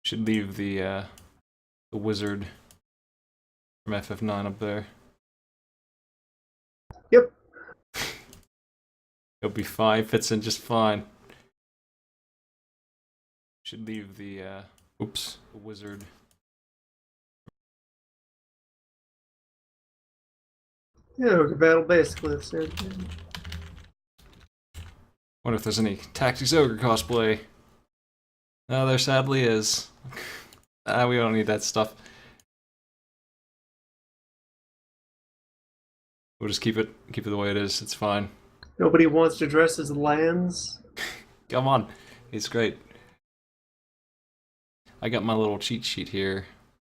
Should leave the wizard from FF9 up there. Yep. It'll be fine. Fits in just fine. Should leave the the wizard. Yeah, Ogre Battle basically the same thing. Wonder if there's any Tactics Ogre cosplay. No, there sadly is. We don't need that stuff. We'll just keep it the way it is. It's fine. Nobody wants to dress as Lance. Come on, he's great. I got my little cheat sheet here.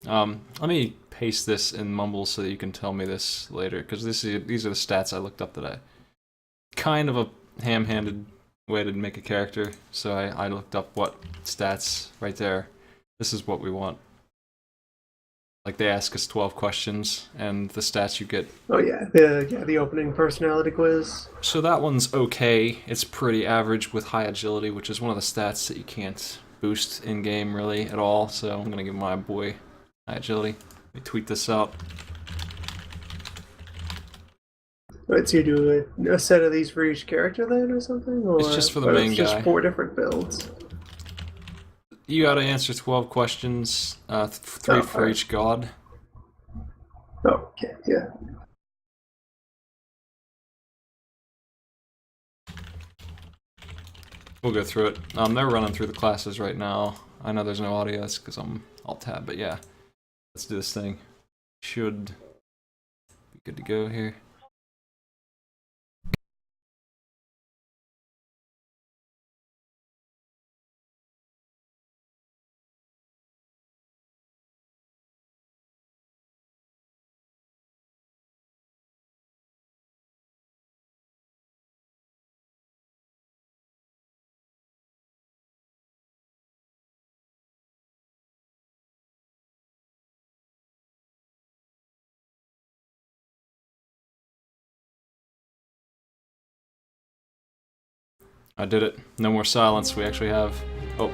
Let me paste this in Mumble so that you can tell me this later, because these are the stats I looked up today. Kind of a ham-handed way to make a character, so I looked up what stats right there. This is what we want. Like, they ask us 12 questions, and the stats you get. Oh yeah, the opening personality quiz. So that one's okay. It's pretty average with high agility, which is one of the stats that you can't boost in-game really at all, so I'm gonna give my boy high agility. Let me tweet this out. Right, so you do a set of these for each character then, or something? Or, It's just for the main it's guy. just 4 different builds. You gotta answer 12 questions, 3 for right. each god. Oh, okay, yeah. We'll go through it. They're running through the classes right now. I know there's no audio, that's because I'm alt-tab, but yeah. Let's do this thing. Should be good to go here. I did it. No more silence. We actually have. Oh,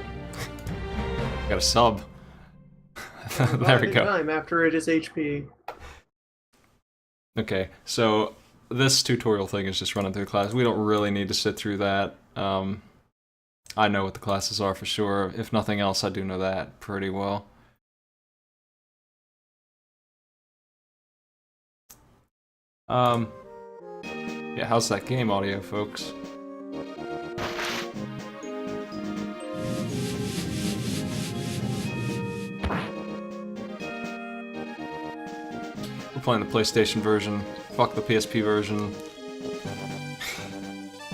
got a sub. There we go. Time after it is HP. Okay, so this tutorial thing is just running through class. We don't really need to sit through that. I know what the classes are for sure. If nothing else, I do know that pretty well. Yeah, how's that game audio, folks? We're playing the PlayStation version. Fuck the PSP version.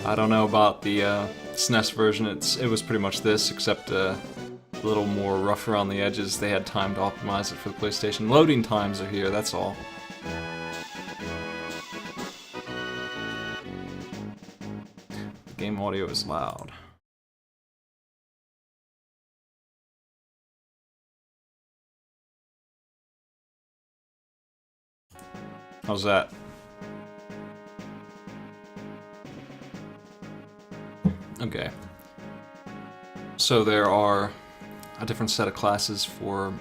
I don't know about the SNES version. It was pretty much this, except a little more rough around the edges. They had time to optimize it for the PlayStation. Loading times are here, that's all. The game audio is loud. How's that? Okay. So there are a different set of classes for...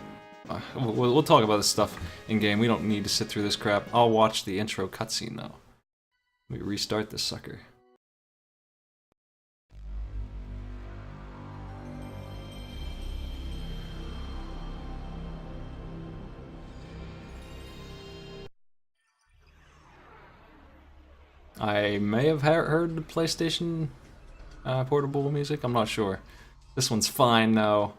we'll talk about this stuff in-game. We don't need to sit through this crap. I'll watch the intro cutscene, though. Let me restart this sucker. I may have heard the PlayStation portable music, I'm not sure. This one's fine, though.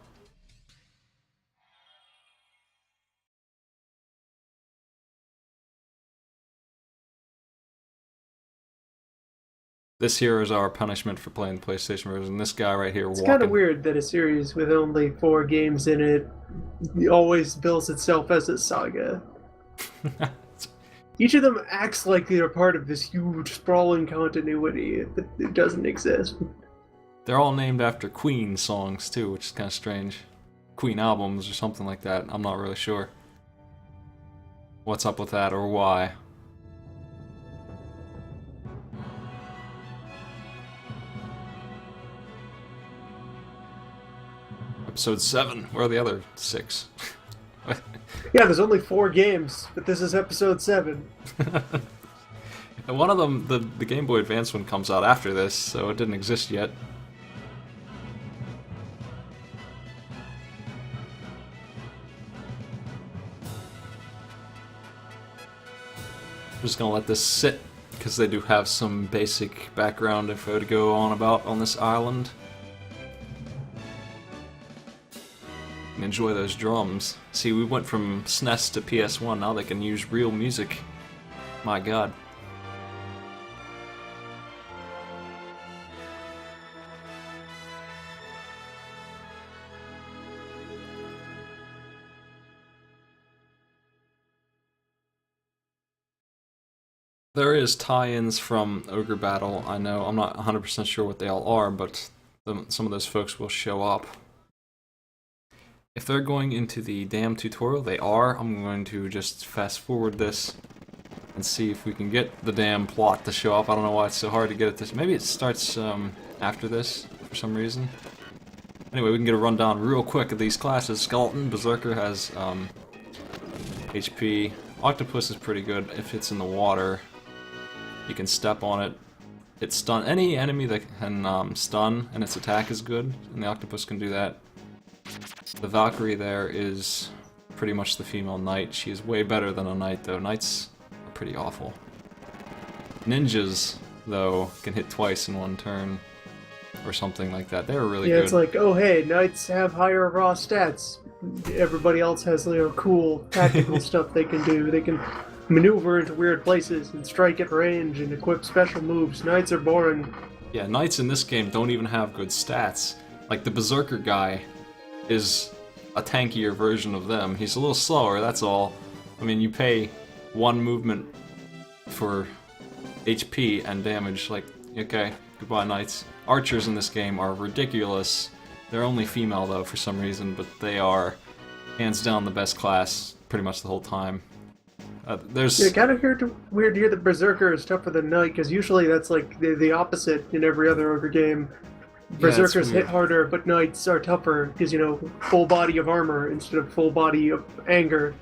This here is our punishment for playing the PlayStation version. This guy right here It's walking. kind of weird that a series with only 4 games in it always bills itself as a saga. Each of them acts like they're part of this huge, sprawling continuity that doesn't exist. They're all named after Queen songs, too, which is kind of strange. Queen albums or something like that. I'm not really sure what's up with that or why. Episode 7. Where are the other 6? Yeah, there's only 4 games, but this is episode 7. And one of them, the Game Boy Advance one, comes out after this, so it didn't exist yet. I'm just gonna let this sit, because they do have some basic background info to go on about on this island. And enjoy those drums. See, we went from SNES to PS1, now they can use real music. My god. There is tie-ins from Ogre Battle, I know. I'm not 100% sure what they all are, but some of those folks will show up. If they're going into the dam tutorial, they are. I'm going to just fast forward this and see if we can get the dam plot to show up. I don't know why it's so hard to get it this. Maybe it starts after this for some reason. Anyway, we can get a rundown real quick of these classes. Skeleton, Berserker has HP. Octopus is pretty good if it's in the water. You can step on it. It stun any enemy that can stun, and its attack is good, and the octopus can do that. The Valkyrie there is pretty much the female knight. She is way better than a knight, though. Knights are pretty awful. Ninjas, though, can hit twice in one turn, or something like that. They're really good. Yeah, it's like, oh hey, knights have higher raw stats. Everybody else has, you know, cool tactical stuff they can do. They can maneuver into weird places and strike at range and equip special moves. Knights are boring. Yeah, knights in this game don't even have good stats. Like the Berserker guy is a tankier version of them. He's a little slower, that's all. I mean, you pay 1 movement for HP and damage, like, okay, goodbye knights. Archers in this game are ridiculous. They're only female though for some reason, but they are hands down the best class pretty much the whole time. There's Yeah, kind of weird to hear that Berserker is tougher than Knight, because usually that's like the opposite in every other Ogre game. Berserkers hit harder, but Knights are tougher because, you know, full body of armor instead of full body of anger.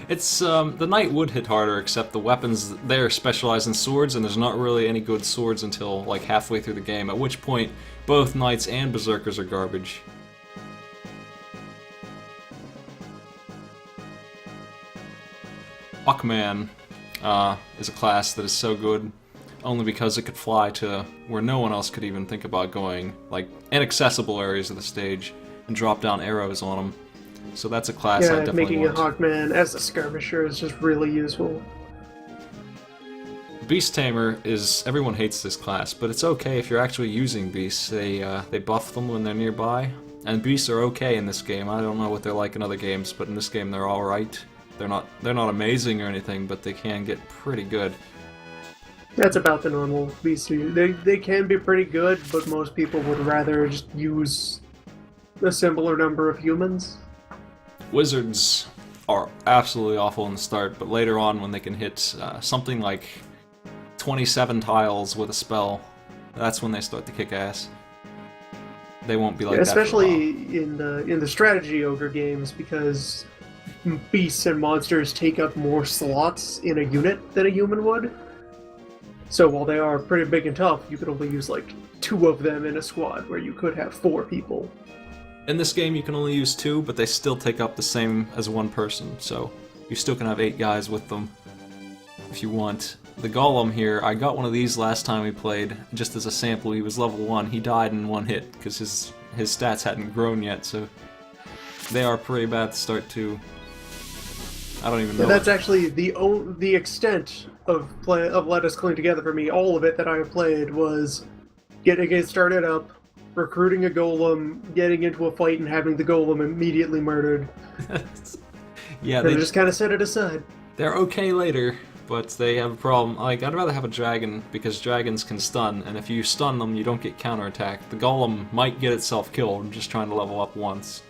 It's the knight would hit harder, except the weapons there specialize in swords, and there's not really any good swords until like halfway through the game, at which point both knights and berserkers are garbage. Hawkman is a class that is so good only because it could fly to where no one else could even think about going, like inaccessible areas of the stage, and drop down arrows on them. So that's a class I definitely making want. a Hawkman as a skirmisher is just really useful. Beast Tamer is... everyone hates this class, but it's okay if you're actually using beasts. They buff them when they're nearby, and beasts are okay in this game. I don't know what they're like in other games, but in this game they're alright. They're not amazing or anything, but they can get pretty good. That's about the normal beast. They can be pretty good, but most people would rather just use a similar number of humans. Wizards are absolutely awful in the start, but later on when they can hit something like 27 tiles with a spell, that's when they start to kick ass. They won't be like that especially in the strategy ogre games, because beasts and monsters take up more slots in a unit than a human would. So while they are pretty big and tough, you could only use like 2 of them in a squad, where you could have 4 people. In this game you can only use 2, but they still take up the same as 1 person, so you still can have 8 guys with them if you want. The Golem here, I got one of these last time we played, just as a sample. He was level 1, he died in 1 hit, because his stats hadn't grown yet, so they are pretty bad to start too. I don't even know. And that's actually the extent of Let Us Cling Together for me. All of it that I have played was getting it started up, recruiting a golem, getting into a fight, and having the golem immediately murdered. Yeah, they just kind of set it aside. They're okay later, but they have a problem. Like, I'd rather have a dragon, because dragons can stun, and if you stun them, you don't get counterattack. The golem might get itself killed just trying to level up once.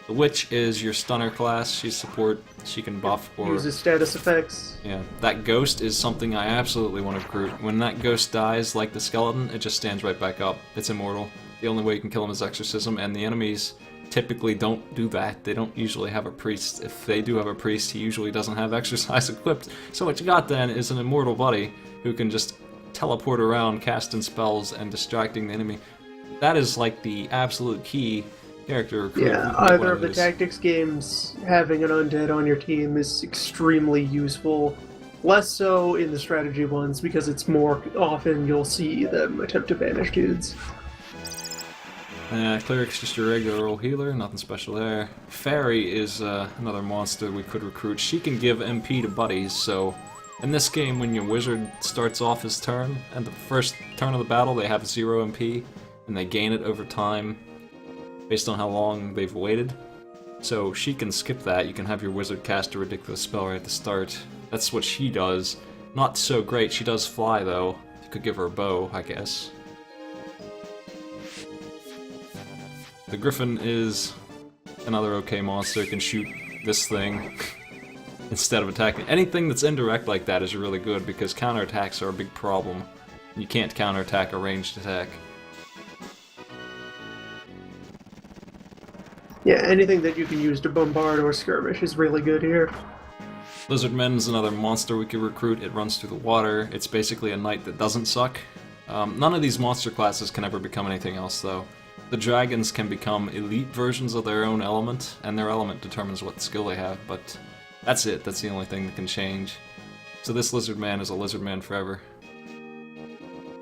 The witch is your stunner class. She's support. She can buff or uses status effects. Yeah, that ghost is something I absolutely want to recruit. When that ghost dies, like the skeleton, it just stands right back up. It's immortal. The only way you can kill him is exorcism, and the enemies typically don't do that. They don't usually have a priest. If they do have a priest, he usually doesn't have exorcise equipped. So what you got then is an immortal buddy who can just teleport around, casting spells, and distracting the enemy. That is like the absolute key character recruit. Yeah, either of the tactics games, having an undead on your team is extremely useful. Less so in the strategy ones, because it's more often you'll see them attempt to banish dudes. Cleric's just your regular old healer, nothing special there. Fairy is another monster we could recruit. She can give MP to buddies, so in this game when your wizard starts off his turn, and the first turn of the battle they have 0 MP, and they gain it over time based on how long they've waited. So she can skip that. You can have your wizard cast a ridiculous spell right at the start. That's what she does. Not so great. She does fly though. You could give her a bow, I guess. The Griffin is another okay monster. It can shoot this thing instead of attacking. Anything that's indirect like that is really good because counterattacks are a big problem. You can't counterattack a ranged attack. Yeah, anything that you can use to bombard or skirmish is really good here. Lizardman's another monster we could recruit. It runs through the water. It's basically a knight that doesn't suck. None of these monster classes can ever become anything else, though. The dragons can become elite versions of their own element, and their element determines what skill they have, but that's it. That's the only thing that can change. So this Lizardman is a Lizardman forever.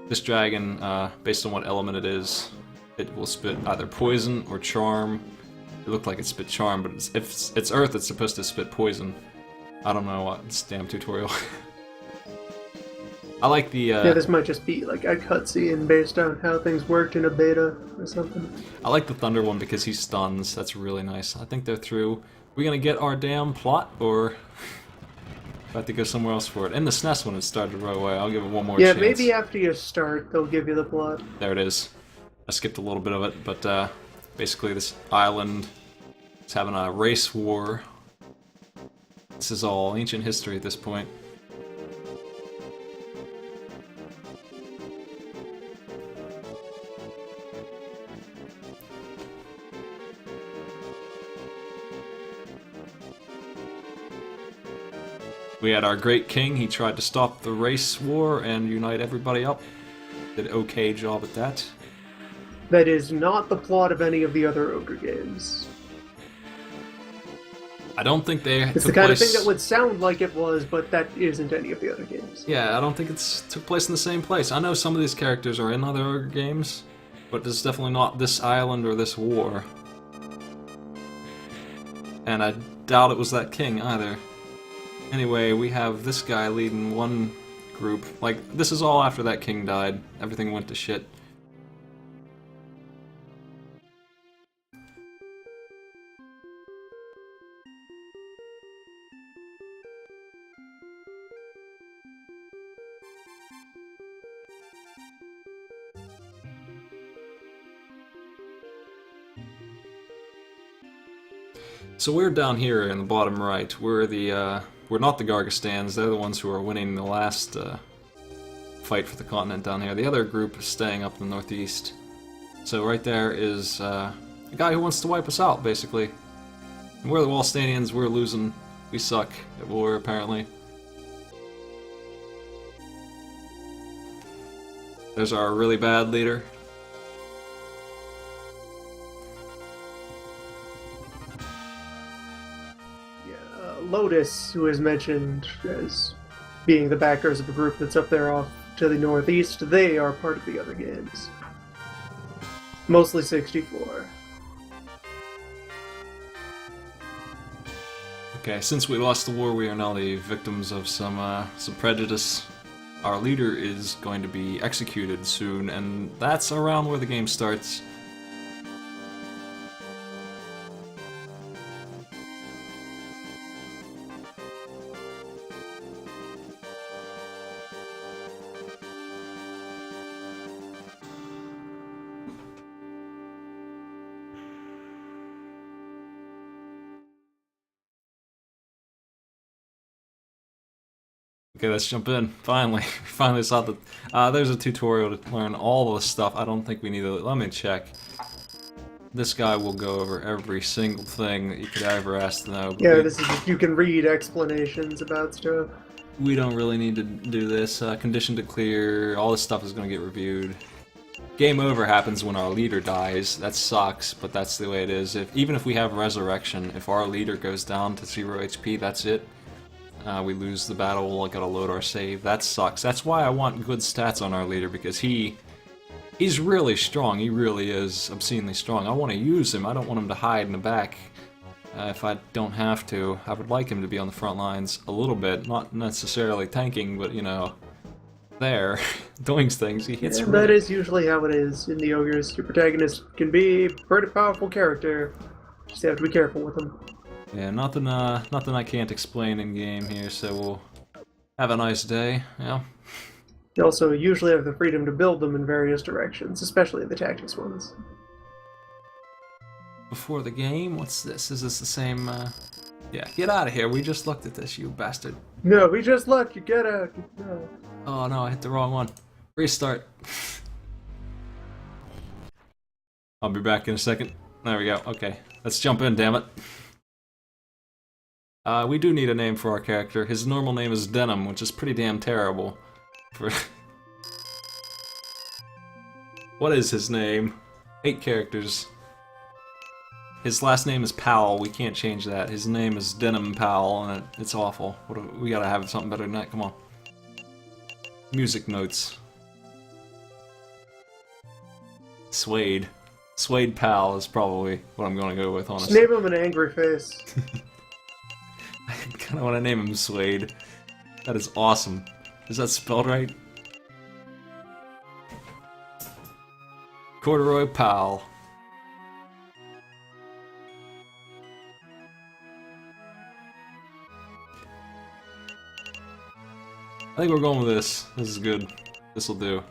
This dragon, based on what element it is, it will spit either poison or charm. It looked like it spit charm, but if it's earth, it's supposed to spit poison. I don't know what, this damn tutorial. I like the, yeah, this might just be like a cutscene based on how things worked in a beta or something. I like the Thunder one because he stuns, that's really nice. I think they're through. We gonna get our damn plot, or have to go somewhere else for it? In the SNES when it started to roll away, I'll give it one more chance. Yeah, maybe after you start, they'll give you the plot. There it is. I skipped a little bit of it, but basically this island is having a race war. This is all ancient history at this point. We had our great king. He tried to stop the race war and unite everybody up. Did an okay job at that. That is not the plot of any of the other Ogre games. I don't think they It's the kind of thing that would sound like it was, but that isn't any of the other games. Yeah, I don't think it's took place in the same place. I know some of these characters are in other Ogre games, but it's definitely not this island or this war. And I doubt it was that king either. Anyway, we have this guy leading one group. Like, this is all after that king died. Everything went to shit. So we're down here in the bottom right. We're the, we're not the Gargastans. They're the ones who are winning the last fight for the continent down here. The other group is staying up in the northeast. So right there is a guy who wants to wipe us out, basically. And we're the Wallstanians. We're losing. We suck at war, apparently. There's our really bad leader. Lotus, who is mentioned as being the backers of a group that's up there off to the northeast, they are part of the other games. Mostly 64. Okay, since we lost the war, we are now the victims of some prejudice. Our leader is going to be executed soon, and that's around where the game starts. Okay, let's jump in. Finally, we finally saw the. There's a tutorial to learn all the stuff. I don't think we need to. Let me check. This guy will go over every single thing that you could ever ask to know. But Yeah, this is just, you can read explanations about stuff. we don't really need to do this. Condition to clear. All this stuff is going to get reviewed. Game over happens when our leader dies. That sucks, but that's the way it is. Even if we have resurrection, if our leader goes down to 0 HP, that's it. We lose the battle, we gotta load our save. That sucks. That's why I want good stats on our leader, because he's really strong. He really is obscenely strong. I want to use him. I don't want him to hide in the back if I don't have to. I would like him to be on the front lines a little bit, not necessarily tanking, but, you know, there, doing things. He hits. And that is usually how it is in the Ogres. Your protagonist can be a pretty powerful character. Just have to be careful with him. Yeah, nothing I can't explain in game here, so we'll have a nice day, yeah. You also usually have the freedom to build them in various directions, especially the tactics ones. Before the game, what's this? Is this the same, Yeah, get out of here, we just looked at this, you bastard. No, we just left, you get out. No. Oh no, I hit the wrong one. Restart. I'll be back in a second. There we go, okay. Let's jump in, damn it. We do need a name for our character. His normal name is Denim, which is pretty damn terrible. What is his name? 8 characters. His last name is Powell. We can't change that. His name is Denim Powell, and it's awful. We gotta have something better than that. Come on. Music notes. Suede. Suede Powell is probably what I'm gonna go with, honestly. Just name him an angry face. I kinda wanna name him Suede. That is awesome. Is that spelled right? Corduroy Powell. I think we're going with this. This is good. This'll do.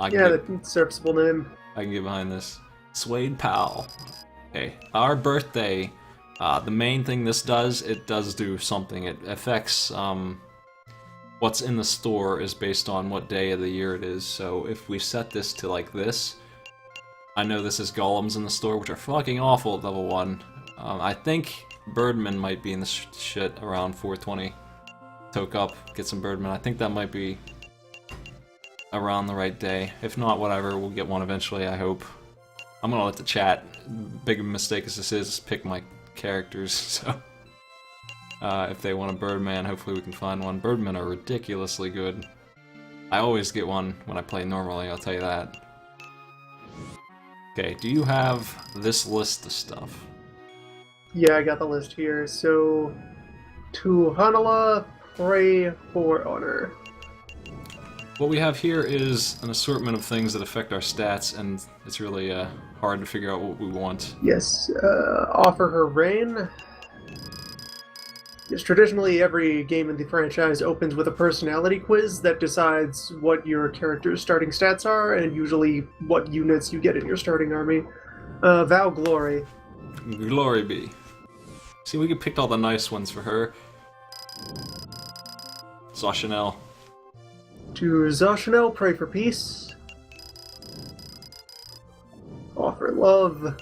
Yeah, that's a serviceable name. I can get behind this. Suede Powell. Okay, our birthday. The main thing this does, it does do something. It affects what's in the store is based on what day of the year it is. So if we set this to like this, I know this is golems in the store, which are fucking awful at level 1. I think Birdman might be in the shit around 420. Toke up, get some Birdman. I think that might be around the right day. If not, whatever, we'll get one eventually, I hope. I'm gonna let the chat, big mistake as this is, pick my characters, so... if they want a Birdman, hopefully we can find one. Birdmen are ridiculously good. I always get one when I play normally, I'll tell you that. Okay, do you have this list of stuff? Yeah, I got the list here. So, to Hanala, pray for honor. What we have here is an assortment of things that affect our stats, and it's really hard to figure out what we want. Yes, offer her rain. Yes, traditionally, every game in the franchise opens with a personality quiz that decides what your character's starting stats are, and usually what units you get in your starting army. Vow Glory. Glory be. See, we could pick all the nice ones for her. Zashanel. To Zashanel, pray for peace. Offer love.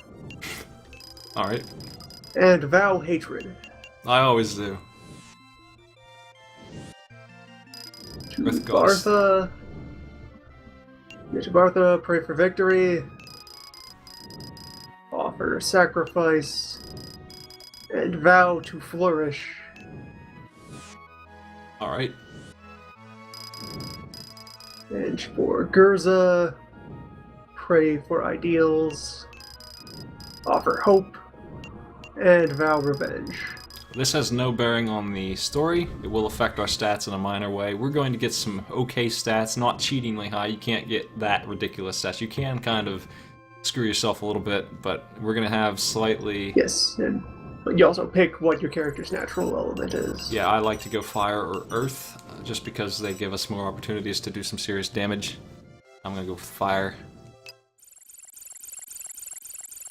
Alright. And vow hatred. I always do. To Earth Goddess. Bartha. Yeah, to Bartha, pray for victory. Offer sacrifice. And vow to flourish. Alright. And for Gurza, pray for ideals. Offer hope. And vow revenge. This has no bearing on the story. It will affect our stats in a minor way. We're going to get some okay stats, not cheatingly high. You can't get that ridiculous stats. You can kind of screw yourself a little bit, but we're going to have slightly... Yes, and you also pick what your character's natural element is. Yeah, I like to go fire or earth, just because they give us more opportunities to do some serious damage. I'm going to go with fire.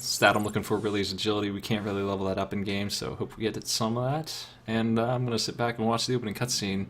Stat I'm looking for really is agility. We can't really level that up in game, so hope we get some of that. And I'm gonna sit back and watch the opening cutscene.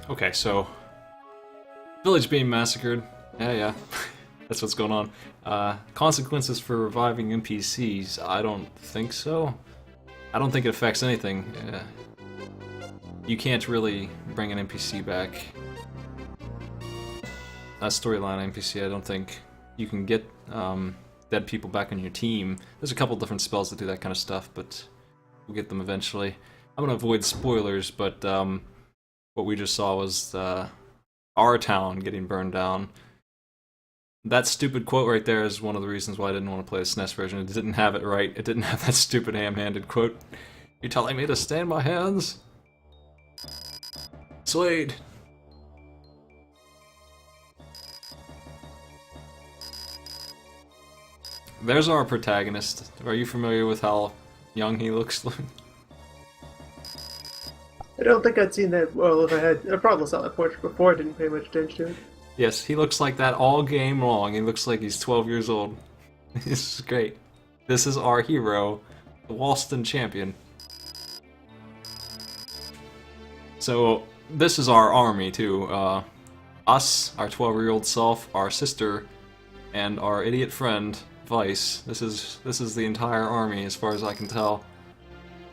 Okay, so village being massacred. Yeah. That's what's going on. Consequences for reviving NPCs. I don't think so. I don't think it affects anything. You can't really bring an NPC back. A storyline NPC, I don't think you can get dead people back on your team. There's a couple different spells that do that kind of stuff, but we'll get them eventually. I'm gonna avoid spoilers, but what we just saw was our town getting burned down. That stupid quote right there is one of the reasons why I didn't want to play the SNES version. It didn't have it right. It didn't have that stupid ham-handed quote. You telling me to stand my hands? Slade! There's our protagonist. Are you familiar with how young he looks? I don't think I'd seen that. Well, if I probably saw that portrait before. I didn't pay much attention to it. Yes, he looks like that all game long. He looks like he's 12 years old. This is great. This is our hero, the Walston champion. So, this is our army, too. Us, our 12-year-old self, our sister, and our idiot friend, Vice. This is the entire army, as far as I can tell.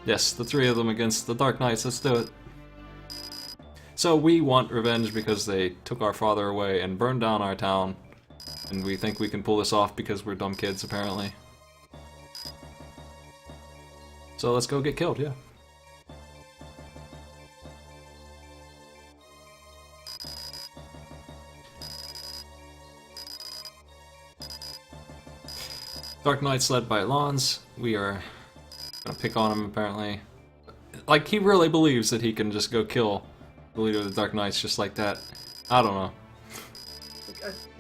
Yes, the three of them against the Dark Knights. Let's do it. So we want revenge because they took our father away and burned down our town. And we think we can pull this off because we're dumb kids, apparently. So let's go get killed, yeah. Dark Knight's led by Lons. We are gonna pick on him, apparently. Like, he really believes that he can just go kill the leader of the Dark Knights just like that. I don't know.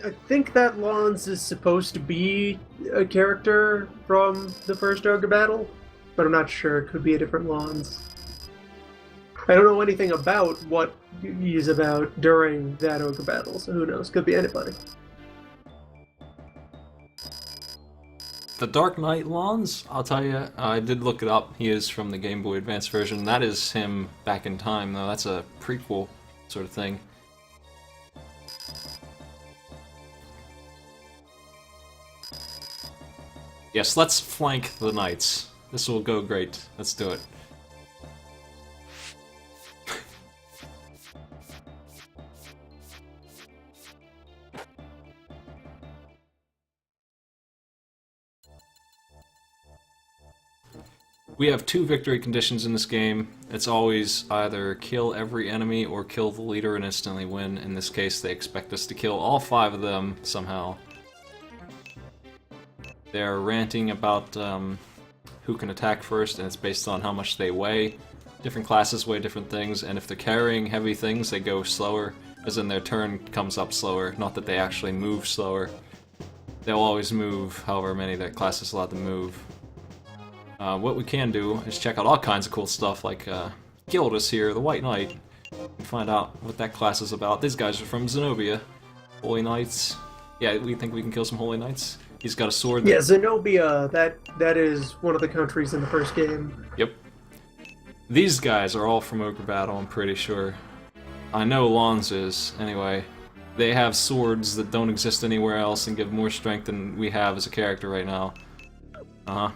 I think that Lons is supposed to be a character from the first Ogre battle, but I'm not sure. It could be a different Lons. I don't know anything about what he's about during that Ogre battle, so who knows? Could be anybody. The Dark Knight Lons, I'll tell you, I did look it up. He is from the Game Boy Advance version. That is him back in time, though. That's a prequel sort of thing. Yes, let's flank the knights. This will go great. Let's do it. We have two victory conditions in this game. It's always either kill every enemy or kill the leader and instantly win. In this case, they expect us to kill all 5 of them somehow. They're ranting about who can attack first, and it's based on how much they weigh. Different classes weigh different things, and if they're carrying heavy things, they go slower, as in their turn comes up slower. Not that they actually move slower. They'll always move however many that class is allowed to move. What we can do is check out all kinds of cool stuff, like Gildus here, the White Knight, and find out what that class is about. These guys are from Zenobia. Holy Knights. Yeah, we think we can kill some Holy Knights. He's got a sword. Yeah, Zenobia, that is one of the countries in the first game. Yep. These guys are all from Ogre Battle, I'm pretty sure. I know Lons is, anyway. They have swords that don't exist anywhere else and give more strength than we have as a character right now. Uh-huh.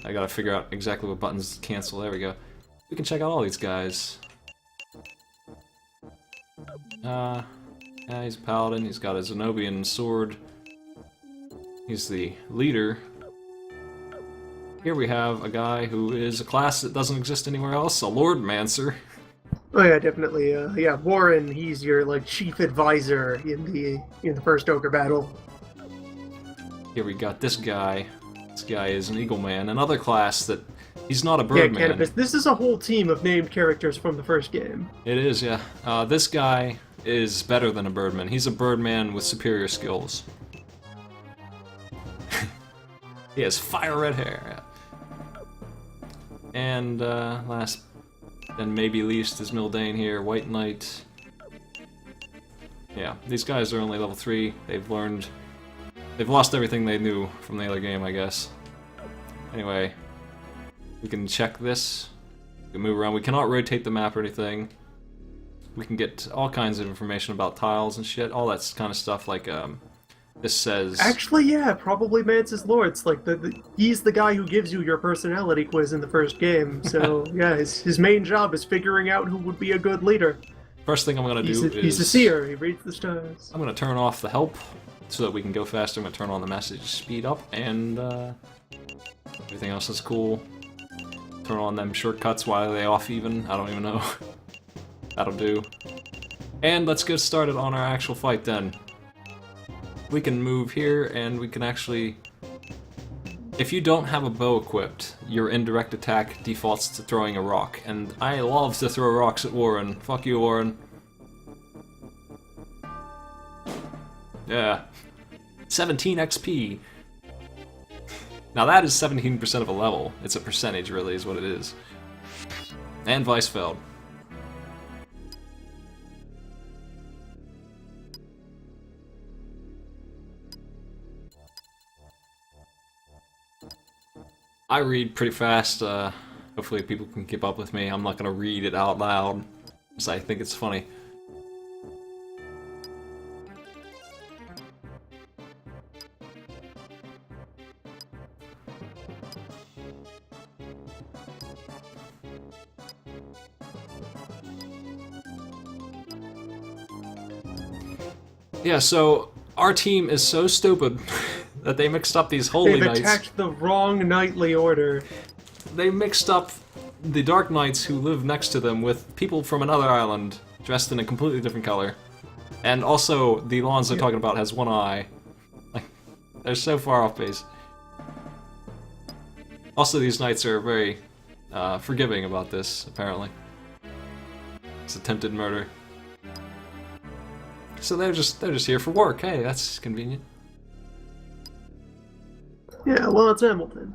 I gotta figure out exactly what buttons cancel. There we go. We can check out all these guys. Yeah, he's a paladin. He's got a Zenobian sword. He's the leader. Here we have a guy who is a class that doesn't exist anywhere else, a Lord Mancer. Oh yeah, definitely. Yeah, Warren. He's your like chief advisor in the first Ogre battle. Here we got this guy. This guy is an Eagle Man, another class that he's not a Birdman. Yeah, Cannabis. This is a whole team of named characters from the first game. It is, yeah. This guy is better than a Birdman. He's a Birdman with superior skills. He has fire red hair. And last and maybe least is Mildane here, White Knight. Yeah, these guys are only level 3. They've lost everything they knew from the other game, I guess. Anyway, we can check this. We can move around. We cannot rotate the map or anything. we can get all kinds of information about tiles and shit, all that kind of stuff. Like this says. Actually, yeah, probably Mance's lore. It's like he's the guy who gives you your personality quiz in the first game. So yeah, his main job is figuring out who would be a good leader. First thing I'm gonna do is he's a seer. He reads the stars. I'm gonna turn off the help so that we can go faster. I'm gonna turn on the message speed up, and everything else is cool. Turn on them shortcuts. Why are they off even? I don't even know. That'll do. And let's get started on our actual fight then. We can move here, and we can actually... If you don't have a bow equipped, your indirect attack defaults to throwing a rock. And I love to throw rocks at Warren. Fuck you, Warren. Yeah. 17 XP. Now that is 17% of a level. It's a percentage, really, is what it is. And Weisfeld. I read pretty fast, hopefully people can keep up with me. I'm not gonna read it out loud, because I think it's funny. Yeah, so our team is so stupid that they mixed up these holy knights. They've attacked the wrong knightly order. They mixed up the Dark Knights who live next to them with people from another island dressed in a completely different color. And also, the lawns they're talking about has one eye. Like, they're so far off base. Also, these knights are very forgiving about this, apparently. It's attempted murder. So they're just here for work. Hey, that's convenient. Yeah, Lawrence Hamilton.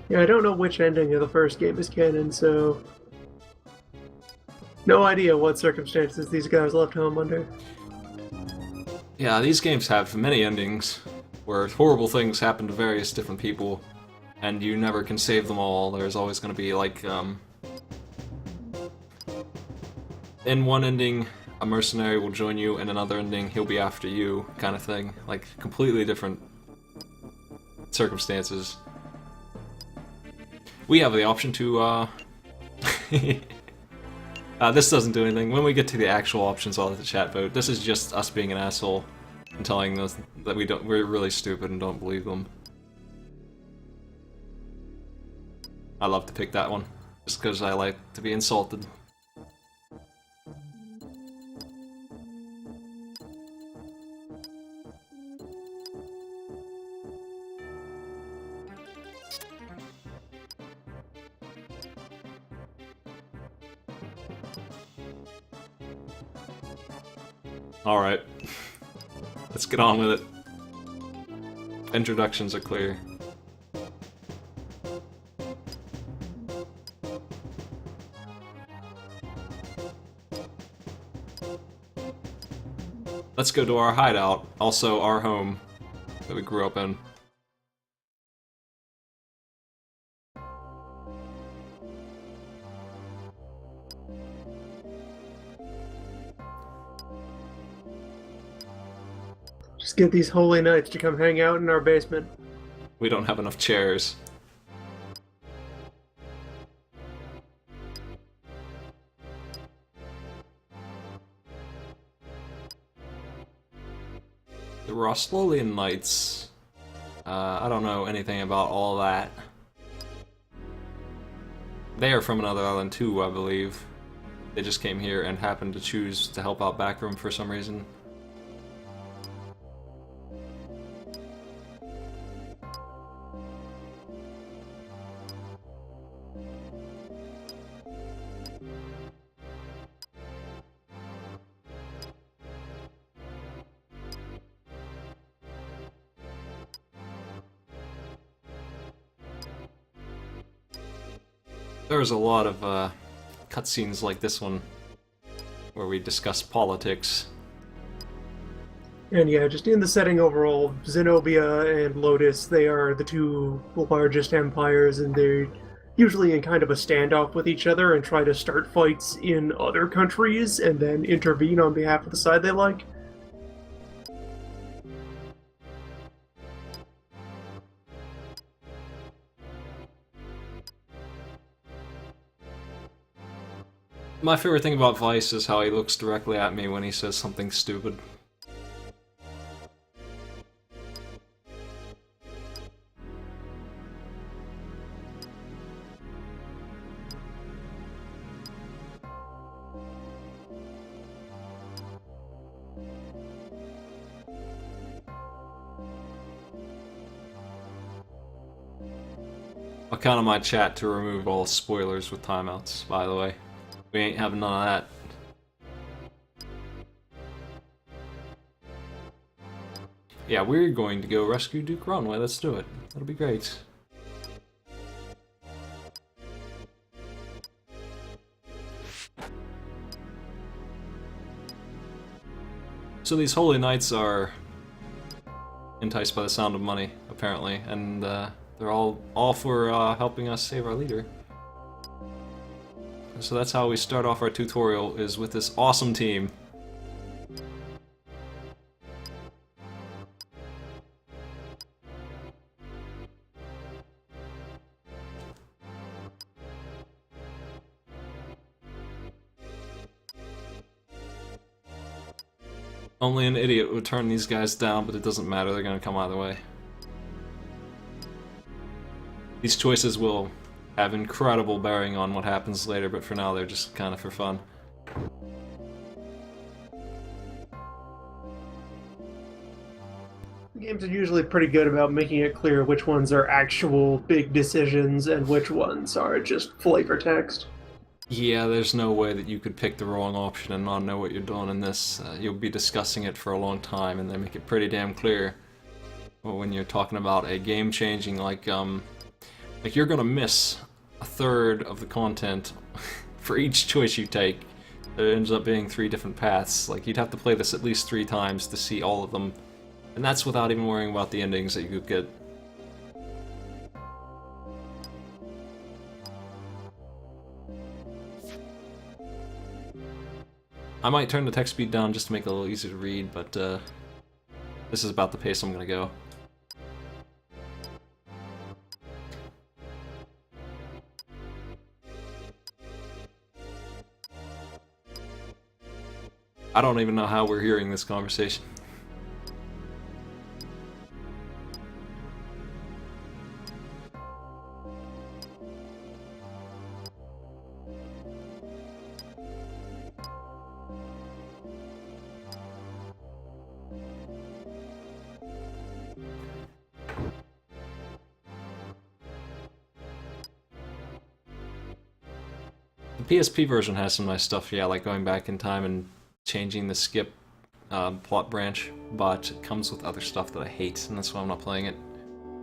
Yeah, I don't know which ending of the first game is canon, so... No idea what circumstances these guys left home under. Yeah, these games have many endings, where horrible things happen to various different people, and you never can save them all. There's always going to be, like, in one ending, a mercenary will join you, in another ending, he'll be after you, kind of thing. Like, completely different circumstances. We have the option to, this doesn't do anything. When we get to the actual options, I'll let the chat vote. This is just us being an asshole and telling us that we're really stupid and don't believe them. I love to pick that one, just because I like to be insulted. Alright. Let's get on with it. Introductions are clear. Let's go to our hideout, also our home that we grew up in. Just get these holy knights to come hang out in our basement. We don't have enough chairs. The Rostlolian Knights. I don't know anything about all that. They are from another island too, I believe. They just came here and happened to choose to help out Backroom for some reason. There's a lot of cutscenes like this one where we discuss politics. And yeah, just in the setting overall, Zenobia and Lotus, they are the two largest empires, and they're usually in kind of a standoff with each other and try to start fights in other countries and then intervene on behalf of the side they like. My favorite thing about Vice is how he looks directly at me when he says something stupid. I count on my chat to remove all spoilers with timeouts, by the way. We ain't having none of that. Yeah, we're going to go rescue Duke Runway. Let's do it. That'll be great. So these holy knights are enticed by the sound of money, apparently, and they're all for helping us save our leader. So that's how we start off our tutorial, is with this awesome team. Only an idiot would turn these guys down, but it doesn't matter, they're gonna come either way. These choices will have incredible bearing on what happens later, but for now they're just kind of for fun. Games are usually pretty good about making it clear which ones are actual big decisions and which ones are just flavor text. Yeah, there's no way that you could pick the wrong option and not know what you're doing in this. You'll be discussing it for a long time, and they make it pretty damn clear. Well, when you're talking about a game-changing, like you're gonna miss a third of the content for each choice you take. It ends up being 3 different paths. Like, you'd have to play this at least 3 times to see all of them. And that's without even worrying about the endings that you could get. I might turn the text speed down just to make it a little easier to read, but this is about the pace I'm gonna go. I don't even know how we're hearing this conversation. The PSP version has some nice stuff, yeah, like going back in time and changing the skip plot branch, but it comes with other stuff that I hate, and that's why I'm not playing it,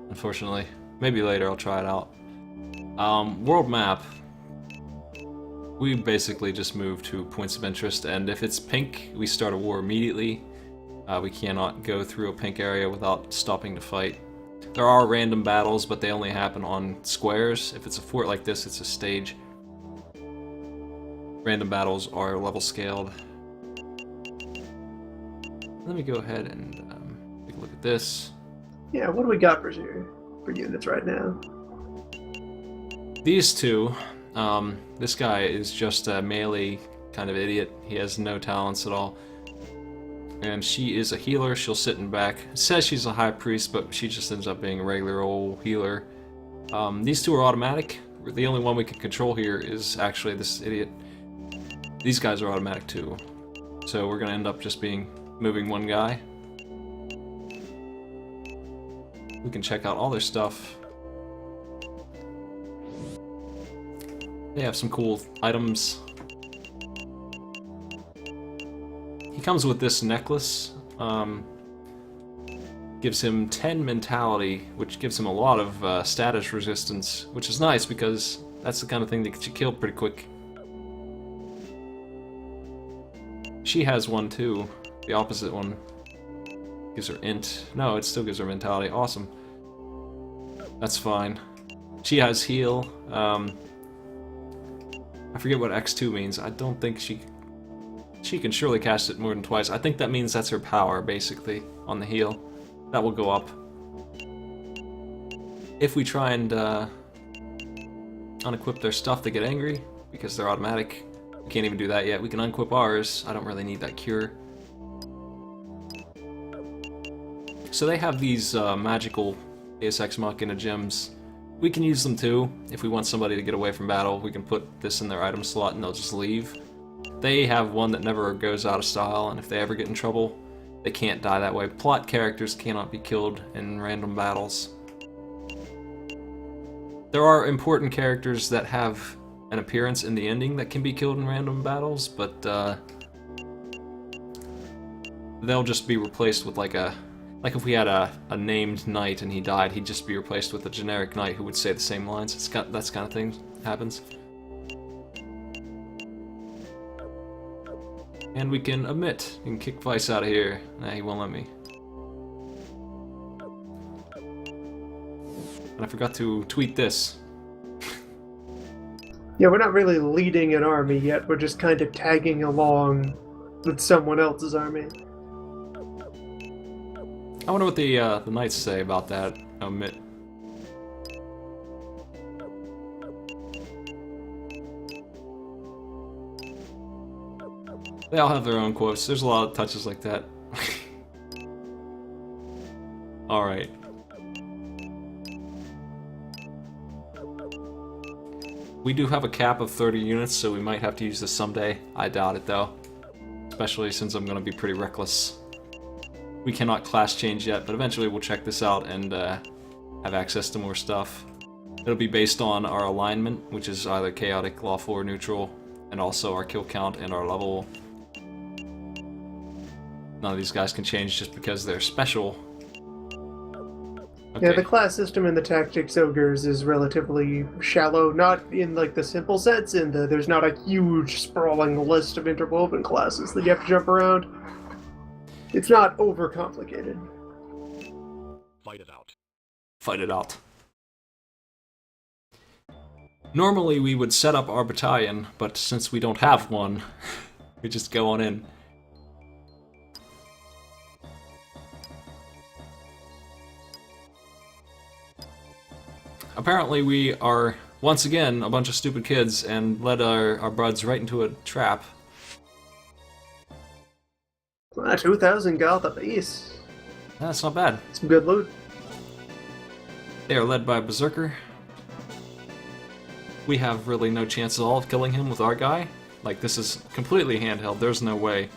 unfortunately. Maybe later I'll try it out. World map. We basically just move to points of interest, and if it's pink, we start a war immediately. We cannot go through a pink area without stopping to fight. There are random battles, but they only happen on squares. If it's a fort like this, it's a stage. Random battles are level scaled. Let me go ahead and take a look at this. Yeah, what do we got for units right now? These two, this guy is just a melee kind of idiot. He has no talents at all. And she is a healer, she'll sit in back. It says she's a high priest, but she just ends up being a regular old healer. These two are automatic. The only one we can control here is actually this idiot. These guys are automatic too. So we're gonna end up just moving one guy. We can check out all their stuff. They have some cool items. He comes with this necklace. Gives him 10 mentality, which gives him a lot of status resistance, which is nice because That's the kind of thing that gets you killed pretty quick. She has one too. The opposite one gives her int. No, it still gives her mentality. Awesome. That's fine. She has heal. I forget what X2 means. I don't think she can surely cast it more than twice. I think that means that's her power, basically, on the heal. That will go up. If we try and unequip their stuff, they get angry, because they're automatic. We can't even do that yet. We can unequip ours. I don't really need that cure. So they have these magical Deus Ex Machina gems. We can use them too. If we want somebody to get away from battle, we can put this in their item slot and they'll just leave. They have one that never goes out of style, and if they ever get in trouble, they can't die that way. Plot characters cannot be killed in random battles. There are important characters that have an appearance in the ending that can be killed in random battles, but they'll just be replaced with like if we had a named knight and he died, he'd just be replaced with a generic knight who would say the same lines. That kind of thing happens. And we can omit and kick Vice out of here. Nah, he won't let me. And I forgot to tweet this. Yeah, we're not really leading an army yet. We're just kind of tagging along with someone else's army. I wonder what the knights say about that. Omit. They all have their own quotes. There's a lot of touches like that. Alright. We do have a cap of 30 units, so we might have to use this someday. I doubt it, though. Especially since I'm going to be pretty reckless. We cannot class change yet, but eventually we'll check this out and have access to more stuff. It'll be based on our alignment, which is either chaotic, lawful, or neutral, and also our kill count and our level. None of these guys can change just because they're special. Okay. Yeah, the class system in the Tactics Ogres is relatively shallow, not in like the simple sense, in the there's not a huge sprawling list of interwoven classes that you have to jump around. It's not overcomplicated. Fight it out. Fight it out. Normally we would set up our battalion, but since we don't have one, we just go on in. Apparently we are, once again, a bunch of stupid kids and led our buds right into a trap. 2,000 gold apiece. That's not bad. Some good loot. They are led by a Berserker. We have really no chance at all of killing him with our guy. Like, this is completely handheld, there's no way.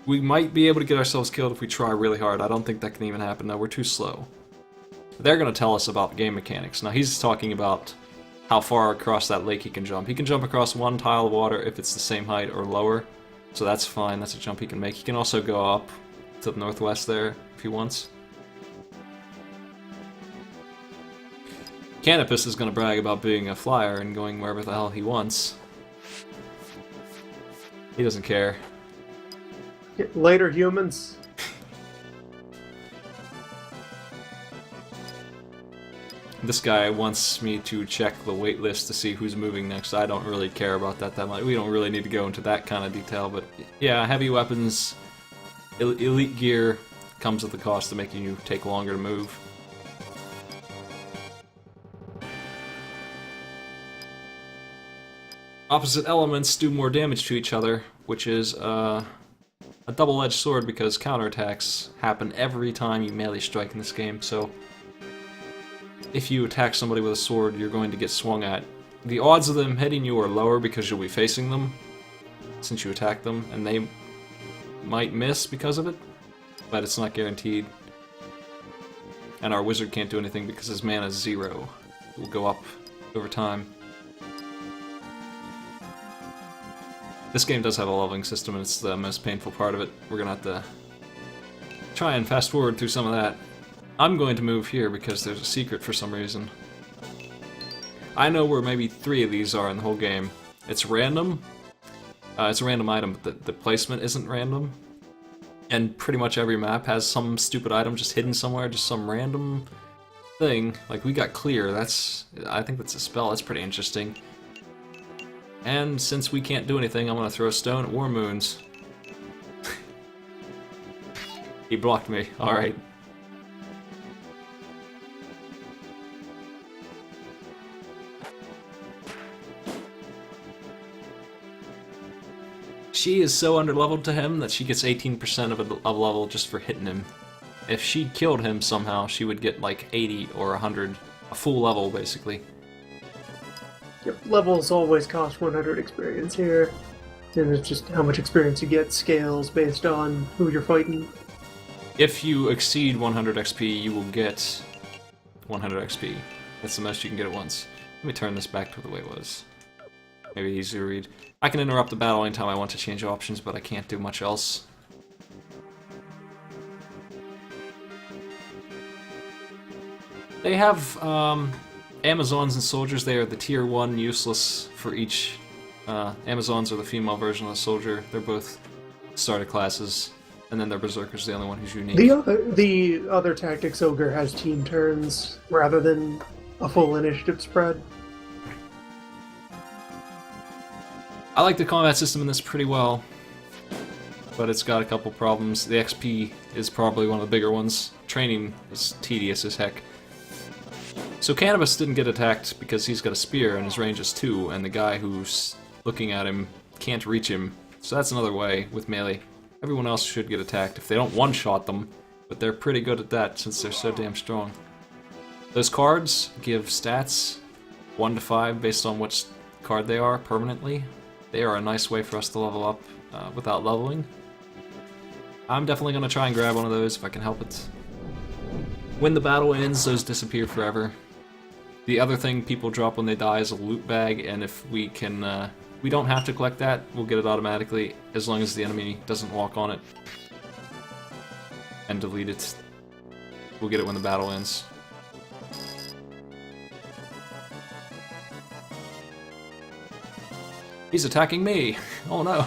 We might be able to get ourselves killed if we try really hard. I don't think that can even happen, though. We're too slow. They're going to tell us about game mechanics. Now, he's talking about how far across that lake he can jump. He can jump across one tile of water if it's the same height or lower. So that's fine, that's a jump he can make. He can also go up to the northwest there if he wants. Canopus is going to brag about being a flyer and going wherever the hell he wants. He doesn't care. Later, humans. This guy wants me to check the wait list to see who's moving next. I don't really care about that much. We don't really need to go into that kind of detail, but yeah, heavy weapons, elite gear comes at the cost of making you take longer to move. Opposite elements do more damage to each other, which is a double-edged sword because counterattacks happen every time you melee strike in this game, so if you attack somebody with a sword, you're going to get swung at. The odds of them hitting you are lower because you'll be facing them, since you attack them, and they might miss because of it, but it's not guaranteed. And our wizard can't do anything because his mana is 0. It will go up over time. This game does have a leveling system, and it's the most painful part of it. We're gonna have to try and fast forward through some of that. I'm going to move here because there's a secret for some reason. I know where maybe 3 of these are in the whole game. It's random. It's a random item, but the placement isn't random. And pretty much every map has some stupid item just hidden somewhere, just some random thing. Like, we got clear, I think that's a spell, that's pretty interesting. And since we can't do anything, I'm gonna throw a stone at War Moons. He blocked me, alright. She is so underleveled to him that she gets 18% of a level just for hitting him. If she killed him somehow, she would get like 80 or 100, a full level basically. Yep, levels always cost 100 experience here. And it's just how much experience you get scales based on who you're fighting. If you exceed 100 XP, you will get 100 XP. That's the most you can get at once. Let me turn this back to the way it was. Maybe easier to read. I can interrupt the battle anytime I want to change options, but I can't do much else. They have Amazons and soldiers. They are the tier 1 useless for each. Amazons are the female version of the soldier. They're both starter classes. And then their Berserker's the only one who's unique. The other tactics Ogre has team turns rather than a full initiative spread. I like the combat system in this pretty well, but it's got a couple problems. The XP is probably one of the bigger ones. Training is tedious as heck. So Cannabis didn't get attacked because he's got a spear and his range is 2, and the guy who's looking at him can't reach him. So that's another way with melee. Everyone else should get attacked if they don't one-shot them, but they're pretty good at that since they're so damn strong. Those cards give stats 1 to 5 based on which card they are permanently. They are a nice way for us to level up without leveling. I'm definitely going to try and grab one of those if I can help it. When the battle ends, those disappear forever. The other thing people drop when they die is a loot bag, and if we can, we don't have to collect that, we'll get it automatically as long as the enemy doesn't walk on it and delete it. We'll get it when the battle ends. He's attacking me! Oh no!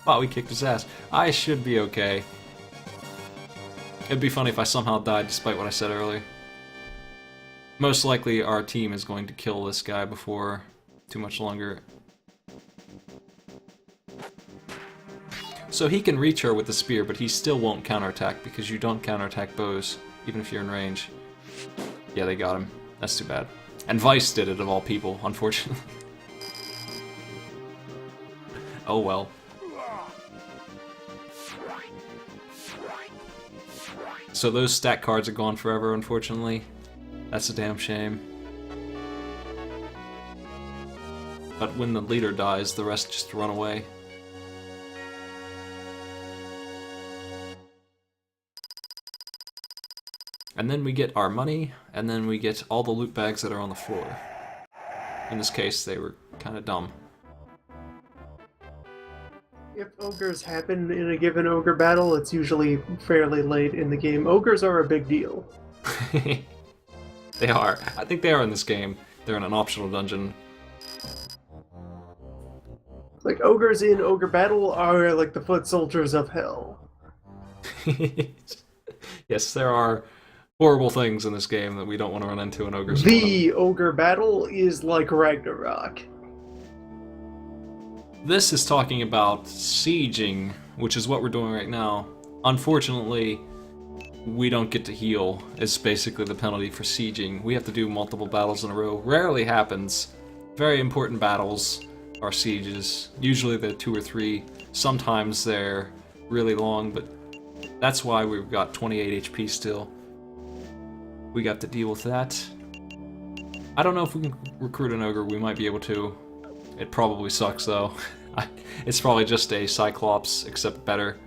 Wow, we kicked his ass. I should be okay. It'd be funny if I somehow died despite what I said earlier. Most likely our team is going to kill this guy before too much longer. So he can reach her with the spear, but he still won't counterattack because you don't counterattack bows, even if you're in range. Yeah, they got him. That's too bad. And Vice did it, of all people, unfortunately. Oh well. So those stat cards are gone forever, unfortunately. That's a damn shame. But when the leader dies, the rest just run away. And then we get our money, and then we get all the loot bags that are on the floor. In this case, they were kind of dumb. If ogres happen in a given ogre battle, it's usually fairly late in the game. Ogres are a big deal. They are. I think they are in this game. They're in an optional dungeon. Like, ogres in ogre battle are like the foot soldiers of hell. Yes, there are horrible things in this game that we don't want to run into in ogres. The ogre battle is like Ragnarok. This is talking about sieging, which is what we're doing right now. Unfortunately, we don't get to heal. It's basically the penalty for sieging. We have to do multiple battles in a row. Rarely happens. Very important battles are sieges. Usually they're 2 or 3. Sometimes they're really long, but that's why we've got 28 HP still. We got to deal with that. I don't know if we can recruit an ogre. We might be able to. It probably sucks though. It's probably just a Cyclops, except better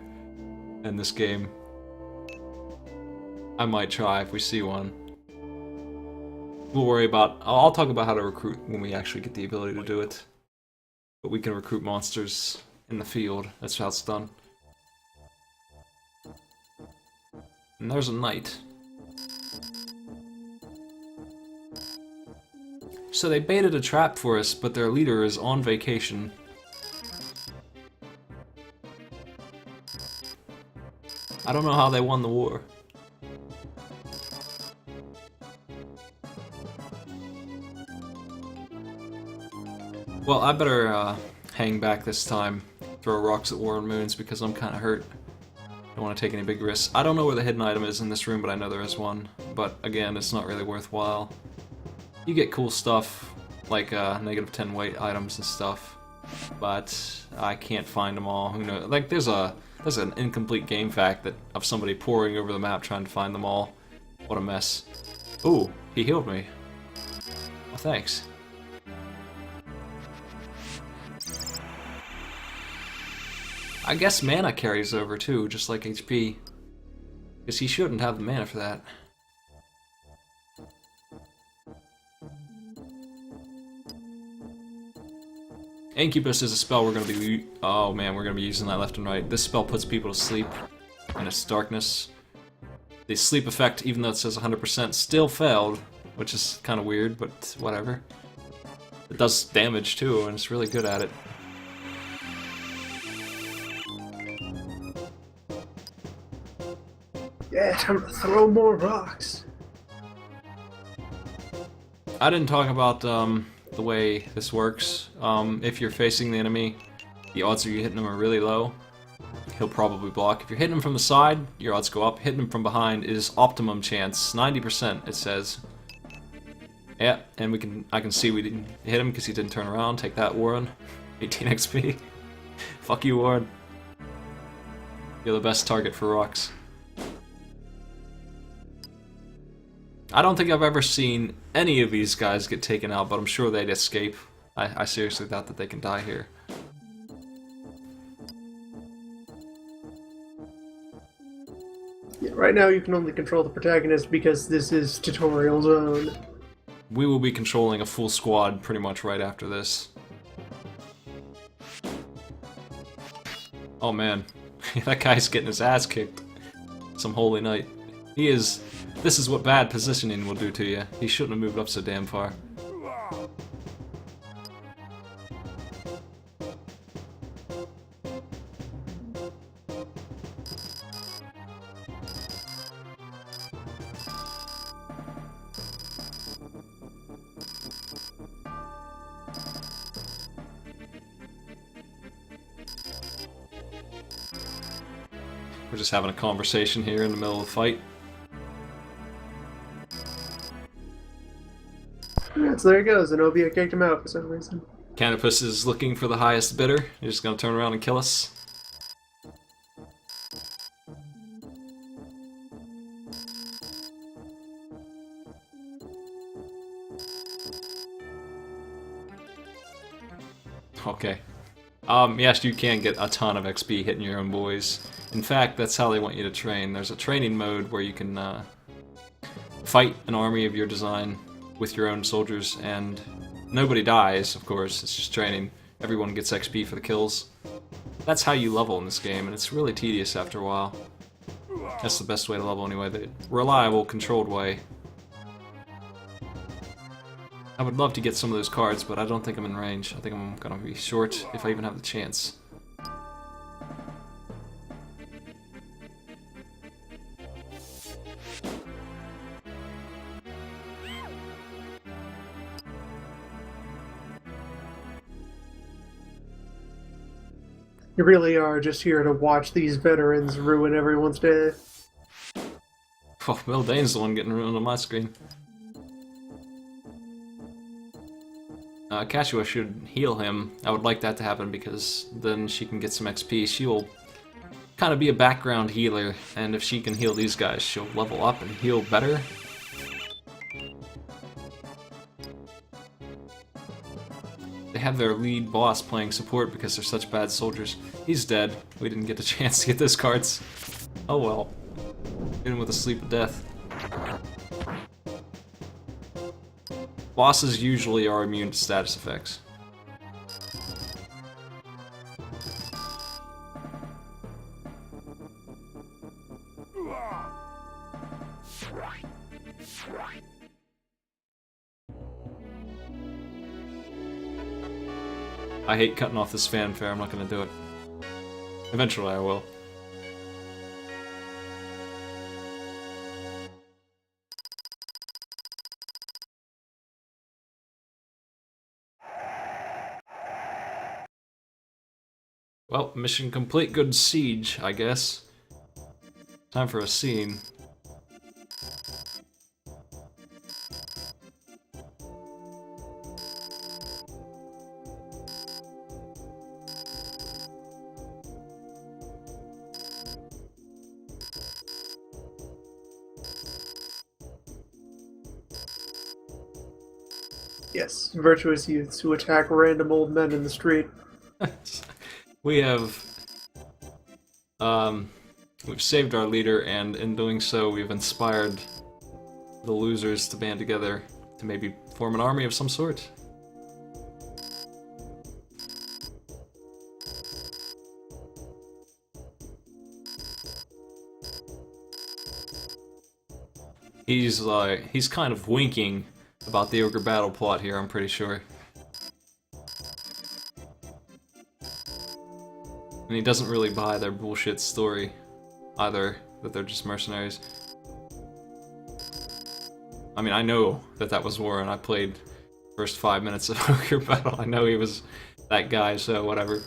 in this game. I might try if we see one. We'll worry about... I'll talk about how to recruit when we actually get the ability to do it. But we can recruit monsters in the field. That's how it's done. And there's a knight. So they baited a trap for us, but their leader is on vacation. I don't know how they won the war. Well, I better hang back this time, throw rocks at War and Moons, because I'm kind of hurt. Don't want to take any big risks. I don't know where the hidden item is in this room, but I know there is one. But again, it's not really worthwhile. You get cool stuff, like -10 weight items and stuff, but I can't find them all. Who knows? Like, there's an incomplete game fact that of somebody poring over the map trying to find them all. What a mess. Ooh, he healed me. Well, thanks. I guess mana carries over too, just like HP. Because he shouldn't have the mana for that. Incubus is a spell we're going to be... Oh man, we're going to be using that left and right. This spell puts people to sleep in its darkness. The sleep effect, even though it says 100%, still failed, which is kind of weird, but whatever. It does damage too, and it's really good at it. Yeah, time to throw more rocks. I didn't talk about the way this works. If you're facing the enemy, the odds of you hitting him are really low. He'll probably block. If you're hitting him from the side, your odds go up. Hitting him from behind is optimum chance, 90% it says. Yeah, and I can see we didn't hit him because he didn't turn around. Take that, Warren. 18 XP. Fuck you, Warren. You're the best target for rocks. I don't think I've ever seen any of these guys get taken out, but I'm sure they'd escape. I seriously doubt that they can die here. Yeah, right now you can only control the protagonist because this is tutorial zone. We will be controlling a full squad pretty much right after this. Oh man, that guy's getting his ass kicked. Some holy night. He is... This is what bad positioning will do to you. He shouldn't have moved up so damn far. We're just having a conversation here in the middle of the fight. Yeah, so there he goes. Zenobia kicked him out for some reason. Canopus is looking for the highest bidder. He's just gonna turn around and kill us. Okay. Yes, you can get a ton of XP hitting your own boys. In fact, that's how they want you to train. There's a training mode where you can fight an army of your design with your own soldiers, and nobody dies, of course. It's just training. Everyone gets XP for the kills. That's how you level in this game, and it's really tedious after a while. That's the best way to level anyway. The reliable, controlled way. I would love to get some of those cards, but I don't think I'm in range. I think I'm gonna be short if I even have the chance. You really are just here to watch these veterans ruin everyone's day. Oh, Bill Dane's the one getting ruined on my screen. Kashua should heal him. I would like that to happen because then she can get some XP. She will kind of be a background healer, and if she can heal these guys, she'll level up and heal better. They have their lead boss playing support because they're such bad soldiers. He's dead. We didn't get the chance to get those cards. Oh well. In with a sleep of death. Bosses usually are immune to status effects. I hate cutting off this fanfare, I'm not gonna do it. Eventually I will. Well, mission complete, good siege, I guess. Time for a scene. Yes, virtuous youths who attack random old men in the street. We have we've saved our leader, and in doing so we've inspired the losers to band together to maybe form an army of some sort. He's kind of winking about the Ogre battle plot here, I'm pretty sure. And he doesn't really buy their bullshit story either, that they're just mercenaries. I mean, I know that that was Warren. I played first 5 minutes of Ogre battle. I know he was that guy, so whatever.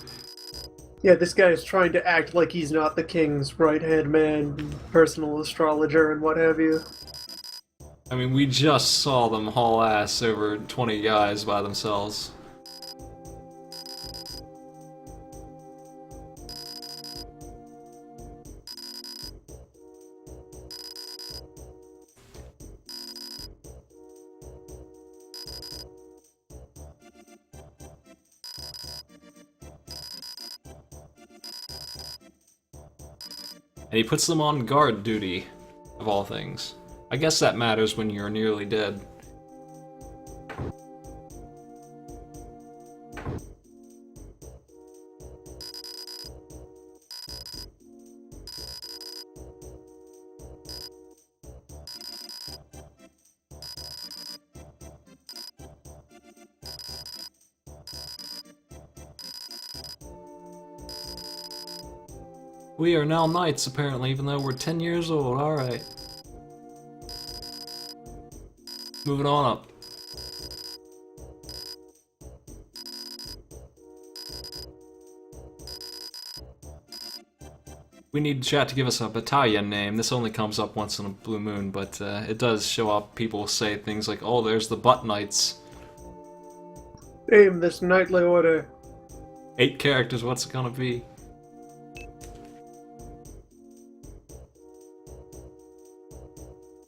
Yeah, this guy is trying to act like he's not the king's right-hand man, personal astrologer, and what have you. I mean, we just saw them haul ass over 20 guys by themselves. And he puts them on guard duty, of all things. I guess that matters when you're nearly dead. We are now knights, apparently, even though we're 10 years old. Alright. Moving on up. We need chat to give us a battalion name. This only comes up once in a blue moon, but it does show up. People say things like, oh, there's the Butt Knights. Name this knightly order. 8 characters, what's it gonna be?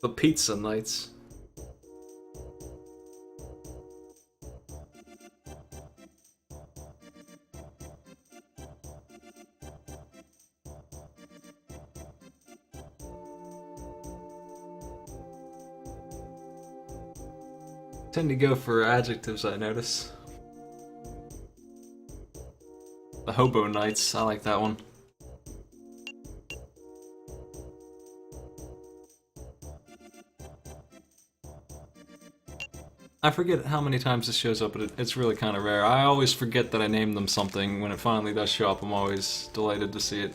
The Pizza Knights. Tend to go for adjectives, I notice. The Hobo Knights, I like that one. I forget how many times this shows up, but it's really kind of rare. I always forget that I named them something. When it finally does show up, I'm always delighted to see it.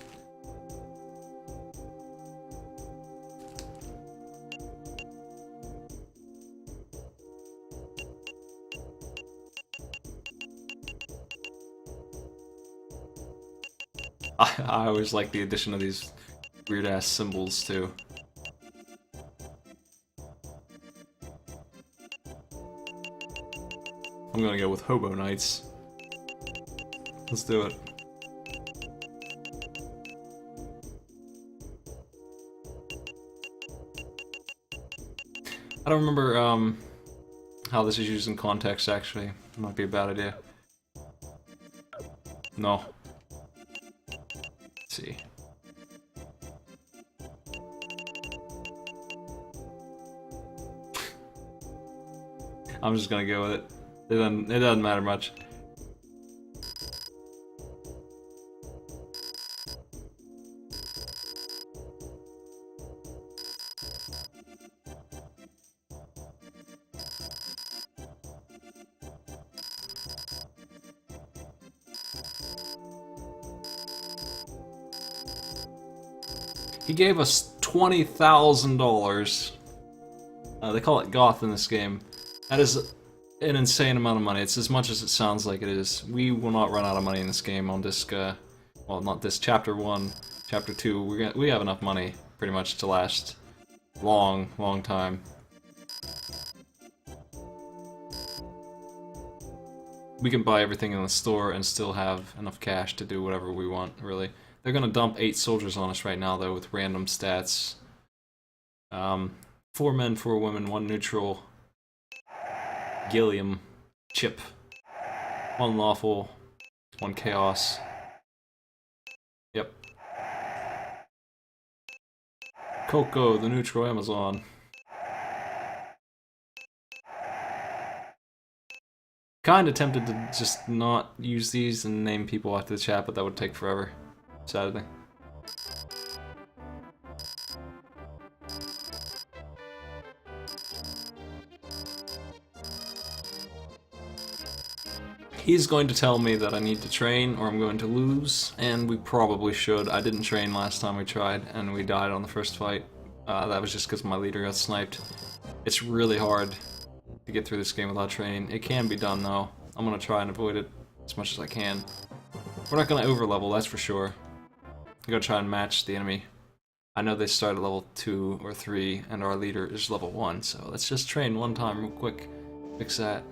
I always like the addition of these weird-ass symbols, too. I'm gonna go with Hobo Knights. Let's do it. I don't remember, how this is used in context, actually. It might be a bad idea. No. Let's see. I'm just gonna go with it. It doesn't matter much. He gave us $20,000. They call it goth in this game. That is an insane amount of money. It's as much as it sounds like it is. We will not run out of money in this game on disc, well, not this, Chapter 1, Chapter 2. We have enough money, pretty much, to last long, long time. We can buy everything in the store and still have enough cash to do whatever we want, really. They're gonna dump 8 soldiers on us right now, though, with random stats. 4 men, 4 women, 1 neutral. Gilliam. Chip. 1 lawful. 1 chaos. Yep. Coco, the neutral Amazon. Kinda tempted to just not use these and name people after the chat, but that would take forever. Sadly. He's going to tell me that I need to train or I'm going to lose, and we probably should. I didn't train last time we tried, and we died on the first fight. That was just because my leader got sniped. It's really hard to get through this game without training. It can be done, though. I'm gonna try and avoid it as much as I can. We're not gonna overlevel, that's for sure. I'm gonna try and match the enemy. I know they start at level 2 or 3, and our leader is level 1, so let's just train one time real quick. Fix that.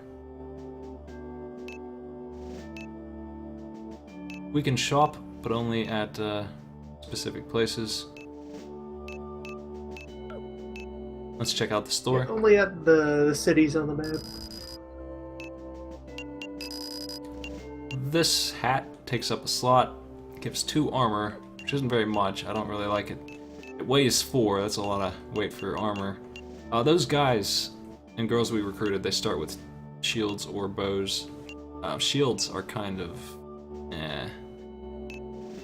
We can shop, but only at specific places. Let's check out the store. Yeah, only at the cities on the map. This hat takes up a slot, gives 2 armor, which isn't very much. I don't really like it. It weighs 4, that's a lot of weight for armor. Those guys and girls we recruited, they start with shields or bows. Shields are kind of eh.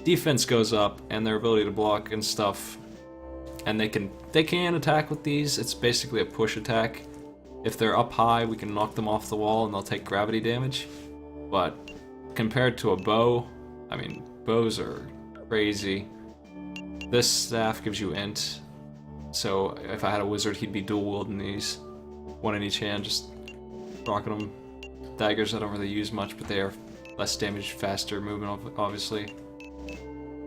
Defense goes up, and their ability to block and stuff, and they can attack with these. It's basically a push attack. If they're up high, we can knock them off the wall, and they'll take gravity damage. But compared to a bow, I mean, bows are crazy. This staff gives you int, so if I had a wizard, he'd be dual wielding these, 1 in each hand, just rocking them. Daggers I don't really use much, but they are less damage, faster movement, obviously.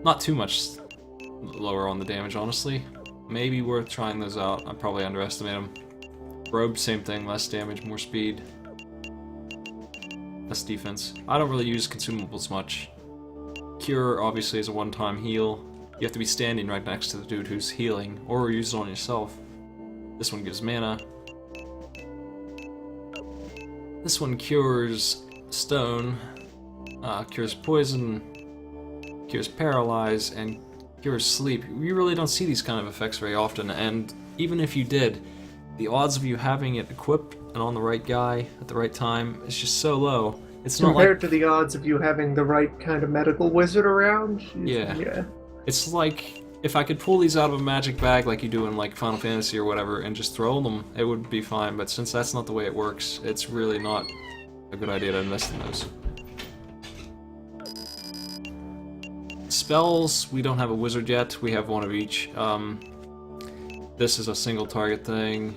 Not too much lower on the damage, honestly. Maybe worth trying those out. I probably underestimate them. Robe, same thing, less damage, more speed. Less defense. I don't really use consumables much. Cure, obviously, is a one-time heal. You have to be standing right next to the dude who's healing, or use it on yourself. This one gives mana. This one cures stone, cures poison, cures paralyze, and cures sleep. You really don't see these kind of effects very often, and even if you did, the odds of you having it equipped and on the right guy at the right time is just so low. It's not Compared like... to the odds of you having the right kind of medical wizard around. Yeah. It's like, if I could pull these out of a magic bag like you do in like Final Fantasy or whatever and just throw them, it would be fine, but since that's not the way it works, it's really not a good idea to invest in those. Spells, we don't have a wizard yet, we have 1 of each. This is a single target thing.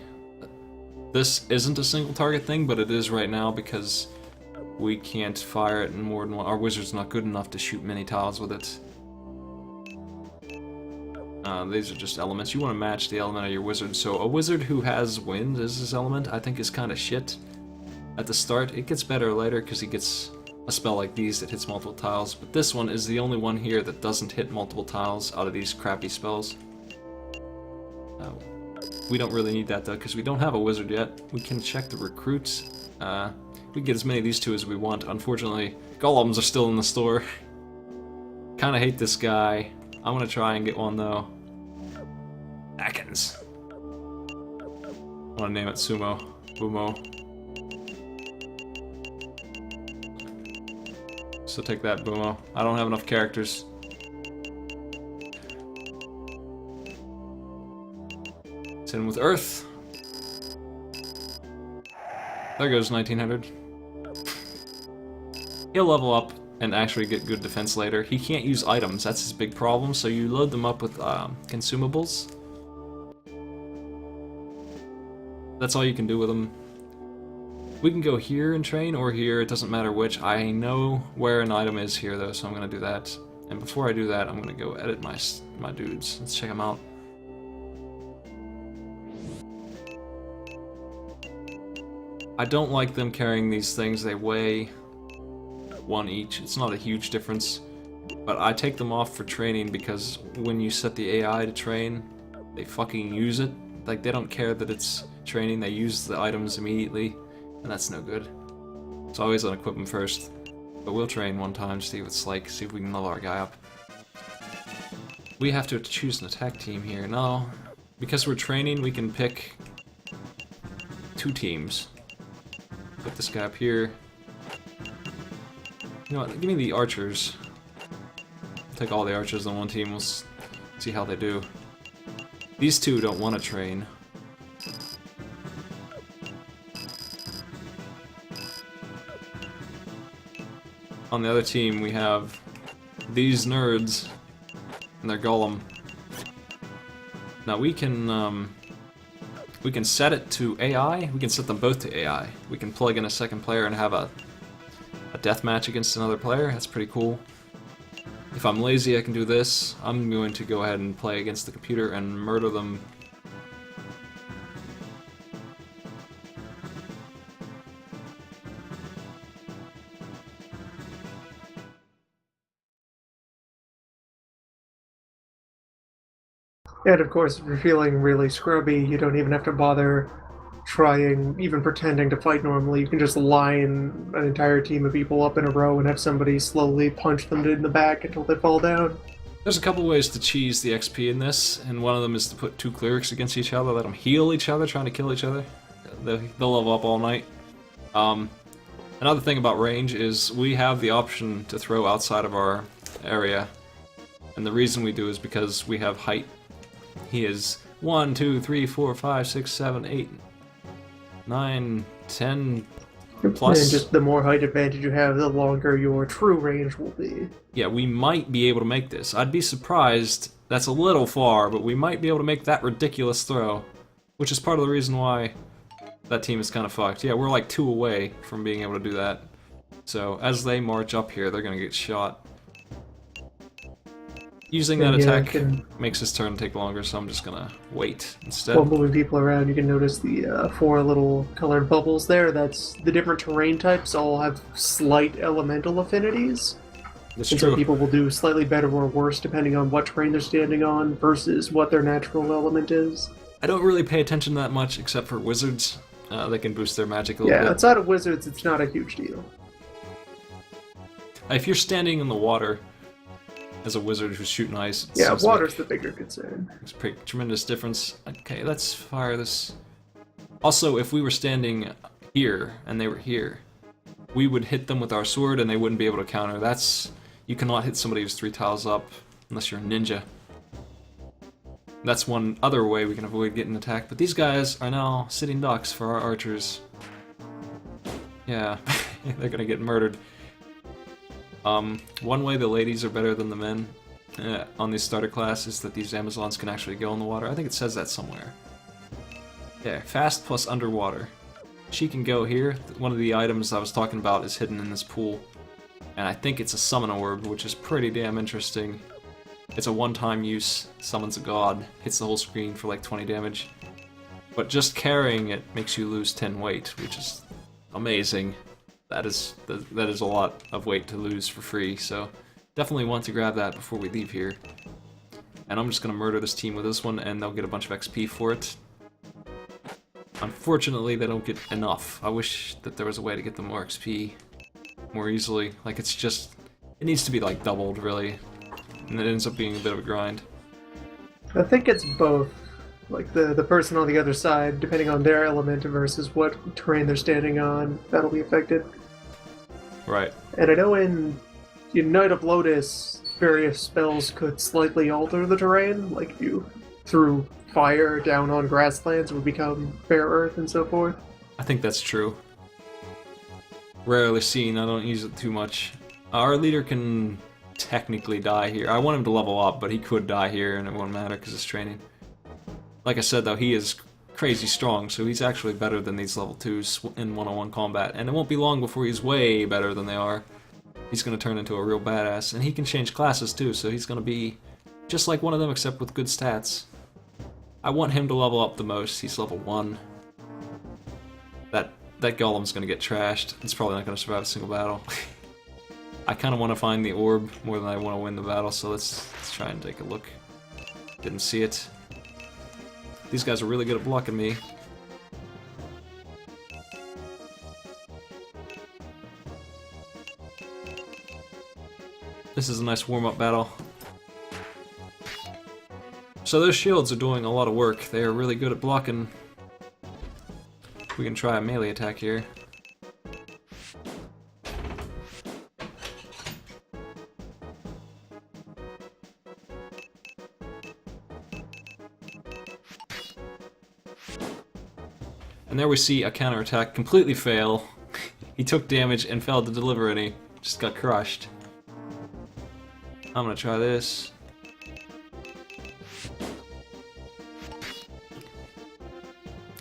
This isn't a single target thing, but it is right now because we can't fire it in more than one. Our wizard's not good enough to shoot many tiles with it. These are just elements. You want to match the element of your wizard. So a wizard who has wind as his element, I think is kind of shit at the start. It gets better later because he gets a spell like these that hits multiple tiles. But this one is the only one here that doesn't hit multiple tiles out of these crappy spells. We don't really need that though because we don't have a wizard yet. We can check the recruits. We can get as many of these 2 as we want. Unfortunately, golems are still in the store. Kinda hate this guy. I'm gonna try and get one though. Atkins. I wanna name it Sumo. Bumo. So take that, Bumo. I don't have enough characters. Let's hit him with Earth. There goes 1900. He'll level up and actually get good defense later. He can't use items, that's his big problem, so you load them up with consumables. That's all you can do with them. We can go here and train, or here, it doesn't matter which. I know where an item is here though, so I'm gonna do that. And before I do that, I'm gonna go edit my dudes. Let's check them out. I don't like them carrying these things. They weigh 1 each. It's not a huge difference, but I take them off for training because when you set the AI to train, they fucking use it. Like, they don't care that it's training, they use the items immediately, and that's no good. So I always unequip them first. But we'll train one time, see what it's like, see if we can level our guy up. We have to choose an attack team here. No, because we're training, we can pick 2 teams. Put this guy up here. You know what, give me the archers. Take all the archers on one team, we'll see how they do. These 2 don't want to train. On the other team, we have these nerds and their golem. Now we can set it to AI. We can set them both to AI. We can plug in a second player and have a death match against another player. That's pretty cool. If I'm lazy, I can do this. I'm going to go ahead and play against the computer and murder them. And of course, if you're feeling really scrubby, you don't even have to bother trying, even pretending to fight normally. You can just line an entire team of people up in a row and have somebody slowly punch them in the back until they fall down. There's a couple ways to cheese the XP in this, and one of them is to put 2 clerics against each other, let them heal each other, trying to kill each other. They'll level up all night. Another thing about range is we have the option to throw outside of our area, and the reason we do is because we have height. He is 1, 2, 3, 4, 5, 6, 7, 8, 9, 10 plus. And just the more height advantage you have, the longer your true range will be. Yeah, we might be able to make this. I'd be surprised. That's a little far, but we might be able to make that ridiculous throw, which is part of the reason why that team is kind of fucked. Yeah, we're like 2 away from being able to do that. So as they march up here, they're gonna get shot. Using that attack makes his turn take longer, so I'm just gonna wait instead. While moving people around, you can notice the 4 little colored bubbles there. That's the different terrain types all have slight elemental affinities. That's and true. so people will do slightly better or worse depending on what terrain they're standing on versus what their natural element is. I don't really pay attention to that much, except for wizards. They can boost their magic a little bit. Yeah, outside of wizards, it's not a huge deal. If you're standing in the water as a wizard who's shooting ice, it Yeah, seems to water's make- the bigger concern. It's a pretty tremendous difference. Okay, let's fire this. Also, if we were standing here and they were here, we would hit them with our sword and they wouldn't be able to counter. You cannot hit somebody who's 3 tiles up unless you're a ninja. That's one other way we can avoid getting attacked, but these guys are now sitting ducks for our archers. Yeah, they're gonna get murdered. One way the ladies are better than the men on this starter class is that these Amazons can actually go in the water. I think it says that somewhere. Yeah, fast plus underwater. She can go here. One of the items I was talking about is hidden in this pool. And I think it's a summon orb, which is pretty damn interesting. It's a one-time use, summons a god, hits the whole screen for like 20 damage. But just carrying it makes you lose 10 weight, which is amazing. That is a lot of weight to lose for free, so definitely want to grab that before we leave here. And I'm just gonna murder this team with this one, and they'll get a bunch of XP for it. Unfortunately, they don't get enough. I wish that there was a way to get them more XP more easily. Like, it needs to be like doubled, really. And it ends up being a bit of a grind. I think it's both. Like the person on the other side, depending on their element versus what terrain they're standing on, that'll be affected. Right. And I know in Night of Lotus, various spells could slightly alter the terrain. Like if you threw fire down on grasslands, it would become fair earth and so forth. I think that's true. Rarely seen, I don't use it too much. Our leader can technically die here. I want him to level up, but he could die here and it won't matter because it's training. Like I said though, he is crazy strong, so he's actually better than these level 2s in one-on-one combat, and it won't be long before he's way better than they are. He's gonna turn into a real badass, and he can change classes too, so he's gonna be just like one of them except with good stats. I want him to level up the most. He's level 1. That golem's gonna get trashed. It's probably not gonna survive a single battle. I kinda wanna find the orb more than I wanna win the battle, so let's try and take a look. Didn't see it. These guys are really good at blocking me. This is a nice warm-up battle. So those shields are doing a lot of work. They are really good at blocking. We can try a melee attack here. And there we see a counterattack completely fail. He took damage and failed to deliver any. Just got crushed. I'm gonna try this.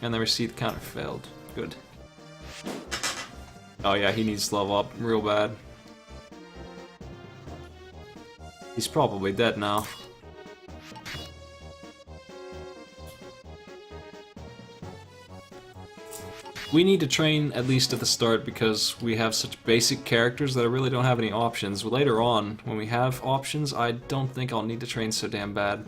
And there we see the counter failed. Good. Oh yeah, he needs to level up real bad. He's probably dead now. We need to train at least at the start because we have such basic characters that I really don't have any options. Later on, when we have options, I don't think I'll need to train so damn bad.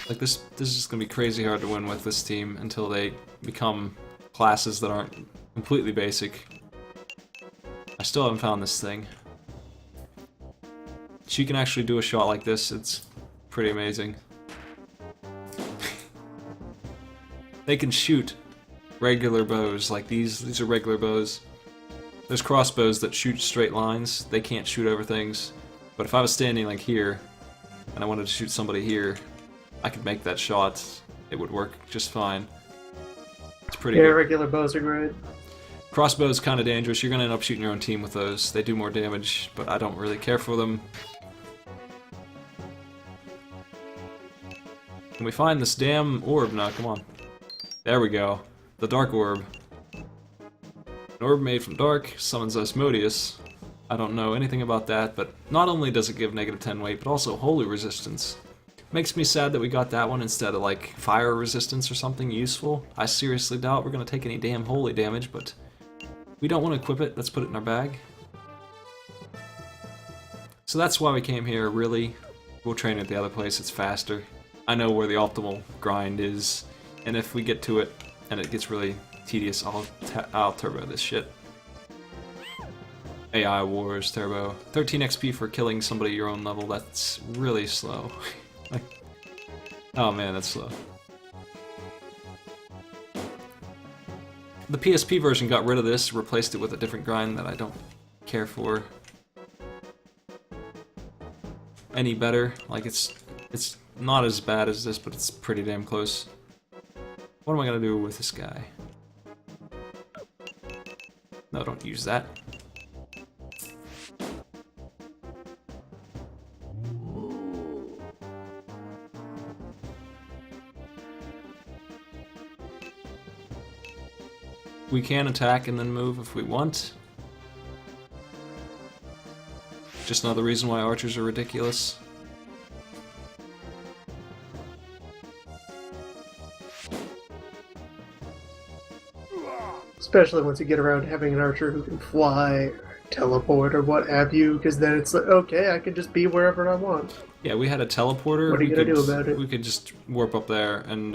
Like this is just gonna be crazy hard to win with this team until they become classes that aren't completely basic. I still haven't found this thing. She can actually do a shot like this, it's pretty amazing. They can shoot regular bows, like these are regular bows. There's crossbows that shoot straight lines, they can't shoot over things. But if I was standing like here, and I wanted to shoot somebody here, I could make that shot. It would work just fine. It's pretty good. Regular bows are great. Crossbows kind of dangerous, you're gonna end up shooting your own team with those. They do more damage, but I don't really care for them. Can we find this damn orb now? Come on. There we go. The Dark Orb. An orb made from dark summons Asmodeus. I don't know anything about that, but not only does it give -10 weight, but also holy resistance. Makes me sad that we got that one instead of like fire resistance or something useful. I seriously doubt we're gonna take any damn holy damage, but we don't want to equip it. Let's put it in our bag. So that's why we came here, really. We'll train at the other place, it's faster. I know where the optimal grind is, and if we get to it, and it gets really tedious, I'll turbo this shit. AI Wars Turbo. 13 XP for killing somebody your own level, that's really slow. Oh man, that's slow. The PSP version got rid of this, replaced it with a different grind that I don't care for any better. Like it's not as bad as this, but it's pretty damn close. What am I gonna do with this guy? No, don't use that. We can attack and then move if we want. Just another reason why archers are ridiculous. Especially once you get around to having an archer who can fly, or teleport, or what have you, because then it's like, okay, I can just be wherever I want. Yeah, we had a teleporter. What are you gonna do about it? We could just warp up there and,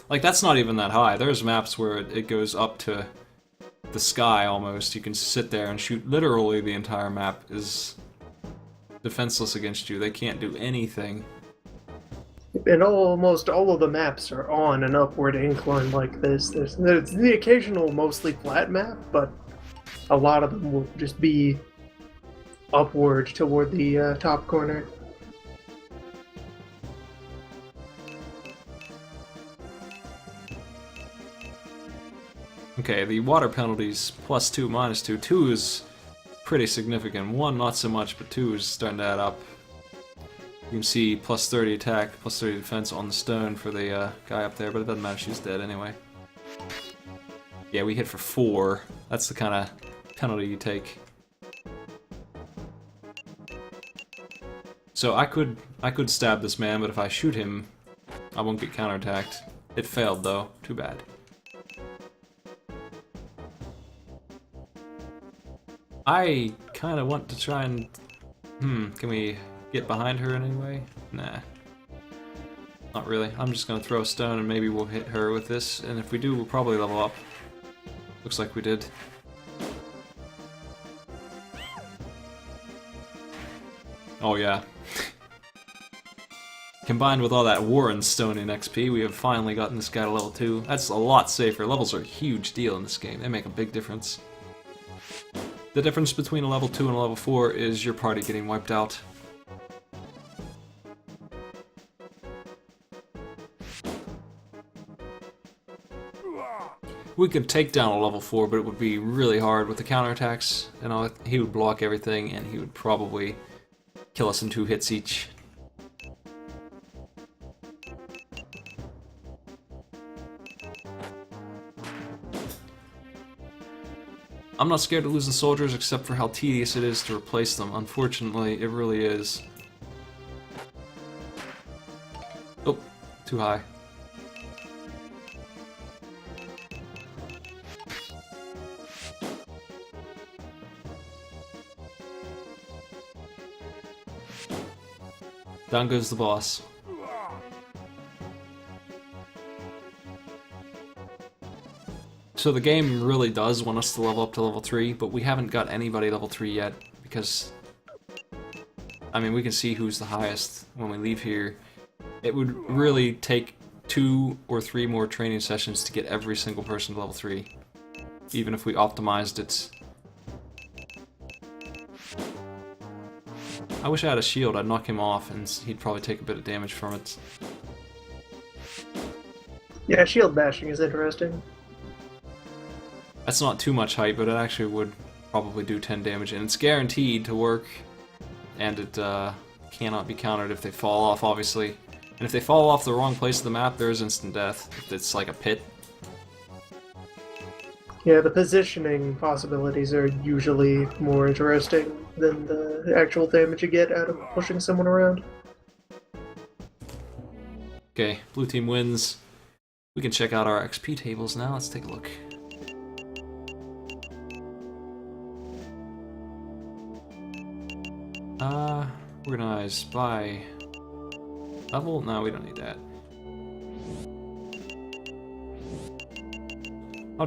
like, that's not even that high. There's maps where it goes up to the sky almost. You can sit there and shoot. Literally the entire map is defenseless against you. They can't do anything. And almost all of the maps are on an upward incline like this. There's the occasional mostly flat map, but a lot of them will just be upward toward the top corner. Okay, the water penalties +2, -2. 2 is pretty significant. 1, not so much, but 2 is starting to add up. You can see plus 30 attack, plus 30 defense on the stone for the guy up there, but it doesn't matter, she's dead anyway. Yeah, we hit for 4. That's the kind of penalty you take. So I could stab this man, but if I shoot him, I won't get counterattacked. It failed though, too bad. I kind of want to try and... can we get behind her in any way? Nah. Not really. I'm just gonna throw a stone and maybe we'll hit her with this, and if we do, we'll probably level up. Looks like we did. Oh yeah. Combined with all that Warren Stone in XP, we have finally gotten this guy to level 2. That's a lot safer. Levels are a huge deal in this game. They make a big difference. The difference between a level 2 and a level 4 is your party getting wiped out. We could take down a level 4, but it would be really hard with the counterattacks. You know, he would block everything, and he would probably kill us in 2 hits each. I'm not scared to lose the soldiers, except for how tedious it is to replace them. Unfortunately, it really is. Oh, too high. Down goes the boss. So the game really does want us to level up to level 3, but we haven't got anybody level 3 yet, because... I mean, we can see who's the highest when we leave here. It would really take 2 or 3 more training sessions to get every single person to level 3, even if we optimized it. I wish I had a shield. I'd knock him off and he'd probably take a bit of damage from it. Yeah, shield bashing is interesting. That's not too much height, but it actually would probably do 10 damage, and it's guaranteed to work, and it cannot be countered if they fall off, obviously. And if they fall off the wrong place of the map, there is instant death. If it's like a pit. Yeah, the positioning possibilities are usually more interesting than the actual damage you get out of pushing someone around. Okay, blue team wins. We can check out our XP tables now. Let's take a look. Organized by level? No, we don't need that. I'll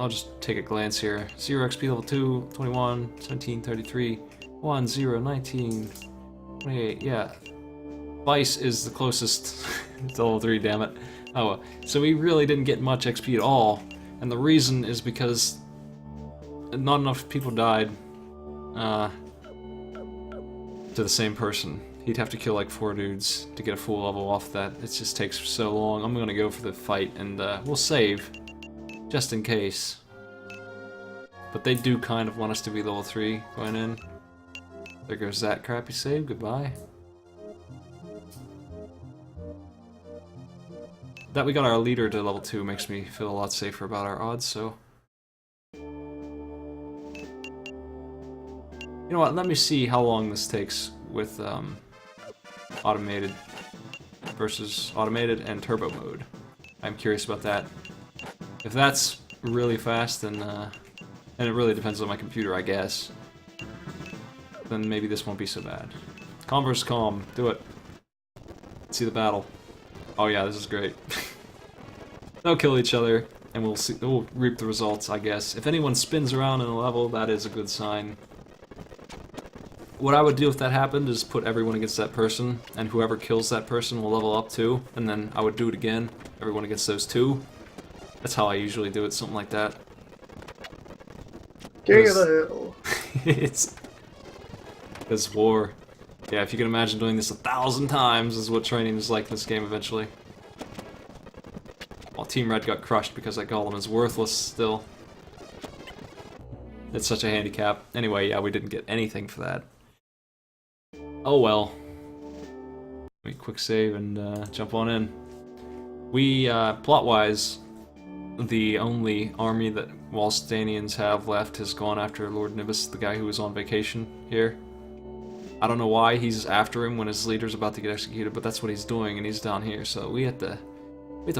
just take a glance here. 0 XP level 2, 21, 17, 33, 1, 0, 19, 28, yeah. Vice is the closest to level 3, damn it. Oh well. So we really didn't get much XP at all, and the reason is because not enough people died to the same person. He'd have to kill like 4 dudes to get a full level off that. It just takes so long. I'm gonna go for the fight, and we'll save, just in case. But they do kind of want us to be level 3 going in. There goes that crappy save, goodbye. That we got our leader to level 2 makes me feel a lot safer about our odds, so... You know what, let me see how long this takes with automated versus automated and turbo mode. I'm curious about that. If that's really fast, then and it really depends on my computer, I guess, then maybe this won't be so bad. Calm versus calm, do it. Let's see the battle. Oh yeah, this is great. They'll kill each other, and we'll reap the results, I guess. If anyone spins around in a level, that is a good sign. What I would do if that happened is put everyone against that person, and whoever kills that person will level up too, and then I would do it again, everyone against those 2. That's how I usually do it, something like that. King of the hill. It's war. Yeah, if you can imagine doing this 1,000 times is what training is like in this game eventually. While Team Red got crushed because that golem is worthless still. It's such a handicap. Anyway, yeah, we didn't get anything for that. Oh well. Let me quick save and jump on in. We, plot-wise, the only army that Walstanians have left has gone after Lord Nibus, the guy who was on vacation here. I don't know why he's after him when his leader's about to get executed, but that's what he's doing, and he's down here, so we have to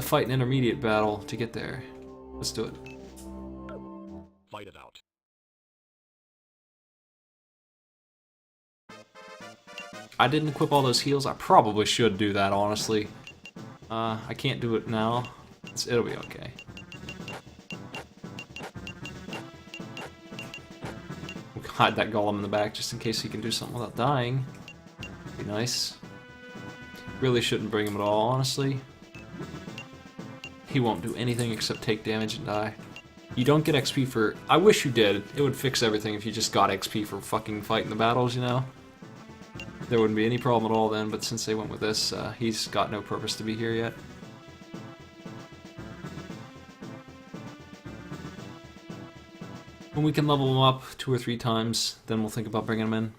fight an intermediate battle to get there. Let's do it. Fight it out. I didn't equip all those heals. I probably should do that, honestly. I can't do it now. It'll be okay. We'll hide that golem in the back just in case he can do something without dying. Be nice. Really shouldn't bring him at all, honestly. He won't do anything except take damage and die. You don't get XP for... I wish you did. It would fix everything if you just got XP for fucking fighting the battles, you know? There wouldn't be any problem at all then, but since they went with this, he's got no purpose to be here yet. When we can level him up 2 or 3 times, then we'll think about bringing him in.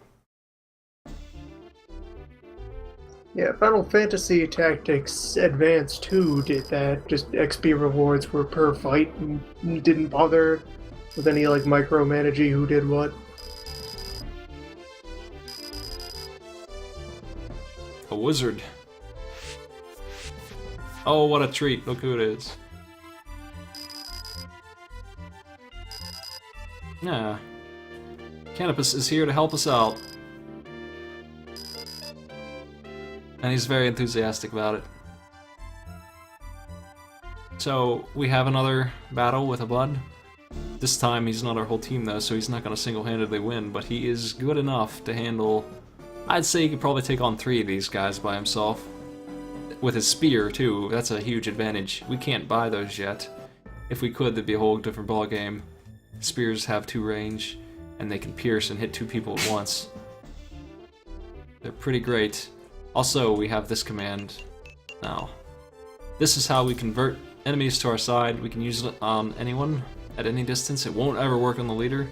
Yeah, Final Fantasy Tactics Advance 2 did that. Just XP rewards were per fight and didn't bother with any like micromanaging who did what. A wizard. Oh, what a treat. Look who it is. Yeah. Canopus is here to help us out. And he's very enthusiastic about it. So, we have another battle with a Bud. This time he's not our whole team though, so he's not going to single-handedly win, but he is good enough to handle... I'd say he could probably take on 3 of these guys by himself. With his spear, too, that's a huge advantage. We can't buy those yet. If we could, that'd be a whole different ballgame. Spears have 2 range, and they can pierce and hit 2 people at once. They're pretty great. Also, we have this command now. This is how we convert enemies to our side. We can use it on anyone at any distance. It won't ever work on the leader.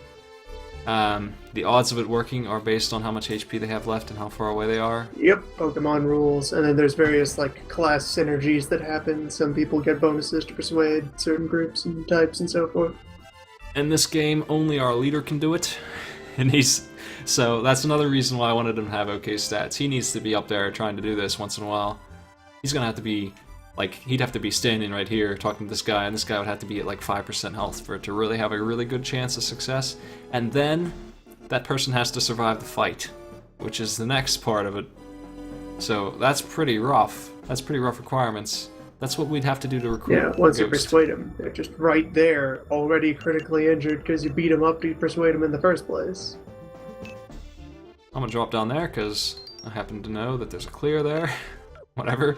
The odds of it working are based on how much HP they have left and how far away they are. Yep, Pokemon rules, and then there's various like class synergies that happen. Some people get bonuses to persuade certain groups and types and so forth. In this game, only our leader can do it, and so that's another reason why I wanted him to have okay stats. He needs to be up there trying to do this once in a while. He's gonna have to be, like, he'd have to be standing right here talking to this guy, and this guy would have to be at like 5% health for it to really have a really good chance of success. And then, that person has to survive the fight, which is the next part of it. So that's pretty rough. That's pretty rough requirements. That's what we'd have to do to recruit. Yeah, once you persuade them, they're just right there, already critically injured because you beat them up to persuade them in the first place. I'm gonna drop down there because I happen to know that there's a clear there. Whatever.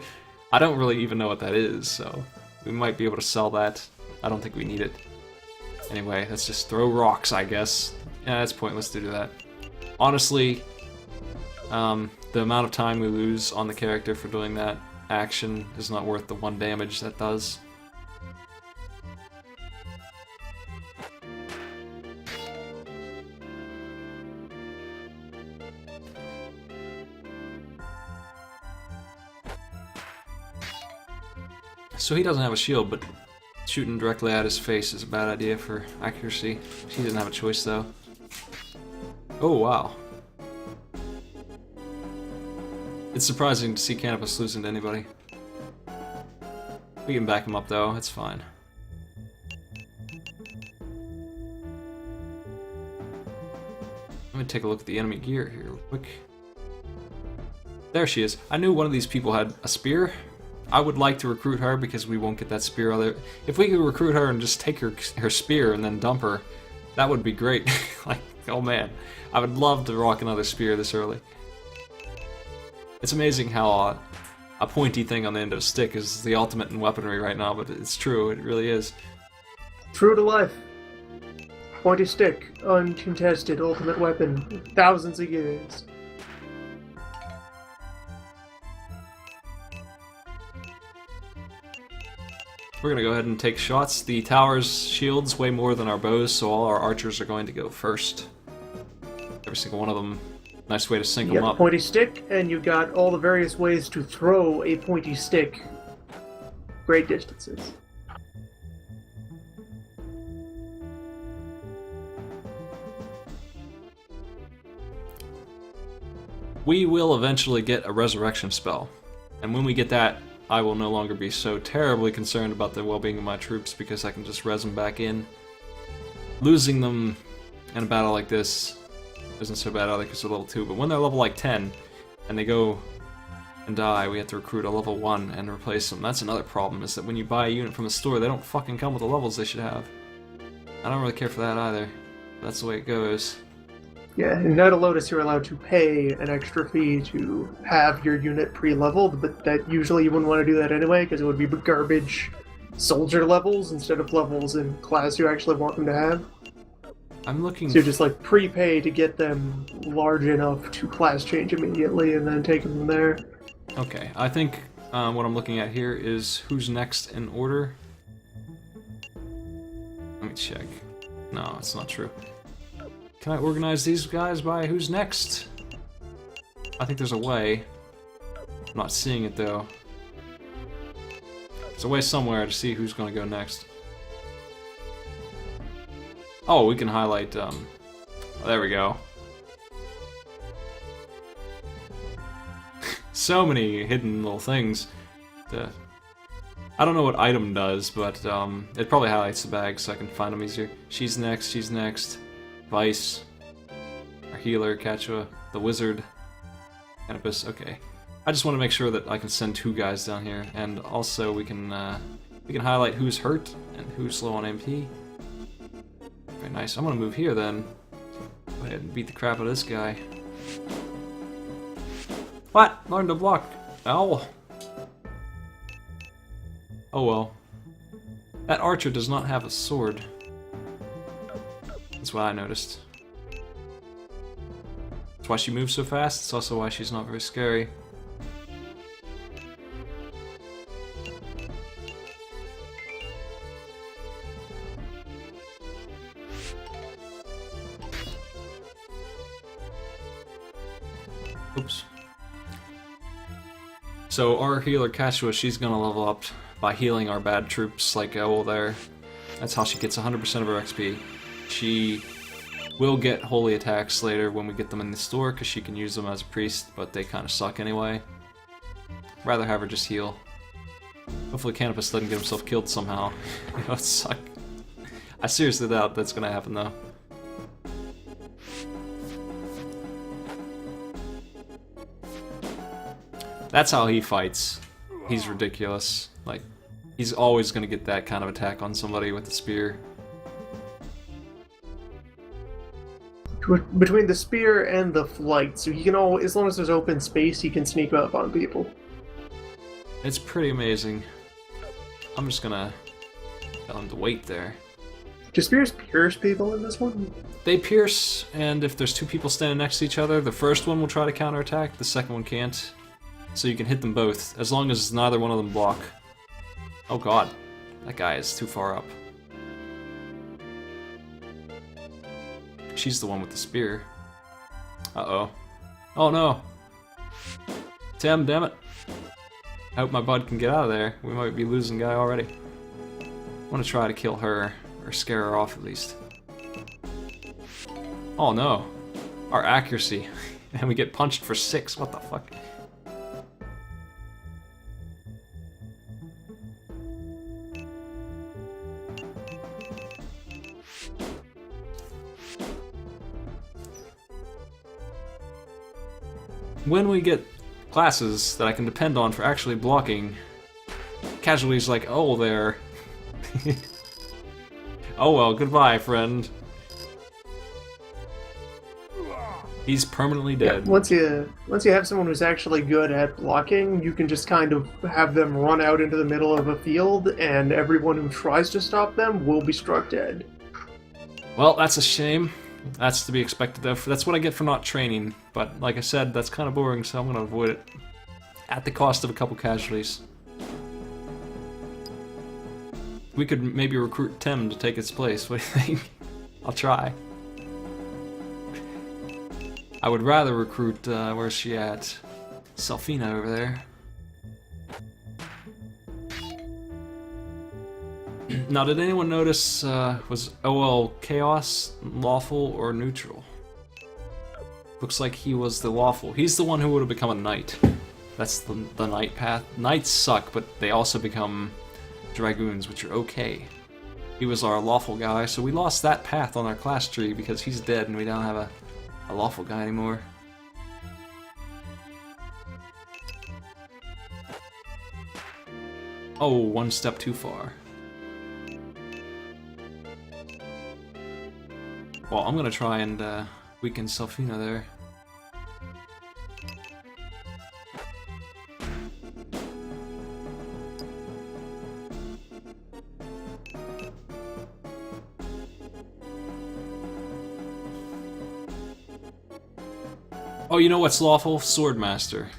I don't really even know what that is, so we might be able to sell that. I don't think we need it. Anyway, let's just throw rocks, I guess. Yeah, it's pointless to do that. Honestly, the amount of time we lose on the character for doing that action is not worth the 1 damage that does. So he doesn't have a shield, but shooting directly at his face is a bad idea for accuracy. He didn't have a choice, though. Oh, wow. It's surprising to see Canopus losing to anybody. We can back him up, though. It's fine. Let me take a look at the enemy gear here real quick. There she is. I knew one of these people had a spear. I would like to recruit her because we won't get that spear other. If we could recruit her and just take her spear and then dump her, that would be great. Like, oh man, I would love to rock another spear this early. It's amazing how a pointy thing on the end of a stick is the ultimate in weaponry right now, but it's true, it really is. True to life. Pointy stick, uncontested, ultimate weapon, thousands of years. we're gonna go ahead and take shots. The tower's shields way more than our bows, so all our archers are going to go first. Every single one of them. Nice way to sync You them got up. the pointy stick, and you got all the various ways to throw a pointy stick great distances. We will eventually get a resurrection spell, and when we get that, I will no longer be so terribly concerned about the well-being of my troops because I can just res them back in. Losing them in a battle like this isn't so bad either because they're level 2, but when they're level like 10 and they go and die, we have to recruit a level 1 and replace them. That's another problem, is that when you buy a unit from a store, they don't fucking come with the levels they should have. I don't really care for that either. That's the way it goes. Yeah, in Night of Lotus, you're allowed to pay an extra fee to have your unit pre-leveled, but that usually you wouldn't want to do that anyway, because it would be garbage soldier levels instead of levels in class you actually want them to have. I'm looking... So you just like prepay to get them large enough to class change immediately, and then take them from there. Okay, I think what I'm looking at here is who's next in order. Let me check. No, it's not true. Can I organize these guys by who's next? I think there's a way. I'm not seeing it though. There's a way somewhere to see who's gonna go next. Oh, we can highlight, oh, there we go. So many hidden little things. I don't know what item does, but it probably highlights the bag so I can find them easier. She's next, she's next. Vice, our healer, Kachua, the wizard, Canopus. Okay, I just want to make sure that I can send 2 guys down here, and also we can highlight who's hurt and who's low on MP. Very nice. I'm gonna move here then. Go ahead and beat the crap out of this guy. What? Learn to block. Ow. Oh well. That archer does not have a sword. That's what I noticed. That's why she moves so fast. It's also why she's not very scary. Oops. So our healer Kachua, she's gonna level up by healing our bad troops like Owl there. That's how she gets 100% of her XP. She will get holy attacks later when we get them in the store because she can use them as a priest, but they kind of suck anyway. Rather have her just heal. Hopefully Canopus doesn't get himself killed somehow. That would suck. I seriously doubt that's gonna happen though. That's how he fights. He's ridiculous. Like, he's always gonna get that kind of attack on somebody with the spear. Between the spear and the flight, so he can as long as there's open space, he can sneak up on people. It's pretty amazing. I'm just gonna tell him to wait there. Do spears pierce people in this one? They pierce, and if there's 2 people standing next to each other, the first one will try to counterattack, the second one can't. So you can hit them both, as long as neither one of them block. Oh god, that guy is too far up. She's the one with the spear. Uh-oh. Oh no! Tim, damn it! I hope my bud can get out of there. We might be losing guy already. I want to try to kill her, or scare her off at least. Oh no! Our accuracy. And we get punched for 6, what the fuck? When we get classes that I can depend on for actually blocking, casualties like, oh, there. Oh well, goodbye, friend. He's permanently dead. Yeah, once you have someone who's actually good at blocking, you can just kind of have them run out into the middle of a field, and everyone who tries to stop them will be struck dead. Well, that's a shame. That's to be expected though. That's what I get for not training, but like I said, that's kind of boring, so I'm going to avoid it. At the cost of a couple casualties. We could maybe recruit Tim to take its place. What do you think? I'll try. I would rather recruit, where's she at? Selfina over there. Now, did anyone notice, was OL Chaos lawful or neutral? Looks like he was the lawful. He's the one who would have become a knight. That's the knight path. Knights suck, but they also become dragoons, which are okay. He was our lawful guy, so we lost that path on our class tree because he's dead and we don't have a lawful guy anymore. Oh, one step too far. Well, I'm gonna try and weaken Selfina there. Oh, you know what's lawful? Swordmaster.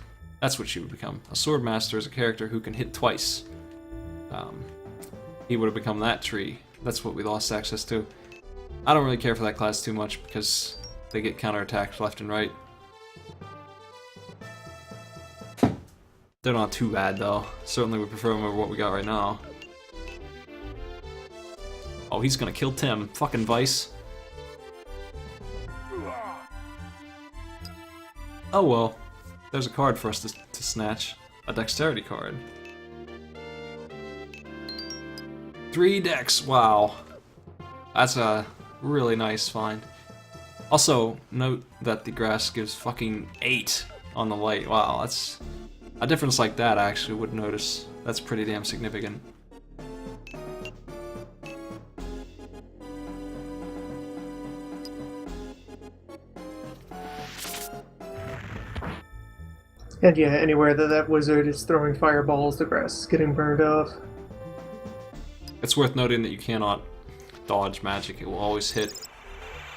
That's what she would become. A Swordmaster is a character who can hit twice. He would have become that tree. That's what we lost access to. I don't really care for that class too much because they get counterattacked left and right. They're not too bad though. Certainly we prefer them over what we got right now. Oh, he's gonna kill Tim. Fucking Vice. Oh well. There's a card for us to snatch. A dexterity card. 3 dex, wow. That's a really nice find. Also, note that the grass gives fucking 8 on the light. Wow, that's... a difference like that I actually would notice. That's pretty damn significant. And yeah, anywhere that wizard is throwing fireballs, the grass is getting burned off. It's worth noting that you cannot dodge magic. It will always hit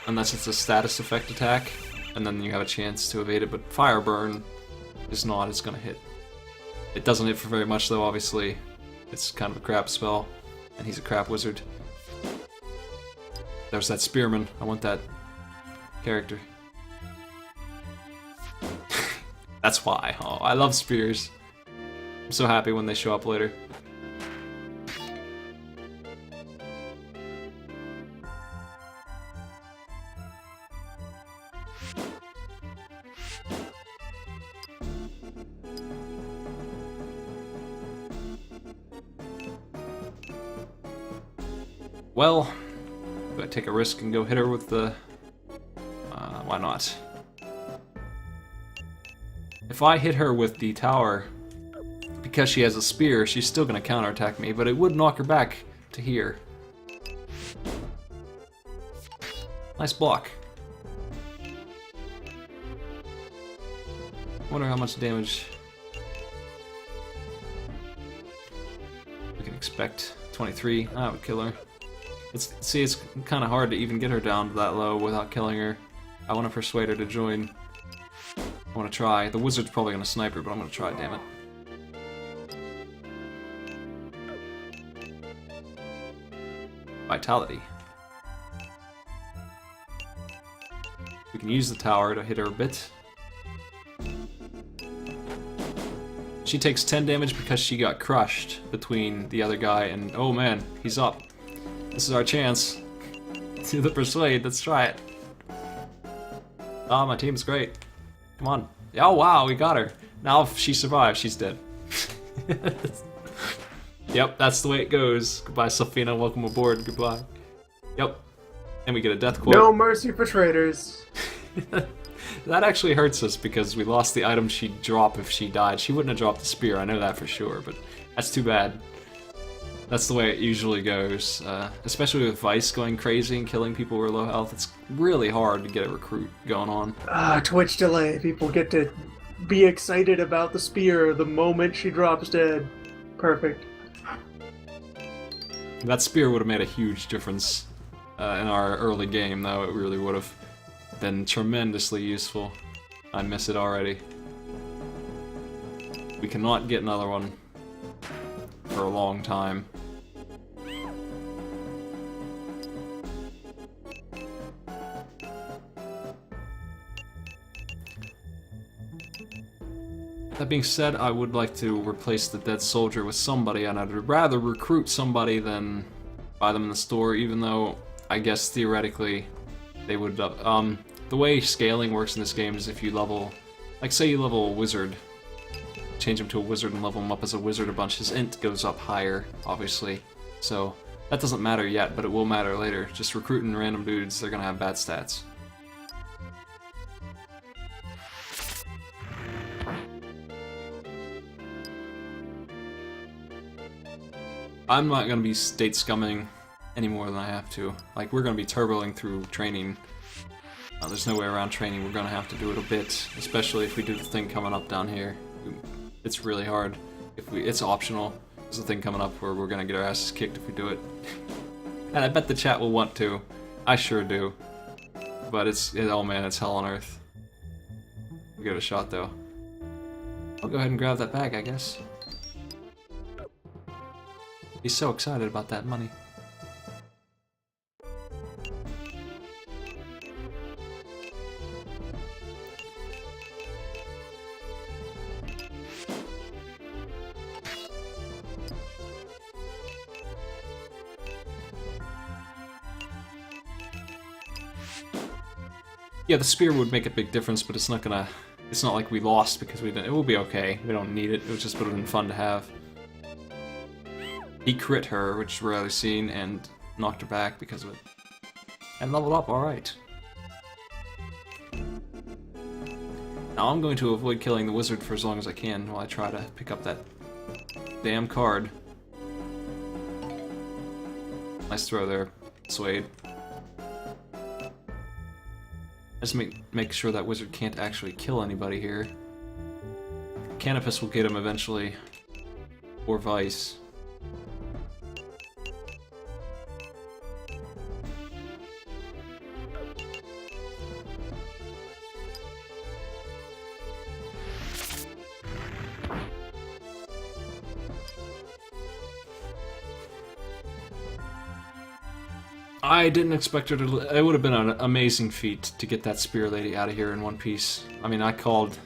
unless it's a status effect attack, and then you have a chance to evade it, but Fire Burn is not, it's gonna hit. It doesn't hit for very much though, obviously. It's kind of a crap spell, and he's a crap wizard. There's that Spearman. I want that character. That's why. Oh, I love spears. I'm so happy when they show up later. Well, do I take a risk and go hit her with the... why not? If I hit her with the tower, because she has a spear, she's still gonna counterattack me, but it would knock her back to here. Nice block. Wonder how much damage we can expect. 23, that would kill her. See, it's kind of hard to even get her down to that low without killing her. I want to persuade her to join. I want to try. The wizard's probably going to snipe her, but I'm going to try, damn it. Vitality. We can use the tower to hit her a bit. She takes 10 damage because she got crushed between the other guy and... oh man, he's up. This is our chance. To the persuade, let's try it. Oh, my team's great. Come on. Oh wow, we got her. Now if she survives, she's dead. Yep, that's the way it goes. Goodbye, Selfina, welcome aboard, goodbye. Yep. And we get a death quote. No mercy for traitors. That actually hurts us because we lost the item she'd drop if she died. She wouldn't have dropped the spear, I know that for sure, but that's too bad. That's the way it usually goes. Especially with Vice going crazy and killing people who are low health, it's really hard to get a recruit going on. Twitch delay. People get to be excited about the spear the moment she drops dead. Perfect. That spear would have made a huge difference in our early game, though. It really would have been tremendously useful. I miss it already. We cannot get another one for a long time. That being said, I would like to replace the dead soldier with somebody, and I'd rather recruit somebody than buy them in the store, even though I guess theoretically they would... the way scaling works in this game is if you level... Like, say you level a wizard, change him to a wizard and level him up as a wizard a bunch, his int goes up higher, obviously. So, that doesn't matter yet, but it will matter later. Just recruiting random dudes, they're gonna have bad stats. I'm not gonna be state scumming any more than I have to. Like, we're gonna be turboing through training. There's no way around training, we're gonna have to do it a bit, especially if we do the thing coming up down here. It's really hard. It's optional. There's a thing coming up where we're gonna get our asses kicked if we do it. And I bet the chat will want to. I sure do. But oh man, it's hell on earth. We'll give it a shot though. I'll go ahead and grab that bag, I guess. He's so excited about that money. Yeah, the spear would make a big difference, but it's not like we lost because we didn't. It will be okay. We don't need it. It just would have been fun to have. He crit her, which is rarely seen, and knocked her back because of it. And leveled up, alright. Now I'm going to avoid killing the wizard for as long as I can while I try to pick up that damn card. Nice throw there, Suede. Just make sure that wizard can't actually kill anybody here. Canopus will get him eventually. Or Vice. I didn't expect her to... It would have been an amazing feat to get that spear lady out of here in one piece. I mean, I called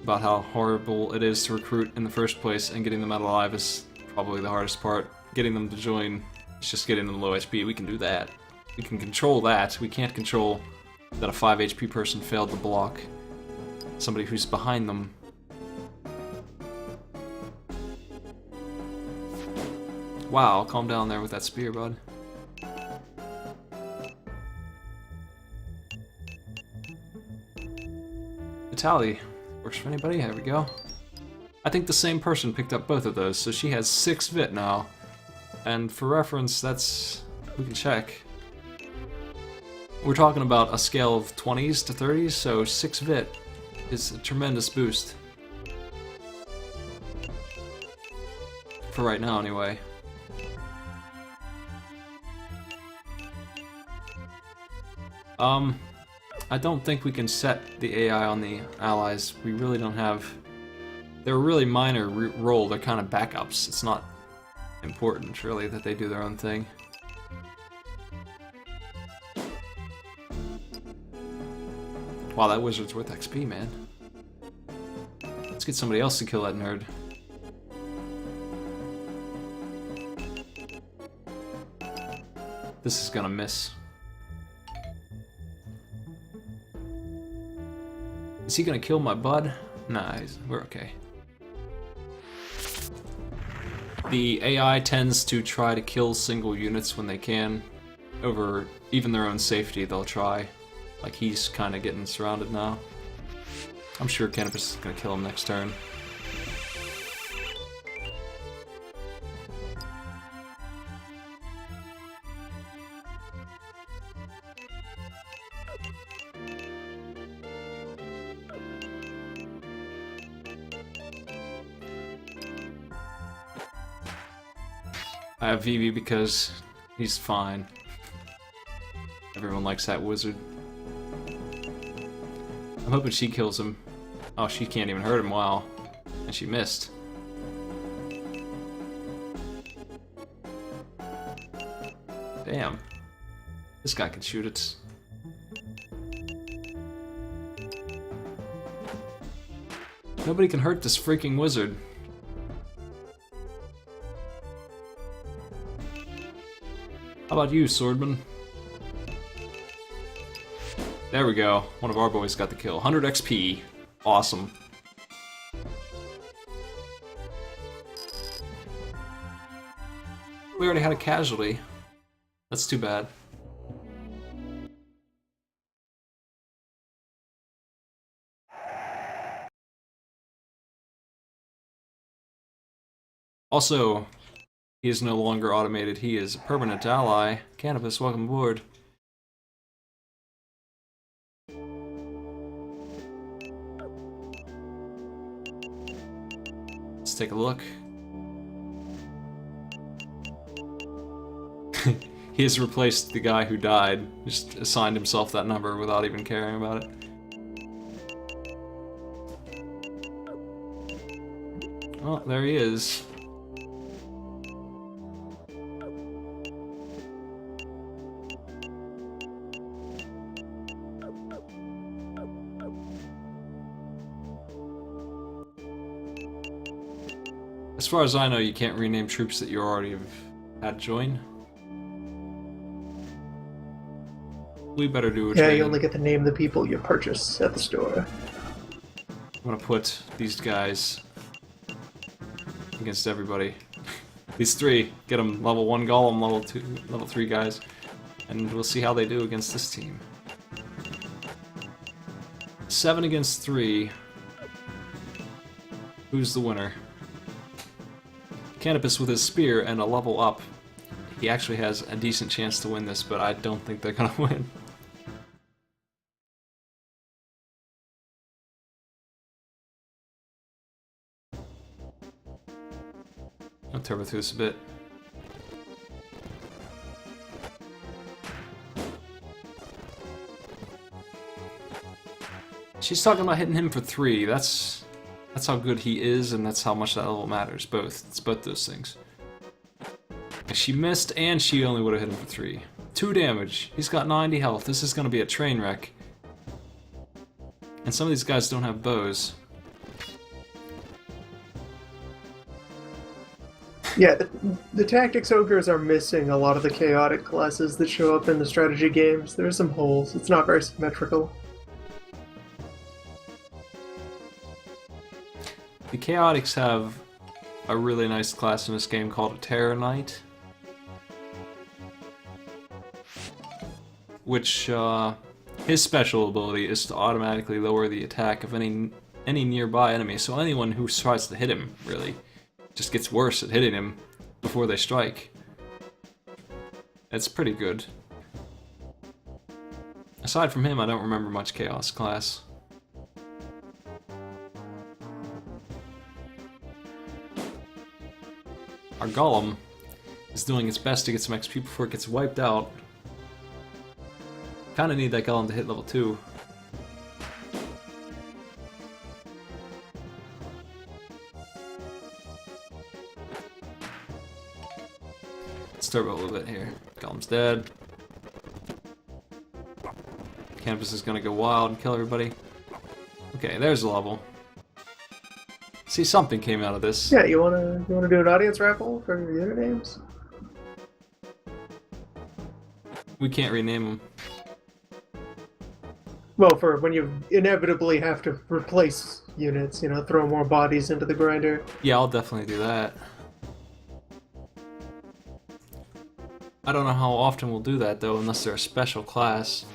about how horrible it is to recruit in the first place, and getting them out alive is probably the hardest part. Getting them to join is just getting them low HP. We can do that. We can control that. We can't control that a 5 HP person failed to block somebody who's behind them. Wow, calm down there with that spear, bud. Tally. Works for anybody? There we go. I think the same person picked up both of those, so she has 6 vit now. And for reference, that's... we can check. We're talking about a scale of 20s to 30s, so 6 vit is a tremendous boost. For right now, anyway. I don't think we can set the AI on the allies. We really don't have... They're a really minor role. They're kind of backups. It's not important, really, that they do their own thing. Wow, that wizard's worth XP, man. Let's get somebody else to kill that nerd. This is gonna miss. Is he gonna kill my bud? Nah, we're okay. The AI tends to try to kill single units when they can. Over even their own safety, they'll try. Like, he's kind of getting surrounded now. I'm sure Canopus is gonna kill him next turn. I have Vivi because he's fine. Everyone likes that wizard. I'm hoping she kills him. Oh, she can't even hurt him, wow. And she missed. Damn. This guy can shoot it. Nobody can hurt this freaking wizard. How about you, swordman? There we go. One of our boys got the kill. 100 XP. Awesome. We already had a casualty. That's too bad. Also, he is no longer automated. He is a permanent ally. Cannabis, welcome aboard. Let's take a look. He has replaced the guy who died. Just assigned himself that number without even caring about it. Oh, there he is. As far as I know, you can't rename troops that you already have had join. We better do a Yeah, training. you only get to name the people you purchase at the store. I'm gonna put these guys against everybody. These three, get them level 1 golem, level 2, level 3 guys, and we'll see how they do against this team. 7 against 3. Who's the winner? Cannabis with his spear and a level up. He actually has a decent chance to win this, but I don't think they're gonna win. I'll turbo through this a bit. She's talking about hitting him for 3. That's how good he is, and that's how much that level matters. Both. It's both those things. She missed, and she only would have hit him for 3. 2 damage. He's got 90 health. This is going to be a train wreck. And some of these guys don't have bows. Yeah, the tactics ogres are missing a lot of the chaotic classes that show up in the strategy games. There's some holes. It's not very symmetrical. The chaotics have a really nice class in this game called a Terror Knight, which his special ability is to automatically lower the attack of any nearby enemy. So anyone who tries to hit him really just gets worse at hitting him before they strike. It's pretty good. Aside from him, I don't remember much chaos class. Our golem is doing its best to get some XP before it gets wiped out. Kinda need that golem to hit level 2. Let's turbo a little bit here. Golem's dead. Canvas is gonna go wild and kill everybody. Okay, there's a level. See, something came out of this. Yeah, you wanna do an audience raffle for your unit names? We can't rename them. Well, for when you inevitably have to replace units, you know, throw more bodies into the grinder. Yeah, I'll definitely do that. I don't know how often we'll do that though, unless they're a special class.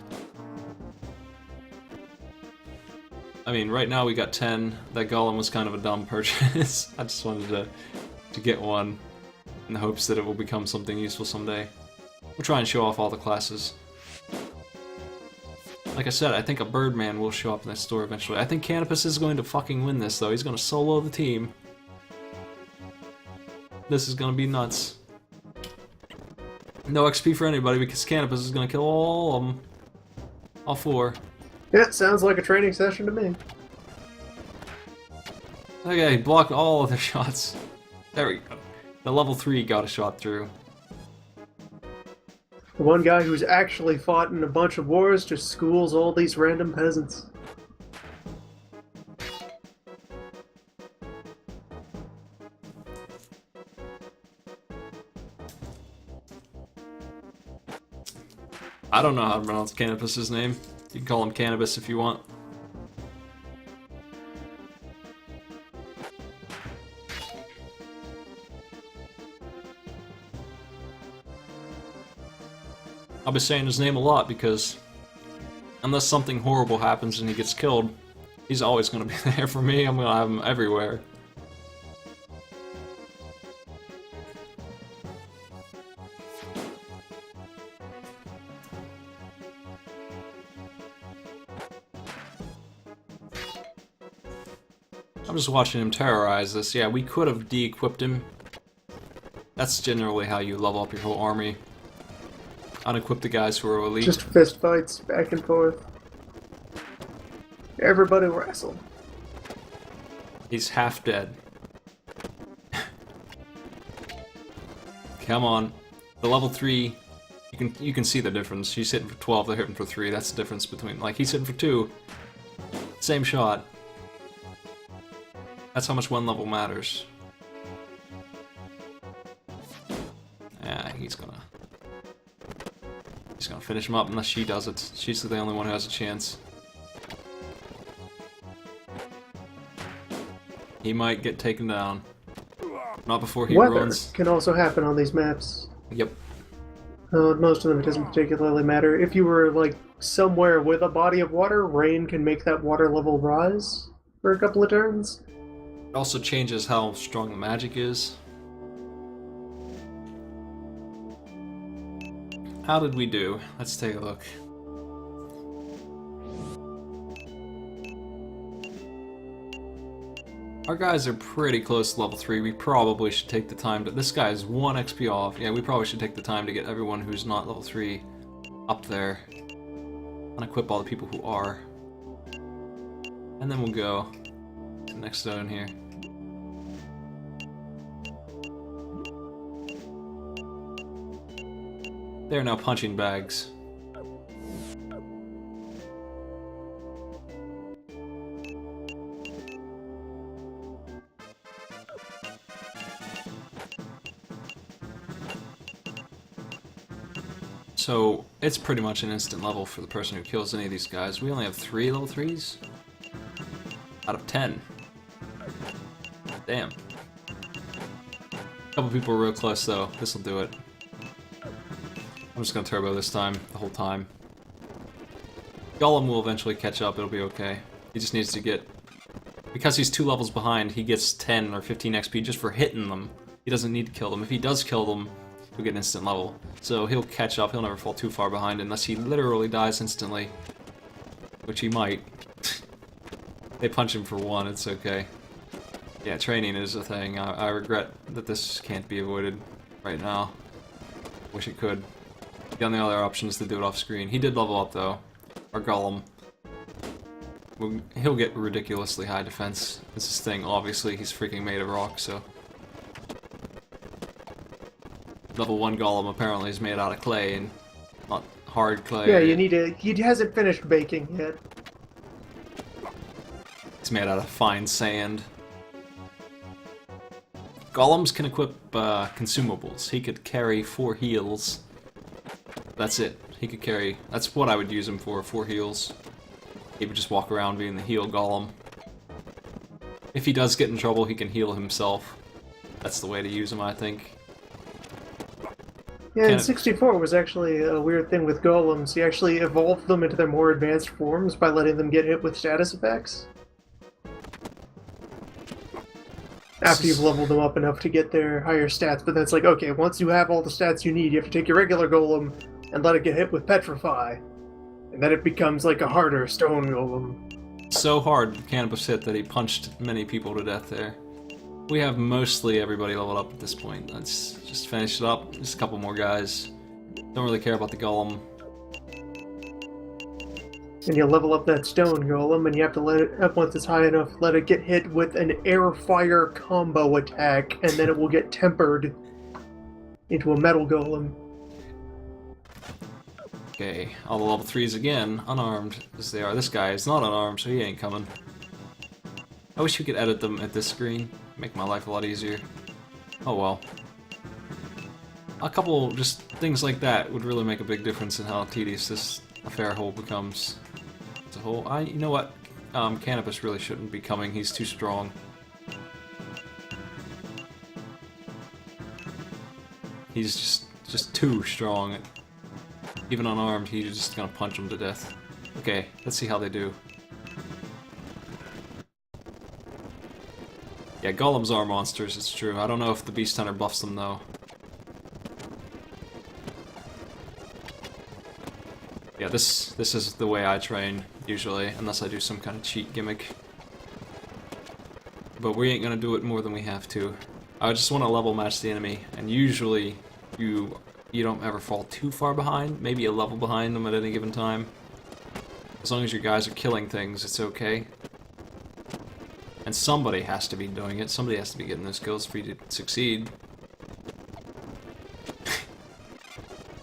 I mean, right now we got 10. That golem was kind of a dumb purchase. I just wanted to get one in the hopes that it will become something useful someday. We'll try and show off all the classes. Like I said, I think a Birdman will show up in this store eventually. I think Canopus is going to fucking win this though. He's going to solo the team. This is going to be nuts. No XP for anybody because Canopus is going to kill all of them. All 4. Yeah, sounds like a training session to me. Okay, he blocked all of their shots. There we go. The level 3 got a shot through. The one guy who's actually fought in a bunch of wars just schools all these random peasants. I don't know how to pronounce Cannabis's name. You can call him Cannabis if you want. I'll be saying his name a lot because unless something horrible happens and he gets killed, he's always going to be there for me. I'm going to have him everywhere. I'm just watching him terrorize this. Yeah, we could have de-equipped him. That's generally how you level up your whole army. Unequip the guys who are elite. Just fist fights back and forth. Everybody wrestle. He's half dead. Come on. The level 3, you can see the difference. He's hitting for 12, they're hitting for 3. That's the difference between, like, he's hitting for 2. Same shot. That's how much one level matters. Yeah, he's gonna finish him up unless she does it. She's the only one who has a chance. He might get taken down. Not before he Weather runs. can also happen on these maps. Yep. Most of them it doesn't particularly matter. If you were like somewhere with a body of water, rain can make that water level rise for a couple of turns. It also changes how strong the magic is. How did we do? Let's take a look. Our guys are pretty close to level 3. We probably should take the time to... This guy is 1 XP off. Yeah, we probably should take the time to get everyone who's not level 3 up there. Unequip all the people who are. And then we'll go to the next zone here. They're now punching bags. So, it's pretty much an instant level for the person who kills any of these guys. We only have 3 level 3s? Out of 10. Damn. A couple people are real close though. This'll do it. I'm just gonna turbo this time, the whole time. Golem will eventually catch up, it'll be okay. He just needs to get... Because he's 2 levels behind, he gets 10 or 15 XP just for hitting them. He doesn't need to kill them. If he does kill them, he'll get an instant level. So he'll catch up, he'll never fall too far behind unless he literally dies instantly. Which he might. They punch him for 1, it's okay. Yeah, training is a thing. I regret that this can't be avoided right now. Wish it could. The only other option is to do it off screen. He did level up though. Our Golem. He'll get ridiculously high defense. This is his thing, obviously. He's freaking made of rock, so... Level 1 Golem apparently is made out of clay and not hard clay. Yeah, you need to... He hasn't finished baking yet. It's made out of fine sand. Golems can equip consumables. He could carry 4 heals. That's it. He could carry... That's what I would use him for, 4 heals. He would just walk around being the heal golem. If he does get in trouble, he can heal himself. That's the way to use him, I think. Yeah, in 64 was actually a weird thing with golems. He actually evolved them into their more advanced forms by letting them get hit with status effects. After you've leveled them up enough to get their higher stats, but that's like, okay, once you have all the stats you need, you have to take your regular golem and let it get hit with Petrify. And then it becomes like a harder stone golem. So hard Cannabis hit that he punched many people to death there. We have mostly everybody leveled up at this point. Let's just finish it up. Just a couple more guys. Don't really care about the golem. And you level up that stone golem, and you have to let it up once it's high enough, let it get hit with an air-fire combo attack, and then it will get tempered into a metal golem. Okay, all the level 3s again, unarmed as they are. This guy is not unarmed, so he ain't coming. I wish we could edit them at this screen. Make my life a lot easier. Oh well. a couple just things like that would really make a big difference in how tedious this affair hole becomes. As a whole, you know what? Cannabis really shouldn't be coming. He's too strong. He's just too strong. Even unarmed, he's just gonna punch him to death. Okay, let's see how they do. Yeah, golems are monsters, it's true. I don't know if the Beast Hunter buffs them though. Yeah, this is the way I train, usually, unless I do some kind of cheat gimmick. But we ain't gonna do it more than we have to. I just want to level match the enemy, and usually you don't ever fall too far behind, maybe a level behind them at any given time. As long as your guys are killing things, it's okay. And somebody has to be doing it, somebody has to be getting those kills for you to succeed.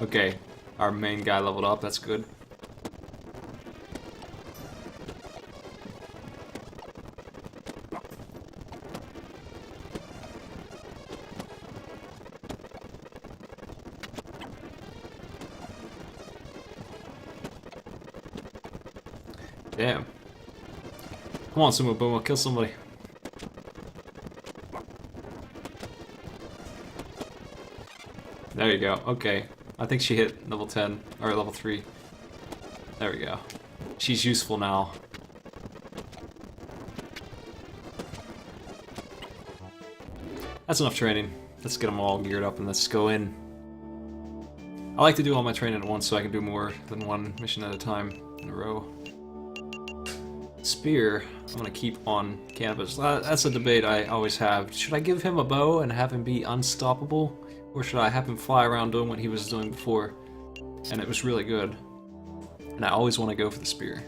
Okay, our main guy leveled up, that's good. Damn. Come on, Sumo Boomo, kill somebody. There you go, okay. I think she hit level 10, or level 3. There we go. She's useful now. That's enough training. Let's get them all geared up and let's go in. I like to do all my training at once so I can do more than one mission at a time in a row. Spear, I'm gonna keep on Cannabis. That's a debate I always have. Should I give him a bow and have him be unstoppable? Or should I have him fly around doing what he was doing before? And it was really good. And I always want to go for the spear.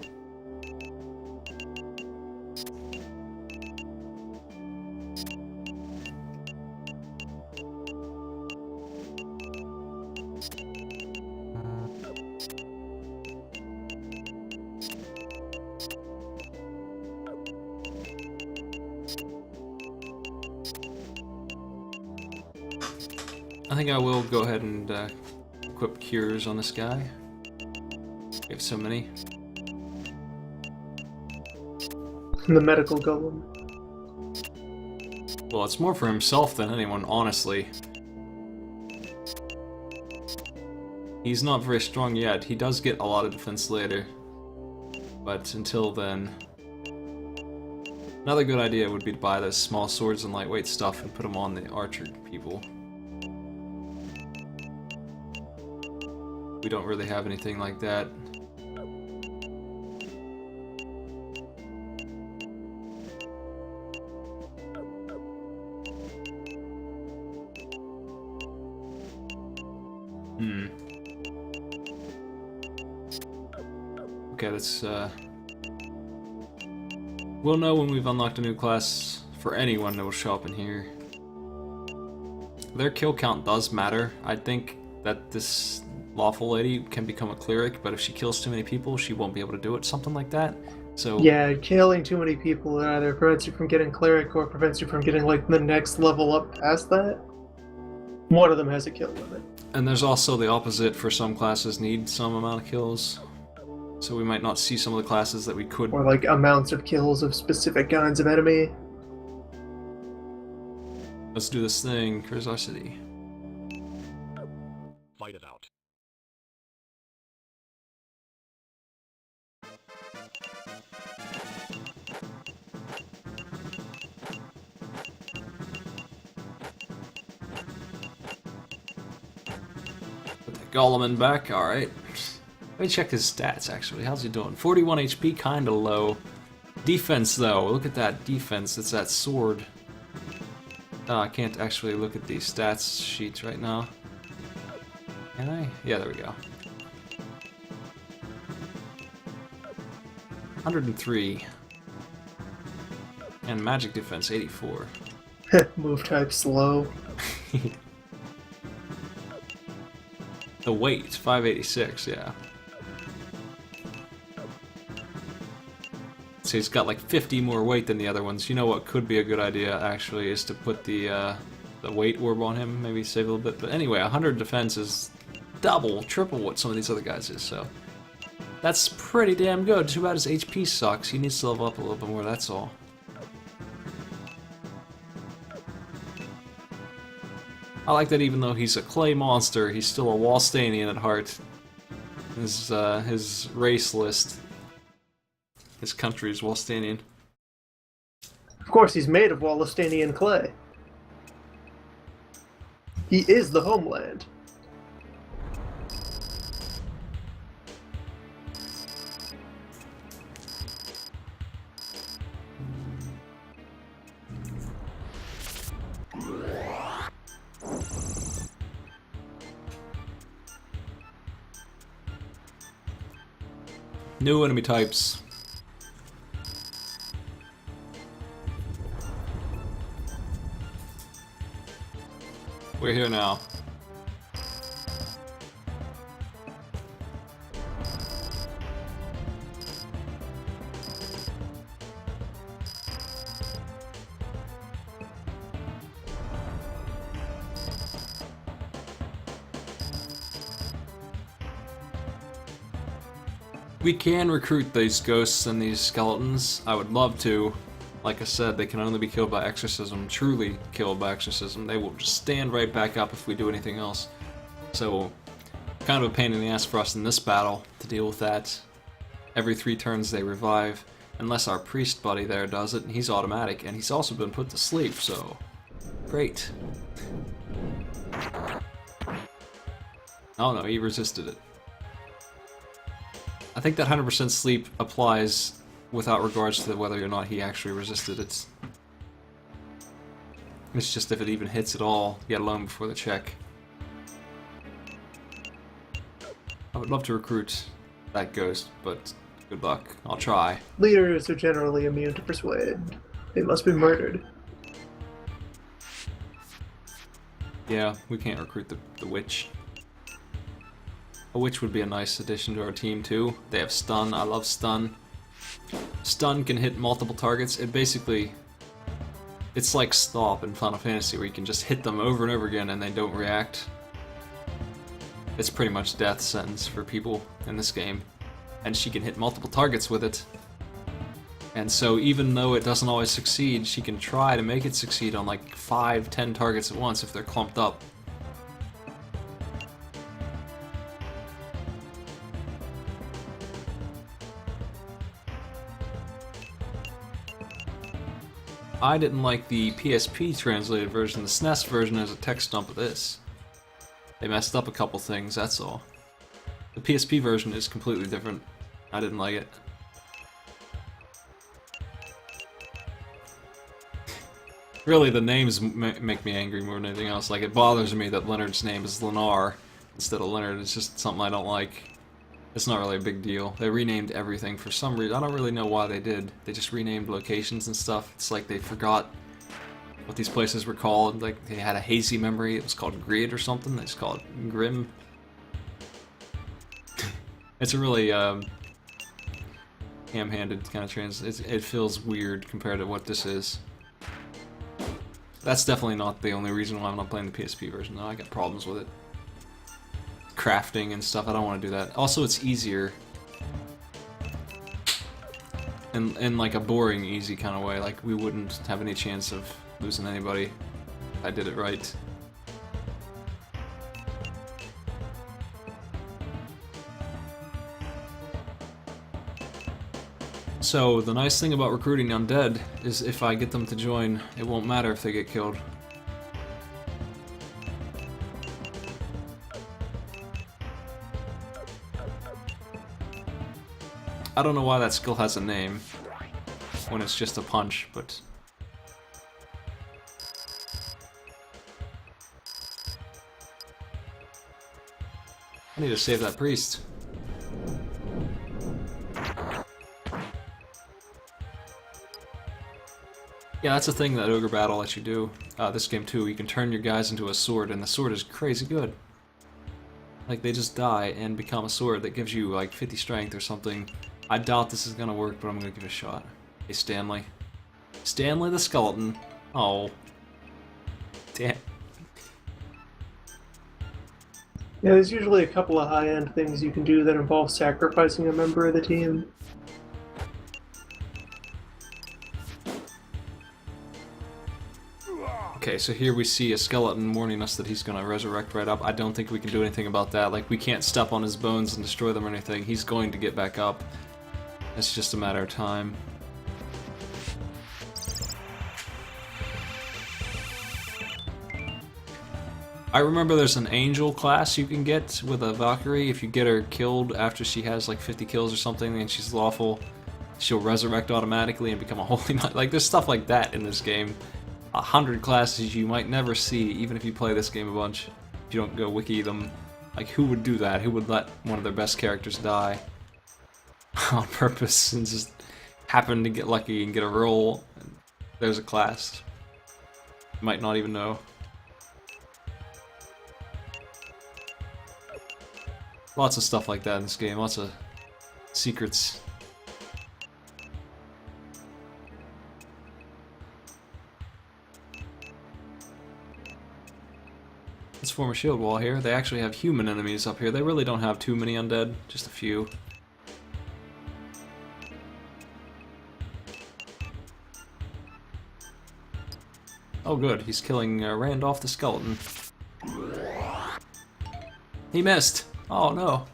I think I will go ahead and equip cures on this guy. We have so many. The medical golem. Well, it's more for himself than anyone, honestly. He's not very strong yet. He does get a lot of defense later. But until then... Another good idea would be to buy those small swords and lightweight stuff and put them on the archer people. We don't really have anything like that. Okay, let's we'll know when we've unlocked a new class for anyone that will show up in here. Their kill count does matter. I think that this lawful lady can become a cleric, but if she kills too many people, she won't be able to do it. Something like that. So yeah, killing too many people either prevents you from getting cleric or prevents you from getting like the next level up past that. One of them has a kill limit. And there's also the opposite. For some classes need some amount of kills. So we might not see some of the classes that we could. Or like amounts of kills of specific kinds of enemy. Let's do this thing. Where's our city? Fight it out. Put the Goleman back, alright. Let me check his stats actually. How's he doing? 41 HP, kinda low. Defense though, look at that defense. It's that sword. I can't actually look at these stats sheets right now. Can I? Yeah, there we go. 103. And magic defense, 84. Move type slow. The weight, 586, yeah. So he's got like 50 more weight than the other ones. You know what could be a good idea, actually, is to put the the weight orb on him, maybe save a little bit. But anyway, 100 defense is double, triple what some of these other guys is, so that's pretty damn good. Too bad his HP sucks. He needs to level up a little bit more, that's all. I like that even though he's a clay monster, he's still a Wallstanian at heart. His race list, his country is Wallstanian. Of course, he's made of Wallstanian clay. He is the homeland. New enemy types. We're here now. We can recruit these ghosts and these skeletons. I would love to. Like I said, they can only be killed by exorcism, truly killed by exorcism. They will just stand right back up if we do anything else. So, kind of a pain in the ass for us in this battle to deal with that. Every 3 turns they revive, unless our priest buddy there does it, and he's automatic, and he's also been put to sleep, so great. Oh no, he resisted it. I think that 100% sleep applies without regards to whether or not he actually resisted it. It's just if it even hits at all, yet alone before the check. I would love to recruit that ghost, but good luck. I'll try. Leaders are generally immune to persuade. They must be murdered. Yeah, we can't recruit the witch. A witch would be a nice addition to our team too. They have stun. I love stun. Stun can hit multiple targets. It's like stop in Final Fantasy where you can just hit them over and over again and they don't react. It's pretty much death sentence for people in this game. And she can hit multiple targets with it. And so even though it doesn't always succeed, she can try to make it succeed on like 5-10 targets at once if they're clumped up. I didn't like the PSP translated version. The SNES version has a text dump of this. They messed up a couple things, that's all. The PSP version is completely different. I didn't like it. Really, the names make me angry more than anything else. Like, it bothers me that Leonard's name is Lenar instead of Leonard. It's just something I don't like. It's not really a big deal. They renamed everything for some reason. I don't really know why they did. They just renamed locations and stuff. It's like they forgot what these places were called. Like, they had a hazy memory. It was called Grid or something. They just called it Grim. It's a really ham-handed kind of it feels weird compared to what this is. That's definitely not the only reason why I'm not playing the PSP version, though. I got problems with it. Crafting and stuff, I don't want to do that. Also, it's easier. In like a boring, easy kind of way. Like, we wouldn't have any chance of losing anybody if I did it right. So, the nice thing about recruiting undead is if I get them to join, it won't matter if they get killed. I don't know why that skill has a name when it's just a punch, but... I need to save that priest. Yeah, that's a thing that Ogre Battle lets you do. This game too, you can turn your guys into a sword, and the sword is crazy good. Like, they just die and become a sword that gives you like 50 strength or something. I doubt this is gonna work, but I'm gonna give it a shot. Hey, Stanley. Stanley the skeleton. Oh. Damn. Yeah, there's usually a couple of high-end things you can do that involve sacrificing a member of the team. Okay, so here we see a skeleton warning us that he's gonna resurrect right up. I don't think we can do anything about that. Like, we can't step on his bones and destroy them or anything. He's going to get back up. It's just a matter of time. I remember there's an angel class you can get with a Valkyrie. If you get her killed after she has like 50 kills or something and she's lawful, she'll resurrect automatically and become a holy knight. Like, there's stuff like that in this game. 100 classes you might never see, even if you play this game a bunch. If you don't go wiki them. Like, who would do that? Who would let one of their best characters die on purpose and just happen to get lucky and get a roll? There's a class. You might not even know. Lots of stuff like that in this game. Lots of secrets. Let's form a shield wall here. They actually have human enemies up here. They really don't have too many undead, just a few. Oh good, he's killing Randolph the skeleton. He missed! Oh no.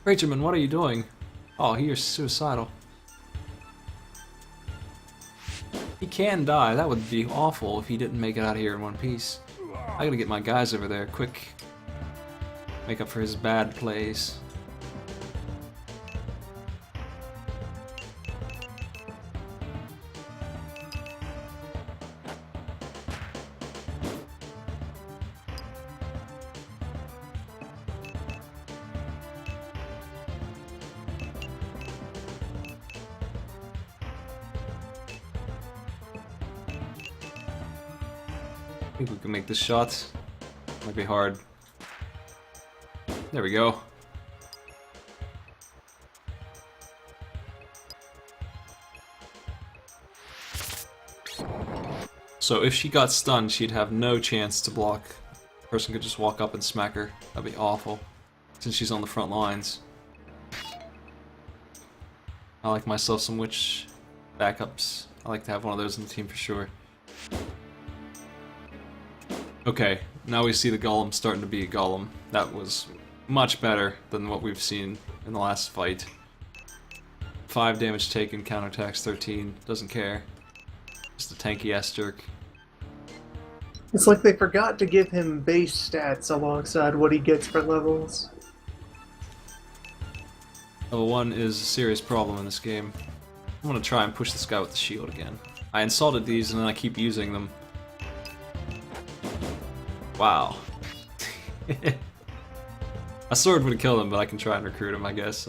Rachelman, what are you doing? Oh, he is suicidal. He can die. That would be awful if he didn't make it out of here in one piece. I gotta get my guys over there, quick. Make up for his bad plays. I think we can make this shot. Might be hard. There we go. So if she got stunned, she'd have no chance to block. The person could just walk up and smack her. That'd be awful, since she's on the front lines. I like myself some witch backups. I like to have one of those in the team for sure. Okay, now we see the golem starting to be a golem. That was much better than what we've seen in the last fight. 5 damage taken, counterattacks 13, doesn't care. Just a tanky ass jerk. It's like they forgot to give him base stats alongside what he gets for levels. Level 1 is a serious problem in this game. I'm gonna try and push this guy with the shield again. I insulted these and then I keep using them. Wow. A sword would kill him, but I can try and recruit him, I guess.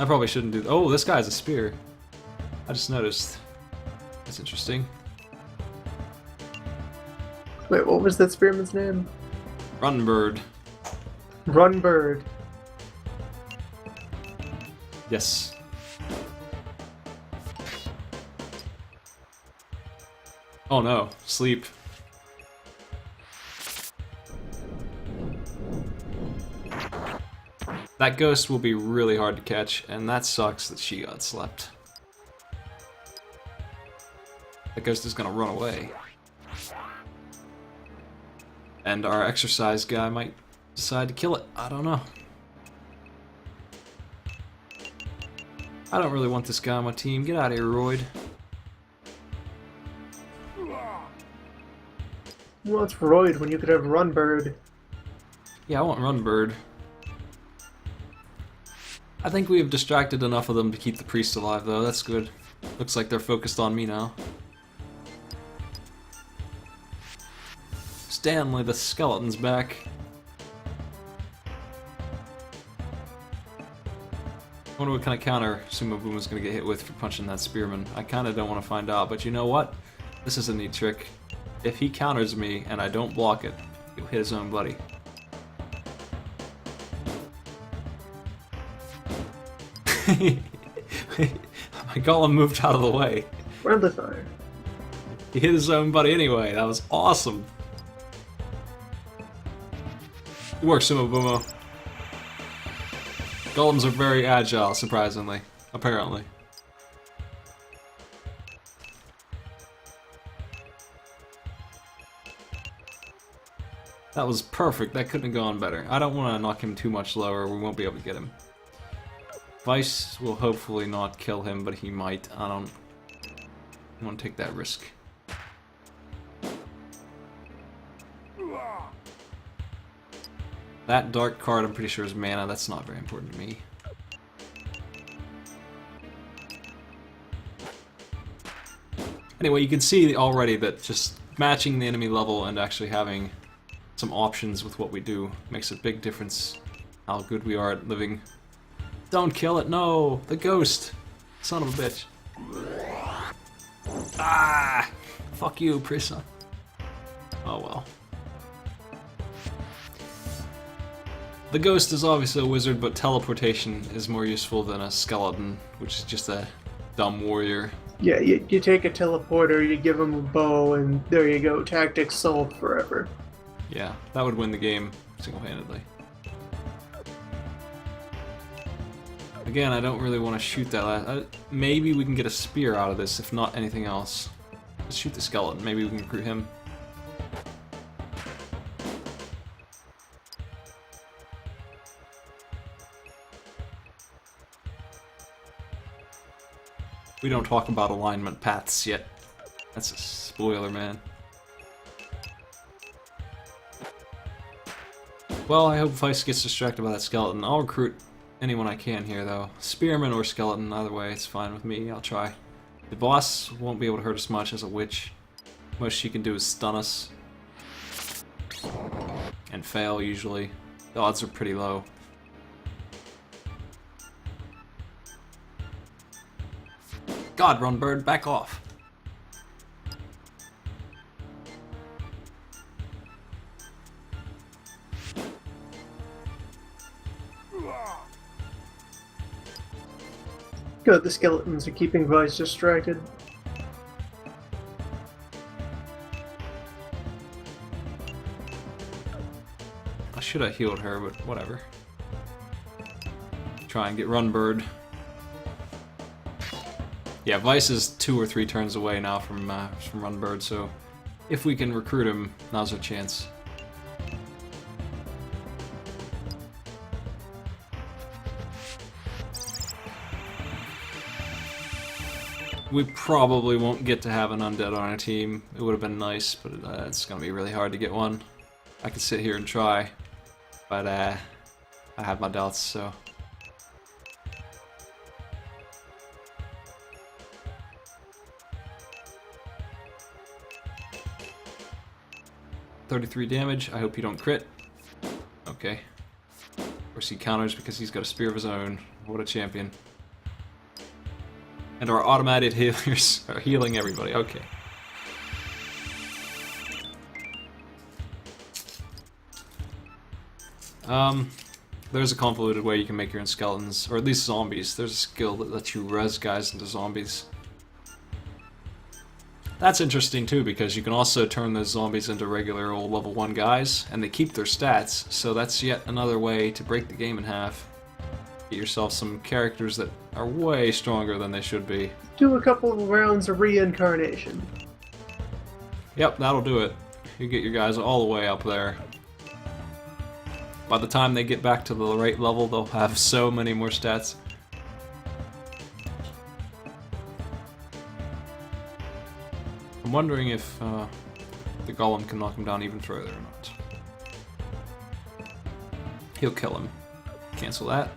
I probably shouldn't do that. Oh, this guy has a spear. I just noticed. That's interesting. Wait, what was that spearman's name? Runbird. Runbird. Yes. Oh no, sleep. That ghost will be really hard to catch, and that sucks that she got slept. That ghost is gonna run away. And our exercise guy might decide to kill it. I don't know. I don't really want this guy on my team. Get out of here, Royd. Well, it's Royd when you could have Runbird. Yeah, I want Runbird. I think we have distracted enough of them to keep the priest alive, though. That's good. Looks like they're focused on me now. Stanley, the skeleton's back. I wonder what kind of counter Sumo Boom is going to get hit with for punching that spearman. I kind of don't want to find out, but you know what? This is a neat trick. If he counters me and I don't block it, he'll hit his own buddy. My golem moved out of the way. Friendly fire. He hit his own buddy anyway. That was awesome. Works, Sumo. Golems are very agile, surprisingly. Apparently. That was perfect. That couldn't have gone better. I don't want to knock him too much lower. We won't be able to get him. Vice will hopefully not kill him, but he might. I don't want to take that risk. That dark card, I'm pretty sure, is mana. That's not very important to me. Anyway, you can see already that just matching the enemy level and actually having some options with what we do makes a big difference how good we are at living. Don't kill it, no! The ghost! Son of a bitch. Ah! Fuck you, Prisa. Oh well. The ghost is obviously a wizard, but teleportation is more useful than a skeleton, which is just a dumb warrior. Yeah, you take a teleporter, you give him a bow, and there you go. Tactics solved forever. Yeah, that would win the game single-handedly. Again, I don't really want to shoot that. Maybe we can get a spear out of this, if not anything else. Let's shoot the skeleton. Maybe we can recruit him. We don't talk about alignment paths yet. That's a spoiler, man. Well, I hope Vice gets distracted by that skeleton. I'll recruit anyone I can here, though. Spearman or skeleton, either way, it's fine with me. I'll try. The boss won't be able to hurt us much as a witch. Most she can do is stun us. And fail, usually. The odds are pretty low. God, run bird, back off. Good, the skeletons are keeping Vice distracted. I should have healed her, but whatever. Try and get run bird. Yeah, Vice is 2 or 3 turns away now from Runbird, so if we can recruit him, now's our chance. We probably won't get to have an undead on our team. It would have been nice, but it's going to be really hard to get one. I could sit here and try, but I have my doubts, so... $33 damage. I hope you don't crit. Okay. Of course he counters because he's got a spear of his own. What a champion. And our automated healers are healing everybody. Okay. There's a convoluted way you can make your own skeletons, or at least zombies. There's a skill that lets you res guys into zombies. That's interesting too, because you can also turn those zombies into regular old level 1 guys, and they keep their stats, so that's yet another way to break the game in half. Get yourself some characters that are way stronger than they should be. Do a couple of rounds of reincarnation. Yep, that'll do it. You get your guys all the way up there. By the time they get back to the right level, they'll have so many more stats. I'm wondering if the golem can knock him down even further or not. He'll kill him. Cancel that.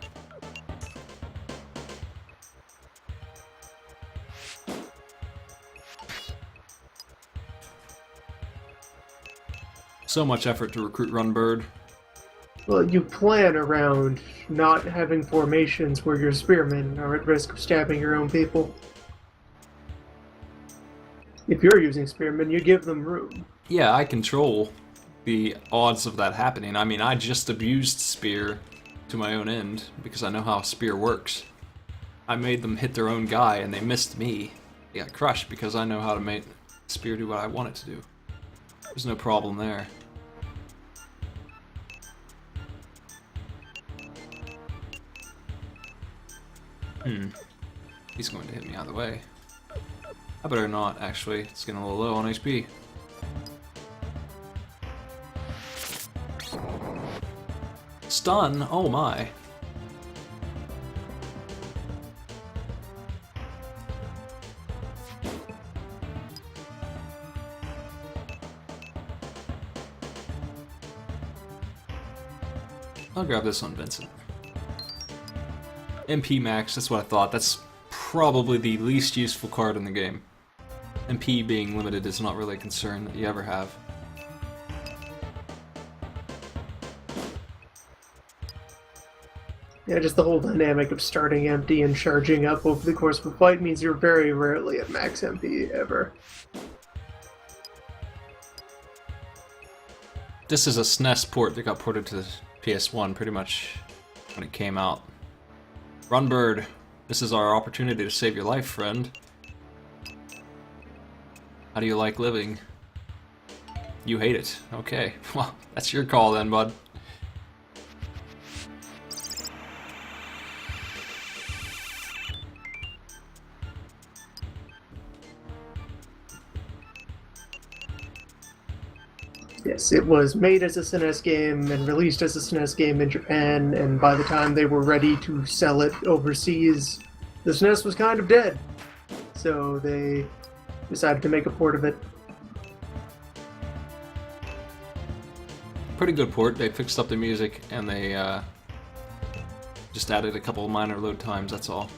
So much effort to recruit Runbird. Well, you plan around not having formations where your spearmen are at risk of stabbing your own people. If you're using spearmen, you give them room. Yeah, I control the odds of that happening. I mean, I just abused spear to my own end because I know how spear works. I made them hit their own guy and they missed me. They got crushed because I know how to make spear do what I want it to do. There's no problem there. He's going to hit me either way. I better not, actually. It's getting a little low on HP. Stun? Oh my. I'll grab this one, Vincent. MP max, that's what I thought. That's probably the least useful card in the game. MP being limited is not really a concern that you ever have. Yeah, just the whole dynamic of starting empty and charging up over the course of a fight means you're very rarely at max MP ever. This is a SNES port that got ported to the PS1 pretty much when it came out. Run, bird. This is our opportunity to save your life, friend. How do you like living? You hate it. Okay. Well, that's your call then, bud. Yes, it was made as a SNES game and released as a SNES game in Japan, and by the time they were ready to sell it overseas, the SNES was kind of dead. So they decided to make a port of it. Pretty good port. They fixed up the music and they just added a couple of minor load times, that's all.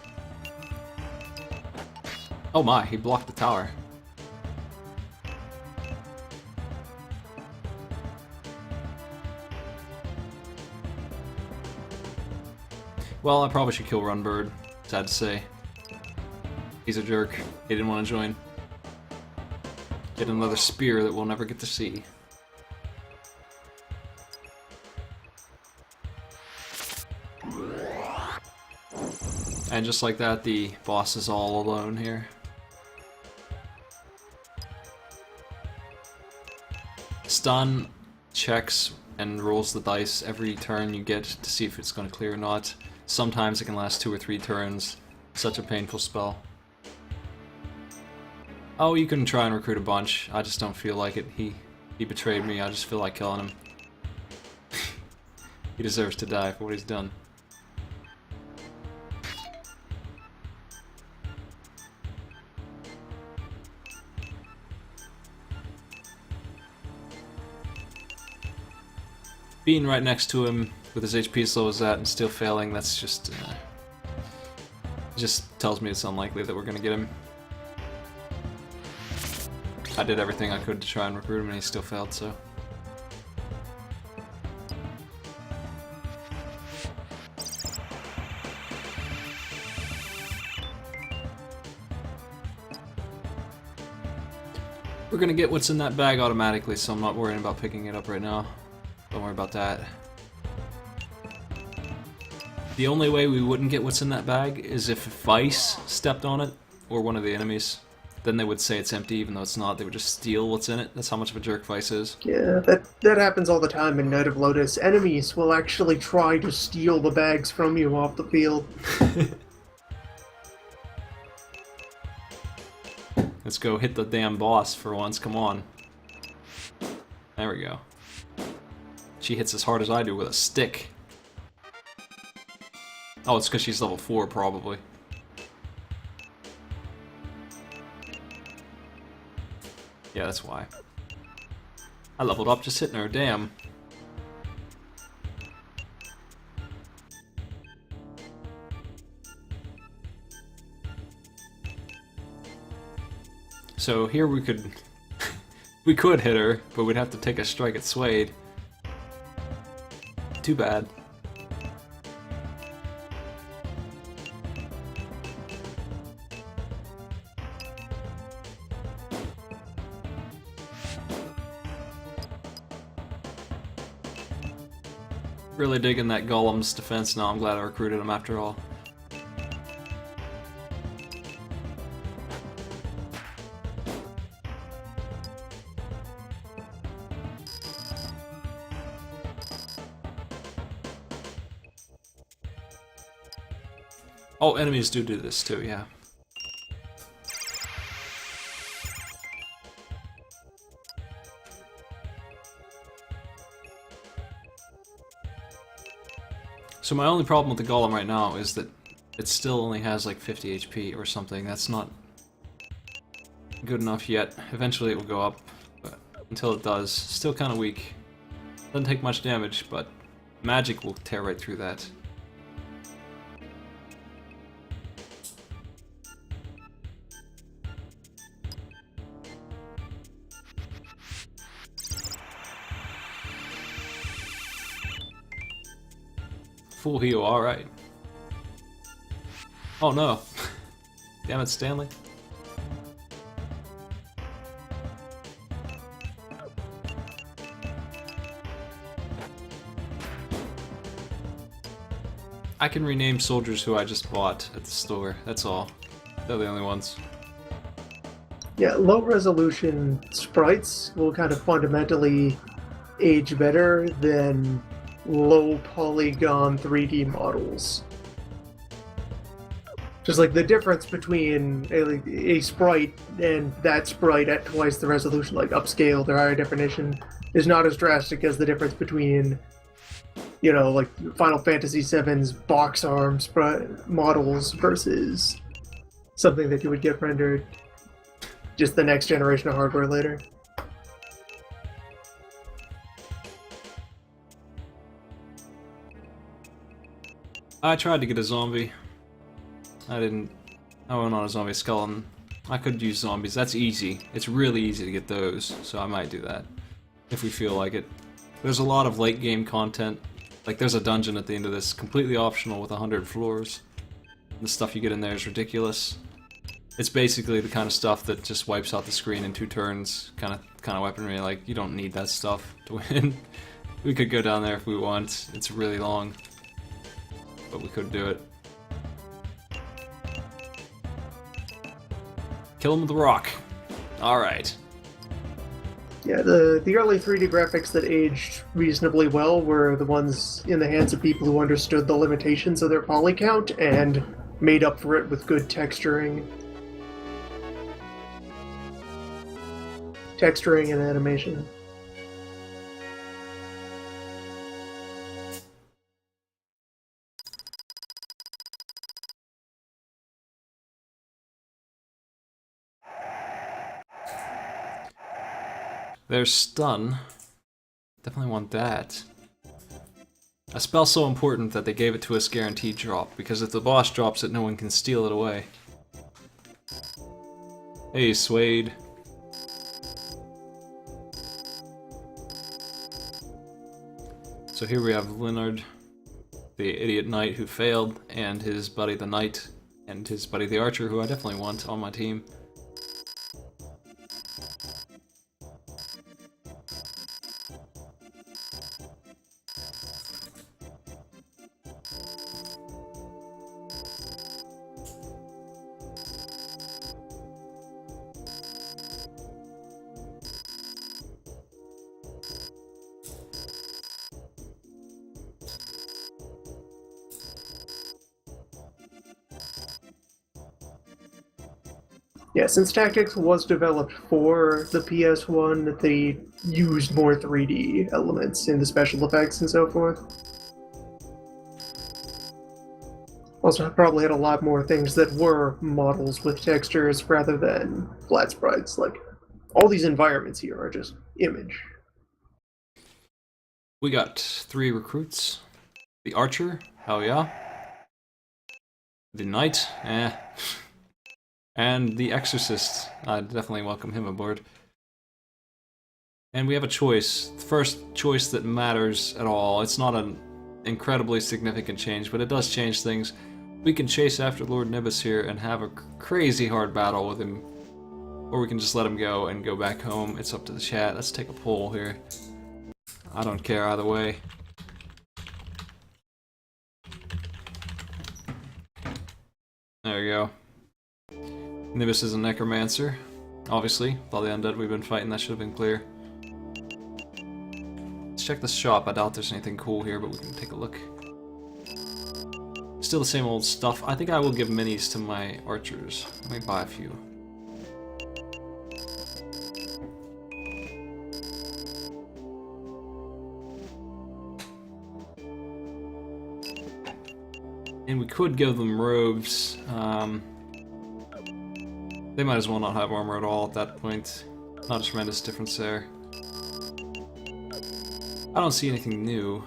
Oh my, he blocked the tower. Well, I probably should kill Runbird, sad to say. He's a jerk. He didn't want to join. Get another spear that we'll never get to see. And just like that, the boss is all alone here. Stun checks and rolls the dice every turn you get to see if it's going to clear or not. Sometimes it can last 2 or 3 turns. Such a painful spell. Oh, you can try and recruit a bunch. I just don't feel like it. He betrayed me. I just feel like killing him. He deserves to die for what he's done. Being right next to him with his HP as low as that and still failing, that's just tells me it's unlikely that we're gonna get him. I did everything I could to try and recruit him and he still failed, so. We're gonna get what's in that bag automatically, so I'm not worrying about picking it up right now. Don't worry about that. The only way we wouldn't get what's in that bag is if Vice stepped on it, or one of the enemies. Then they would say it's empty, even though it's not. They would just steal what's in it. That's how much of a jerk Vice is. Yeah, that happens all the time in Night of Lotus. Enemies will actually try to steal the bags from you off the field. Let's go hit the damn boss for once, come on. There we go. She hits as hard as I do with a stick. Oh, it's because she's level 4, probably. Yeah, that's why. I leveled up just hitting her, damn. So here we could... we could hit her, but we'd have to take a strike at Suede. Too bad. Really digging that Golem's defense now. I'm glad I recruited him after all. Oh, enemies do this too, yeah. So my only problem with the golem right now is that it still only has like 50 HP or something. That's not good enough yet. Eventually it will go up, but until it does, still kind of weak. Doesn't take much damage, but magic will tear right through that. Full heal, alright. Oh no. Damn it, Stanley. I can rename soldiers who I just bought at the store, that's all. They're the only ones. Yeah, low resolution sprites will kind of fundamentally age better than low polygon 3D models. Just like the difference between a sprite and that sprite at twice the resolution, like upscaled or higher definition, is not as drastic as the difference between, you know, like Final Fantasy VII's box arm sprite models versus something that you would get rendered just the next generation of hardware later. I tried to get a zombie. I went on a zombie skeleton. I could use zombies, that's easy. It's really easy to get those, so I might do that. If we feel like it. There's a lot of late game content. Like there's a dungeon at the end of this, completely optional with 100 floors. The stuff you get in there is ridiculous. It's basically the kind of stuff that just wipes out the screen in 2 turns, kind of weaponry. Like you don't need that stuff to win. We could go down there if we want. It's really long, but we could do it. Kill him with a rock. All right. Yeah, the early 3D graphics that aged reasonably well were the ones in the hands of people who understood the limitations of their poly count and made up for it with good texturing. Texturing and animation. There's stun. Definitely want that. A spell so important that they gave it to us guaranteed drop, because if the boss drops it, no one can steal it away. Hey, Suede. So here we have Leonard, the idiot knight who failed, and his buddy the knight, and his buddy the archer, who I definitely want on my team. Yeah, since Tactics was developed for the PS1, they used more 3D elements in the special effects and so forth. Also, probably had a lot more things that were models with textures rather than flat sprites. Like, all these environments here are just image. We got 3 recruits. The archer, hell yeah. The knight, eh. And the exorcist, I'd definitely welcome him aboard. And we have a choice. The first choice that matters at all. It's not an incredibly significant change, but it does change things. We can chase after Lord Nibus here and have a crazy hard battle with him. Or we can just let him go and go back home. It's up to the chat. Let's take a poll here. I don't care either way. There we go. Nibus is a necromancer, obviously. With all the undead we've been fighting, that should have been clear. Let's check the shop. I doubt there's anything cool here, but we can take a look. Still the same old stuff. I think I will give minis to my archers. Let me buy a few. And we could give them robes. They might as well not have armor at all at that point. Not a tremendous difference there. I don't see anything new.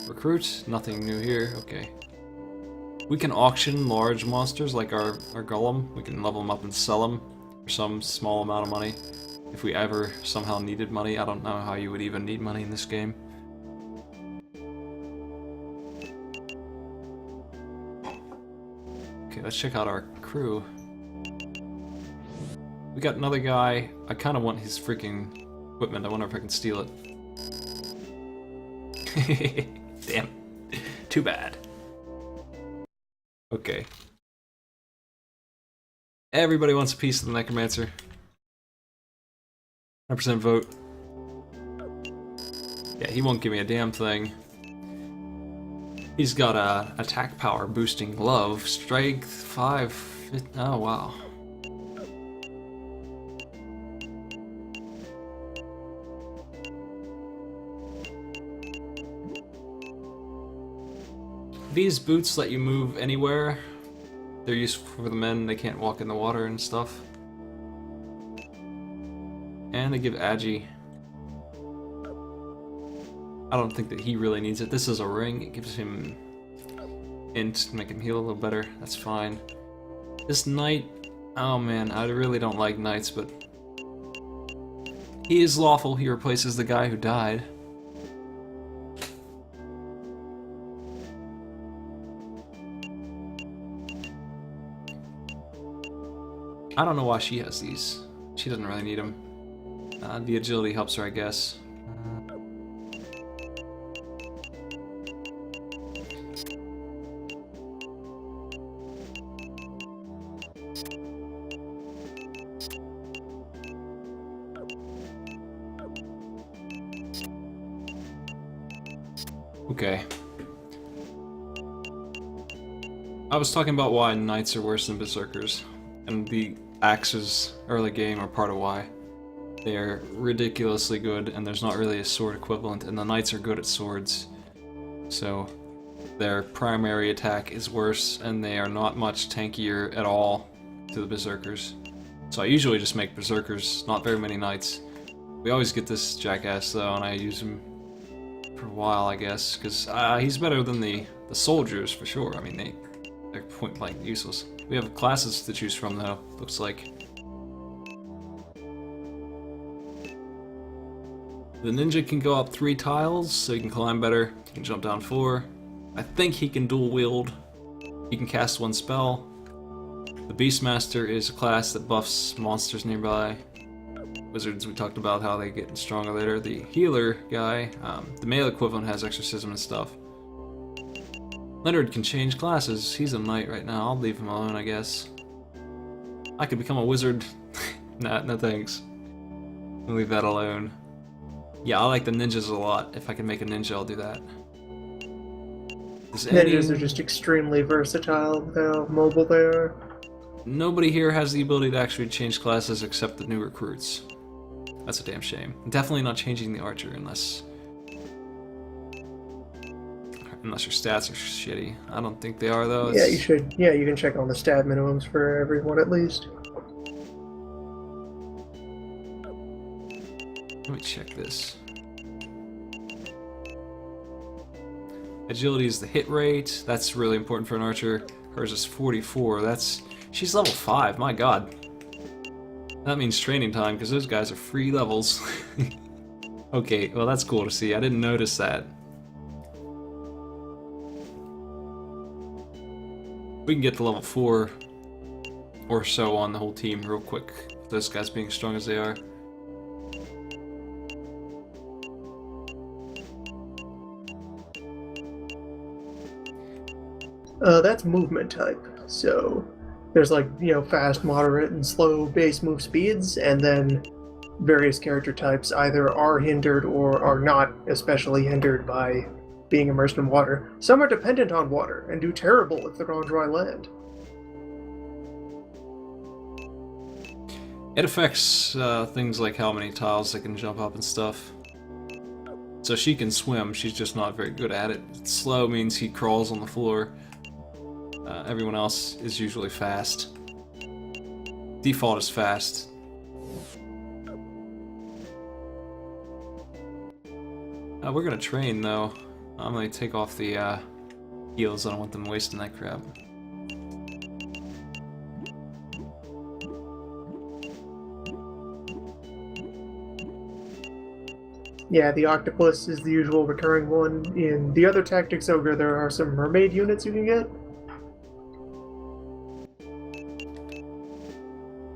Recruit, nothing new here, okay. We can auction large monsters like our golem. We can level them up and sell them for some small amount of money. If we ever somehow needed money, I don't know how you would even need money in this game. Okay, let's check out our crew. We got another guy. I kind of want his freaking equipment. I wonder if I can steal it. Damn. Too bad. Okay. Everybody wants a piece of the Necromancer. 100% vote. Yeah, he won't give me a damn thing. He's got a attack power boosting glove, strength 5. Oh wow. These boots let you move anywhere. They're useful for the men, they can't walk in the water and stuff. And they give Agi. I don't think that he really needs it. This is a ring, it gives him int to make him heal a little better. That's fine. This knight, oh man, I really don't like knights, but he is lawful. He replaces the guy who died. I don't know why she has these. She doesn't really need them. The agility helps her, I guess. Okay. I was talking about why knights are worse than berserkers, and the axes early game are part of why. They are ridiculously good, and there's not really a sword equivalent, and the knights are good at swords. So their primary attack is worse, and they are not much tankier at all to the berserkers. So I usually just make berserkers, not very many knights. We always get this jackass though, and I use him for a while, I guess, because he's better than the soldiers for sure. I mean, they're point blank useless. We have classes to choose from though, looks like. The ninja can go up 3 tiles, so he can climb better. He can jump down 4. I think he can dual wield. He can cast 1 spell. The Beastmaster is a class that buffs monsters nearby. Wizards, we talked about how they get stronger later. The healer guy, the male equivalent, has exorcism and stuff. Leonard can change classes. He's a knight right now. I'll leave him alone, I guess. I could become a wizard. Nah, no thanks. I'll leave that alone. Yeah, I like the ninjas a lot. If I can make a ninja, I'll do that. Ninjas are just extremely versatile with how mobile they are. Nobody here has the ability to actually change classes except the new recruits. That's a damn shame. Definitely not changing the archer unless your stats are shitty. I don't think they are though. Yeah, you should. Yeah, you can check on the stat minimums for everyone at least. Let me check this. Agility is the hit rate. That's really important for an archer. Hers is 44. She's level 5. My god. That means training time because those guys are free levels. Okay, well that's cool to see. I didn't notice that. We can get to level 4 or so on the whole team real quick. Those guys being as strong as they are. That's movement type. So there's like, fast, moderate, and slow base move speeds, and then various character types either are hindered or are not especially hindered by being immersed in water. Some are dependent on water and do terrible if they're on dry land. It affects things like how many tiles they can jump up and stuff. So she can swim, she's just not very good at it. Slow means he crawls on the floor. Everyone else is usually fast. Default is fast. We're gonna train though. I'm gonna take off the heals, I don't want them wasting that crap. Yeah, the octopus is the usual recurring one. In the other tactics ogre, there are some mermaid units you can get.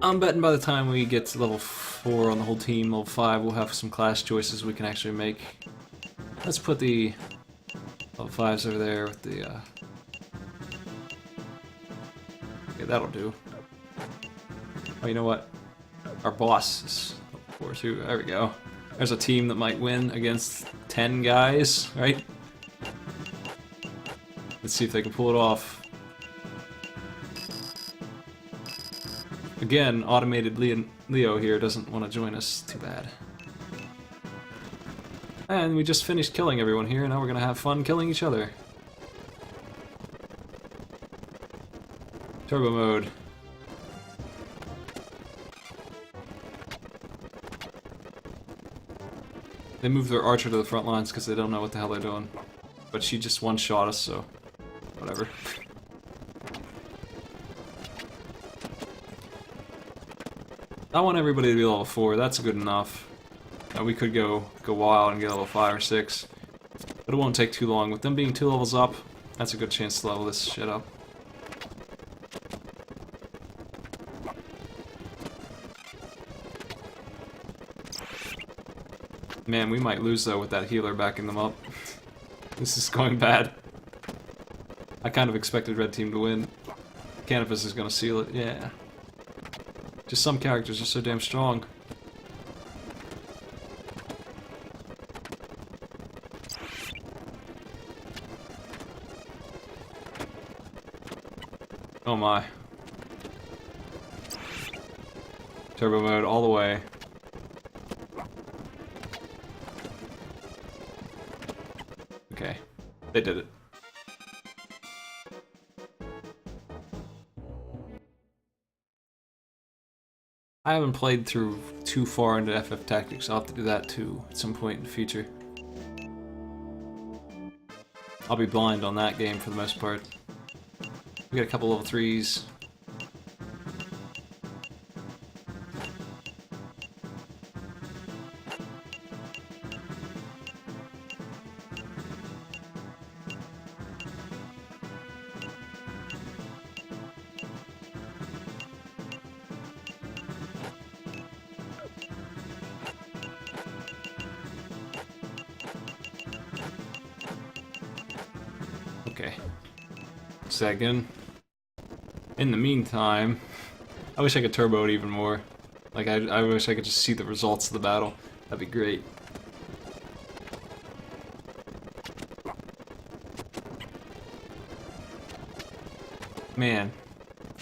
I'm betting by the time we get to level 4 on the whole team, level 5, we'll have some class choices we can actually make. Let's put the level 5s over there with the, okay, that'll do. Oh, you know what? Our boss is level 4 too. There we go. There's a team that might win against 10 guys, right? Let's see if they can pull it off. Again, automated Leo here doesn't want to join us. Too bad. And we just finished killing everyone here, now we're gonna have fun killing each other. Turbo mode. They move their archer to the front lines because they don't know what the hell they're doing. But she just one-shot us, so whatever. I want everybody to be level 4, that's good enough. We could go wild and get level 5 or 6. But it won't take too long. With them being 2 levels up, that's a good chance to level this shit up. Man, we might lose though with that healer backing them up. This is going bad. I kind of expected red team to win. Canopus is gonna seal it, yeah. Just some characters are so damn strong. Oh my. Turbo mode all the way. Okay, they did it. I haven't played through too far into FF Tactics. I'll have to do that too at some point in the future. I'll be blind on that game for the most part. We got a couple level 3s. Okay. Second. In the meantime, I wish I could turbo it even more. Like, I wish I could just see the results of the battle. That'd be great. Man,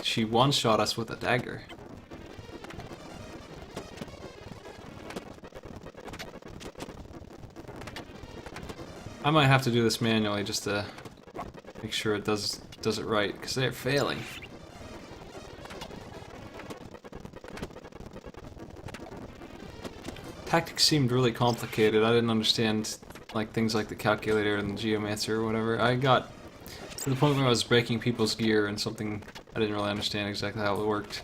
she one-shot us with a dagger. I might have to do this manually just to make sure it does it right, because they're failing. Tactics seemed really complicated. I didn't understand like things like the calculator and the geomancer or whatever. I got to the point where I was breaking people's gear and something I didn't really understand exactly how it worked.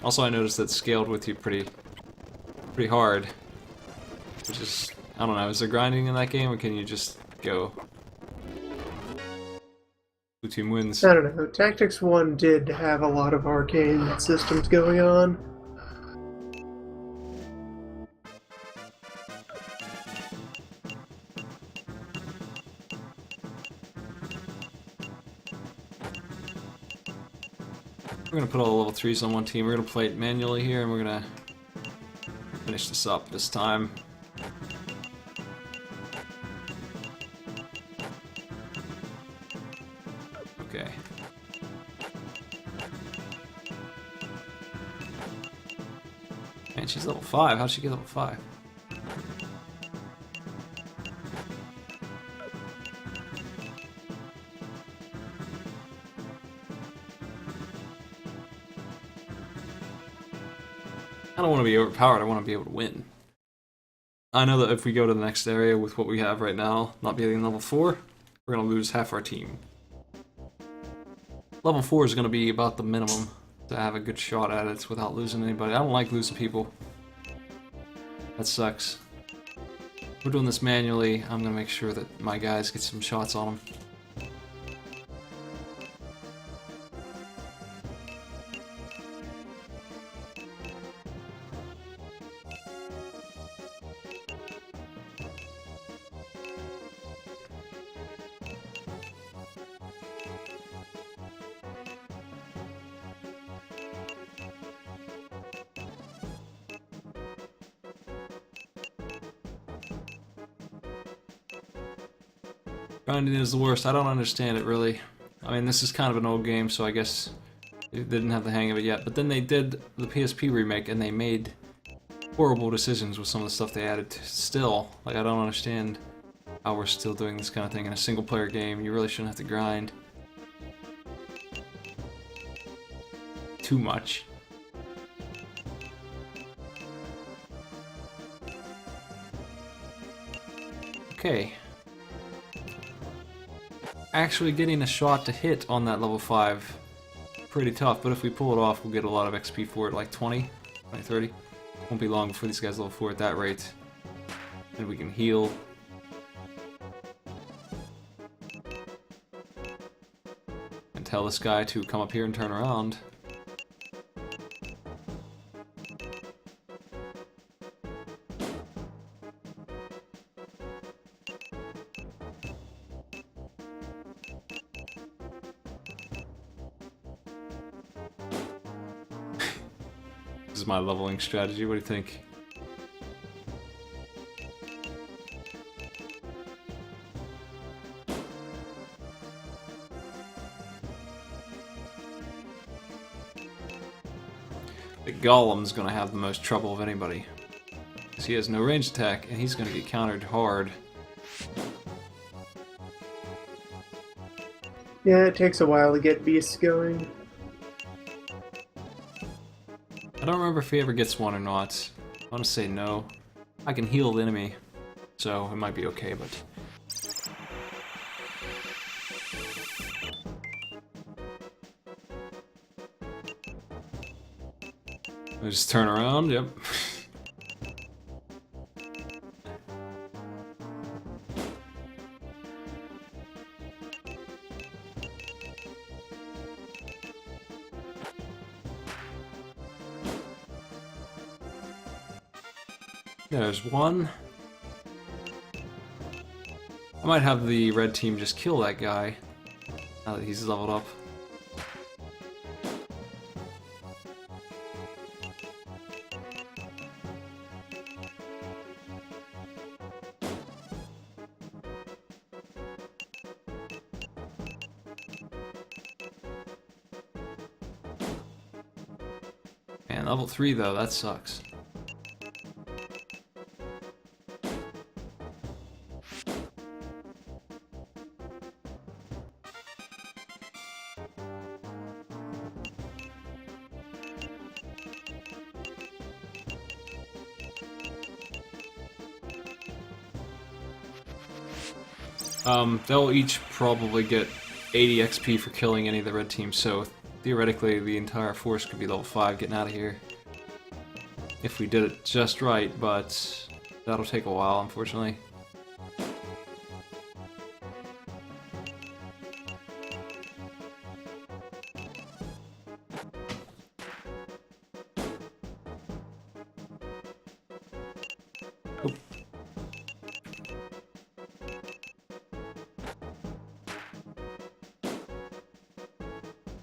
Also, I noticed that scaled with you pretty hard, which is, I don't know, is there grinding in that game or can you just go? Blue team wins. I don't know. Tactics 1 did have a lot of arcane systems going on. We're gonna put all the level 3s on one team. We're gonna play it manually here, and we're gonna finish this up this time. And she's level 5. How'd she get level 5? I don't want to be overpowered, I want to be able to win. I know that if we go to the next area with what we have right now, not being level 4, we're going to lose half our team. Level 4 is going to be about the minimum to have a good shot at it without losing anybody. I don't like losing people. That sucks. We're doing this manually. I'm going to make sure that my guys get some shots on them. Grinding is the worst. I don't understand it, really. I mean, this is kind of an old game, so I guess they didn't have the hang of it yet. But then they did the PSP remake, and they made horrible decisions with some of the stuff they added. Still, like, I don't understand how we're still doing this kind of thing in a single-player game. You really shouldn't have to grind too much. Okay. Actually getting a shot to hit on that level 5, pretty tough, but if we pull it off, we'll get a lot of XP for it, like 20, 30. Won't be long before these guys level 4 at that rate. And we can heal. And tell this guy to come up here and turn around. This is my leveling strategy. What do you think? The Golem's gonna have the most trouble of anybody. Because he has no range attack, and he's gonna get countered hard. Yeah, it takes a while to get beasts going. I don't remember if he ever gets one or not. I want to say no. I can heal the enemy, so it might be okay, but... I just turn around, yep. There's one. I might have the red team just kill that guy now that he's leveled up. Man, level 3 though, that sucks. They'll each probably get 80 XP for killing any of the red teams, so theoretically the entire force could be level 5 getting out of here. If we did it just right, but that'll take a while, unfortunately. Oh.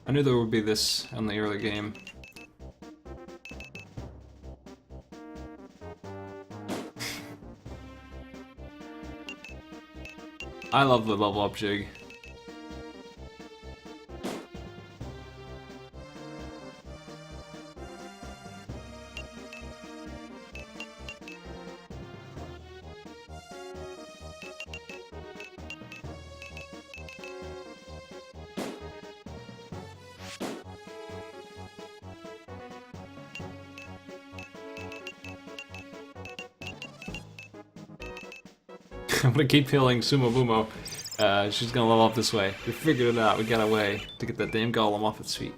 I knew there would be this in the early game. I love the level up jig. I'm gonna keep healing Sumo Bumo. She's gonna level up this way. We figured it out. We got a way to get that damn golem off its feet.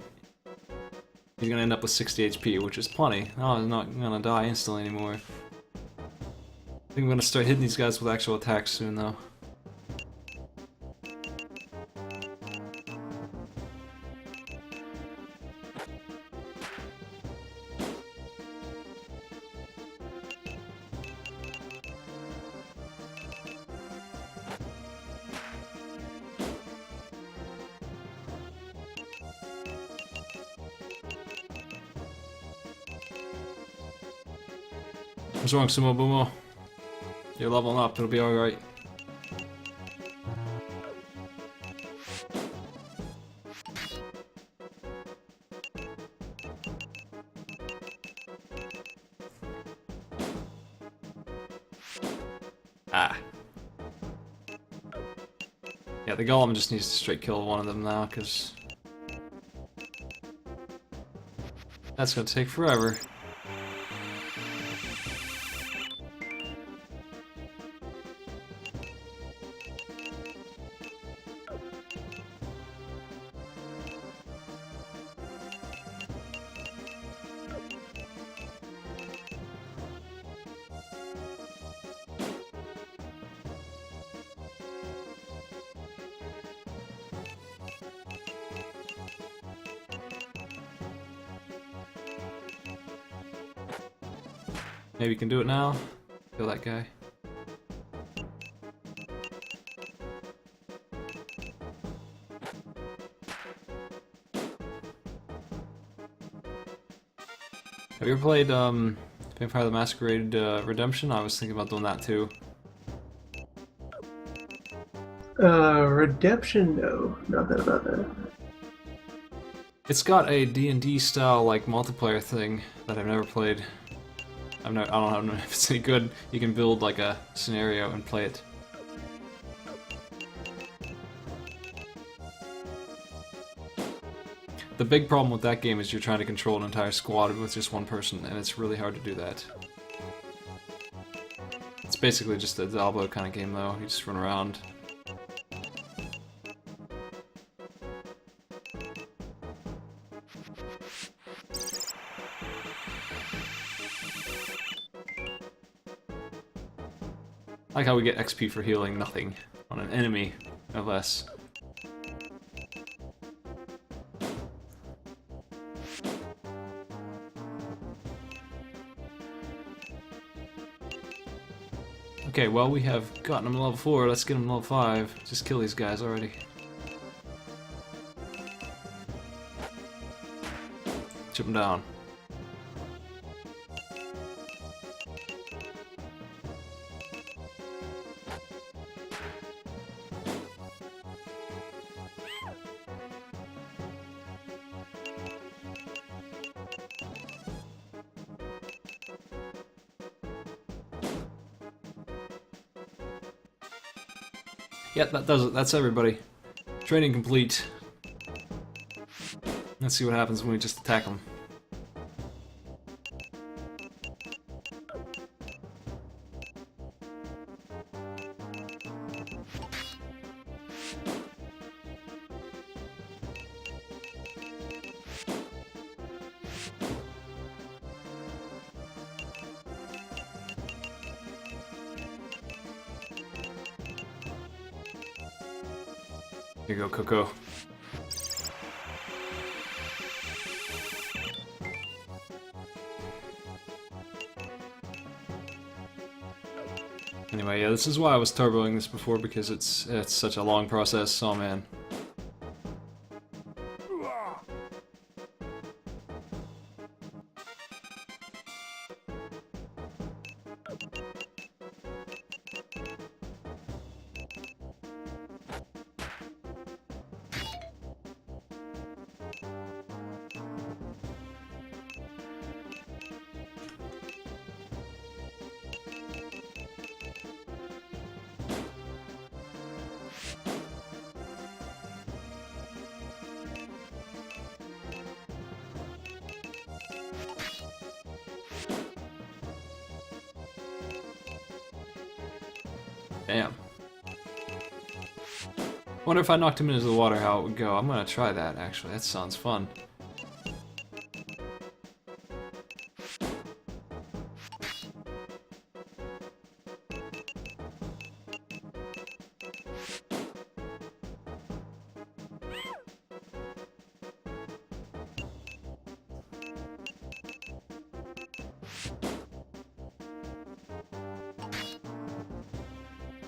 He's gonna end up with 60 HP, which is plenty. Oh, he's not gonna die instantly anymore. I think I'm gonna start hitting these guys with actual attacks soon, though. What's wrong, Sumo Bumo? You're leveling up, it'll be alright. Ah. Yeah, the golem just needs to straight kill one of them now, because that's gonna take forever. Maybe you can do it now. Kill that guy. Have you ever played Vampire the Masquerade Redemption? I was thinking about doing that too. Redemption? No, nothing about that. It's got a D&D style like multiplayer thing that I've never played. I don't know if it's any good. You can build like a scenario and play it. The big problem with that game is you're trying to control an entire squad with just one person, and it's really hard to do that. It's basically just a Diablo kind of game though, you just run around. I like how we get XP for healing nothing on an enemy, no less. Okay, well we have gotten him to level 4, let's get him to level 5. Just kill these guys already. Chip him down. Yep, that does it. That's everybody. Training complete. Let's see what happens when we just attack them. Here you go, Coco. Anyway, yeah, this is why I was turboing this before, because it's such a long process. Oh man. Damn. Wonder if I knocked him into the water, how it would go. I'm gonna try that, actually. That sounds fun.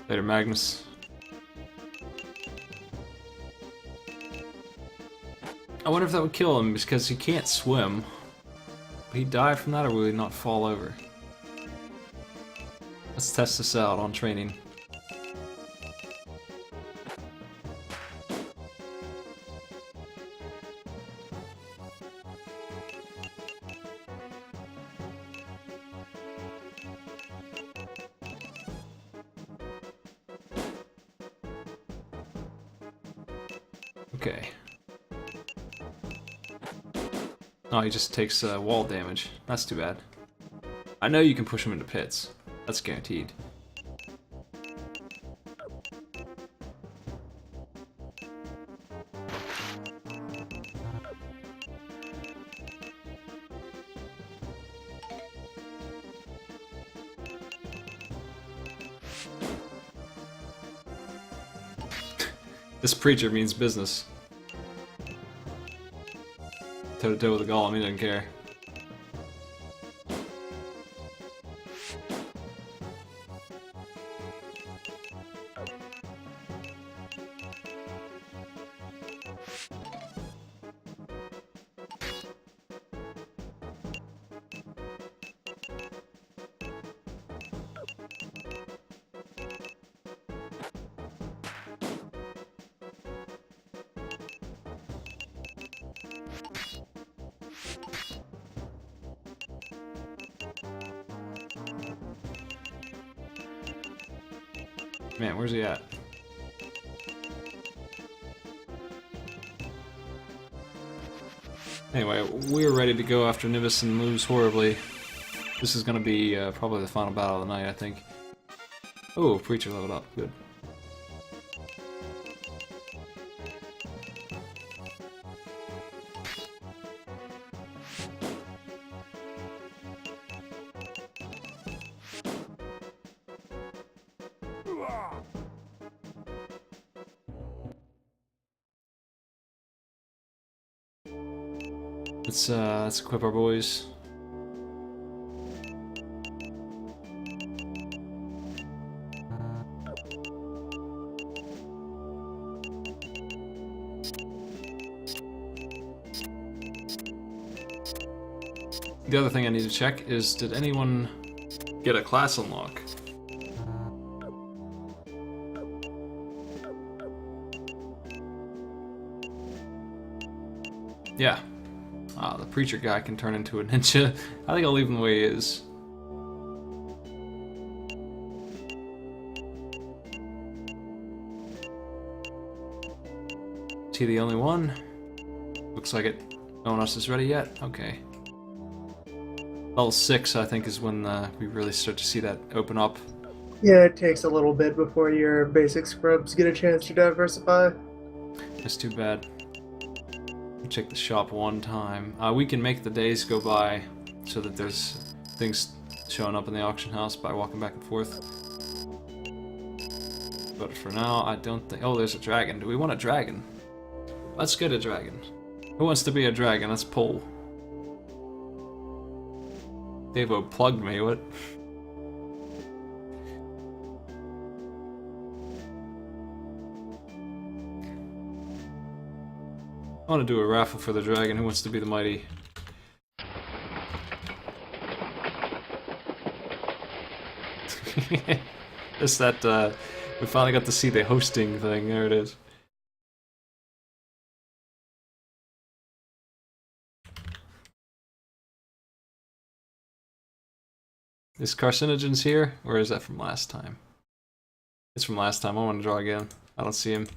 Later, Magnus. I wonder if that would kill him, because he can't swim. Would he die from that, or will he not fall over? Let's test this out on training. Okay. Oh, he just takes wall damage. That's too bad. I know you can push him into pits. That's guaranteed. This preacher means business. Toe to toe with a golem, he doesn't care. Man, where's he at? Anyway, we're ready to go after Nivus and lose horribly. This is gonna be probably the final battle of the night, I think. Oh, Preacher leveled up. Good. Let's equip our boys. The other thing I need to check is, did anyone get a class unlock? Yeah. The preacher guy can turn into a ninja. I think I'll leave him the way he is. Is he the only one? Looks like it. No one else is ready yet? Okay. Level 6, I think, is when we really start to see that open up. Yeah, it takes a little bit before your basic scrubs get a chance to diversify. That's too bad. Check the shop one time. We can make the days go by so that there's things showing up in the auction house by walking back and forth. But for now, I don't think... Oh, there's a dragon. Do we want a dragon? Let's get a dragon. Who wants to be a dragon? Let's pull. Devo plugged me, what? I want to do a raffle for the dragon. Who wants to be the mighty? Just that, we finally got to see the hosting thing. There it is. Is Carcinogens here? Or is that from last time? It's from last time. I want to draw again. I don't see him.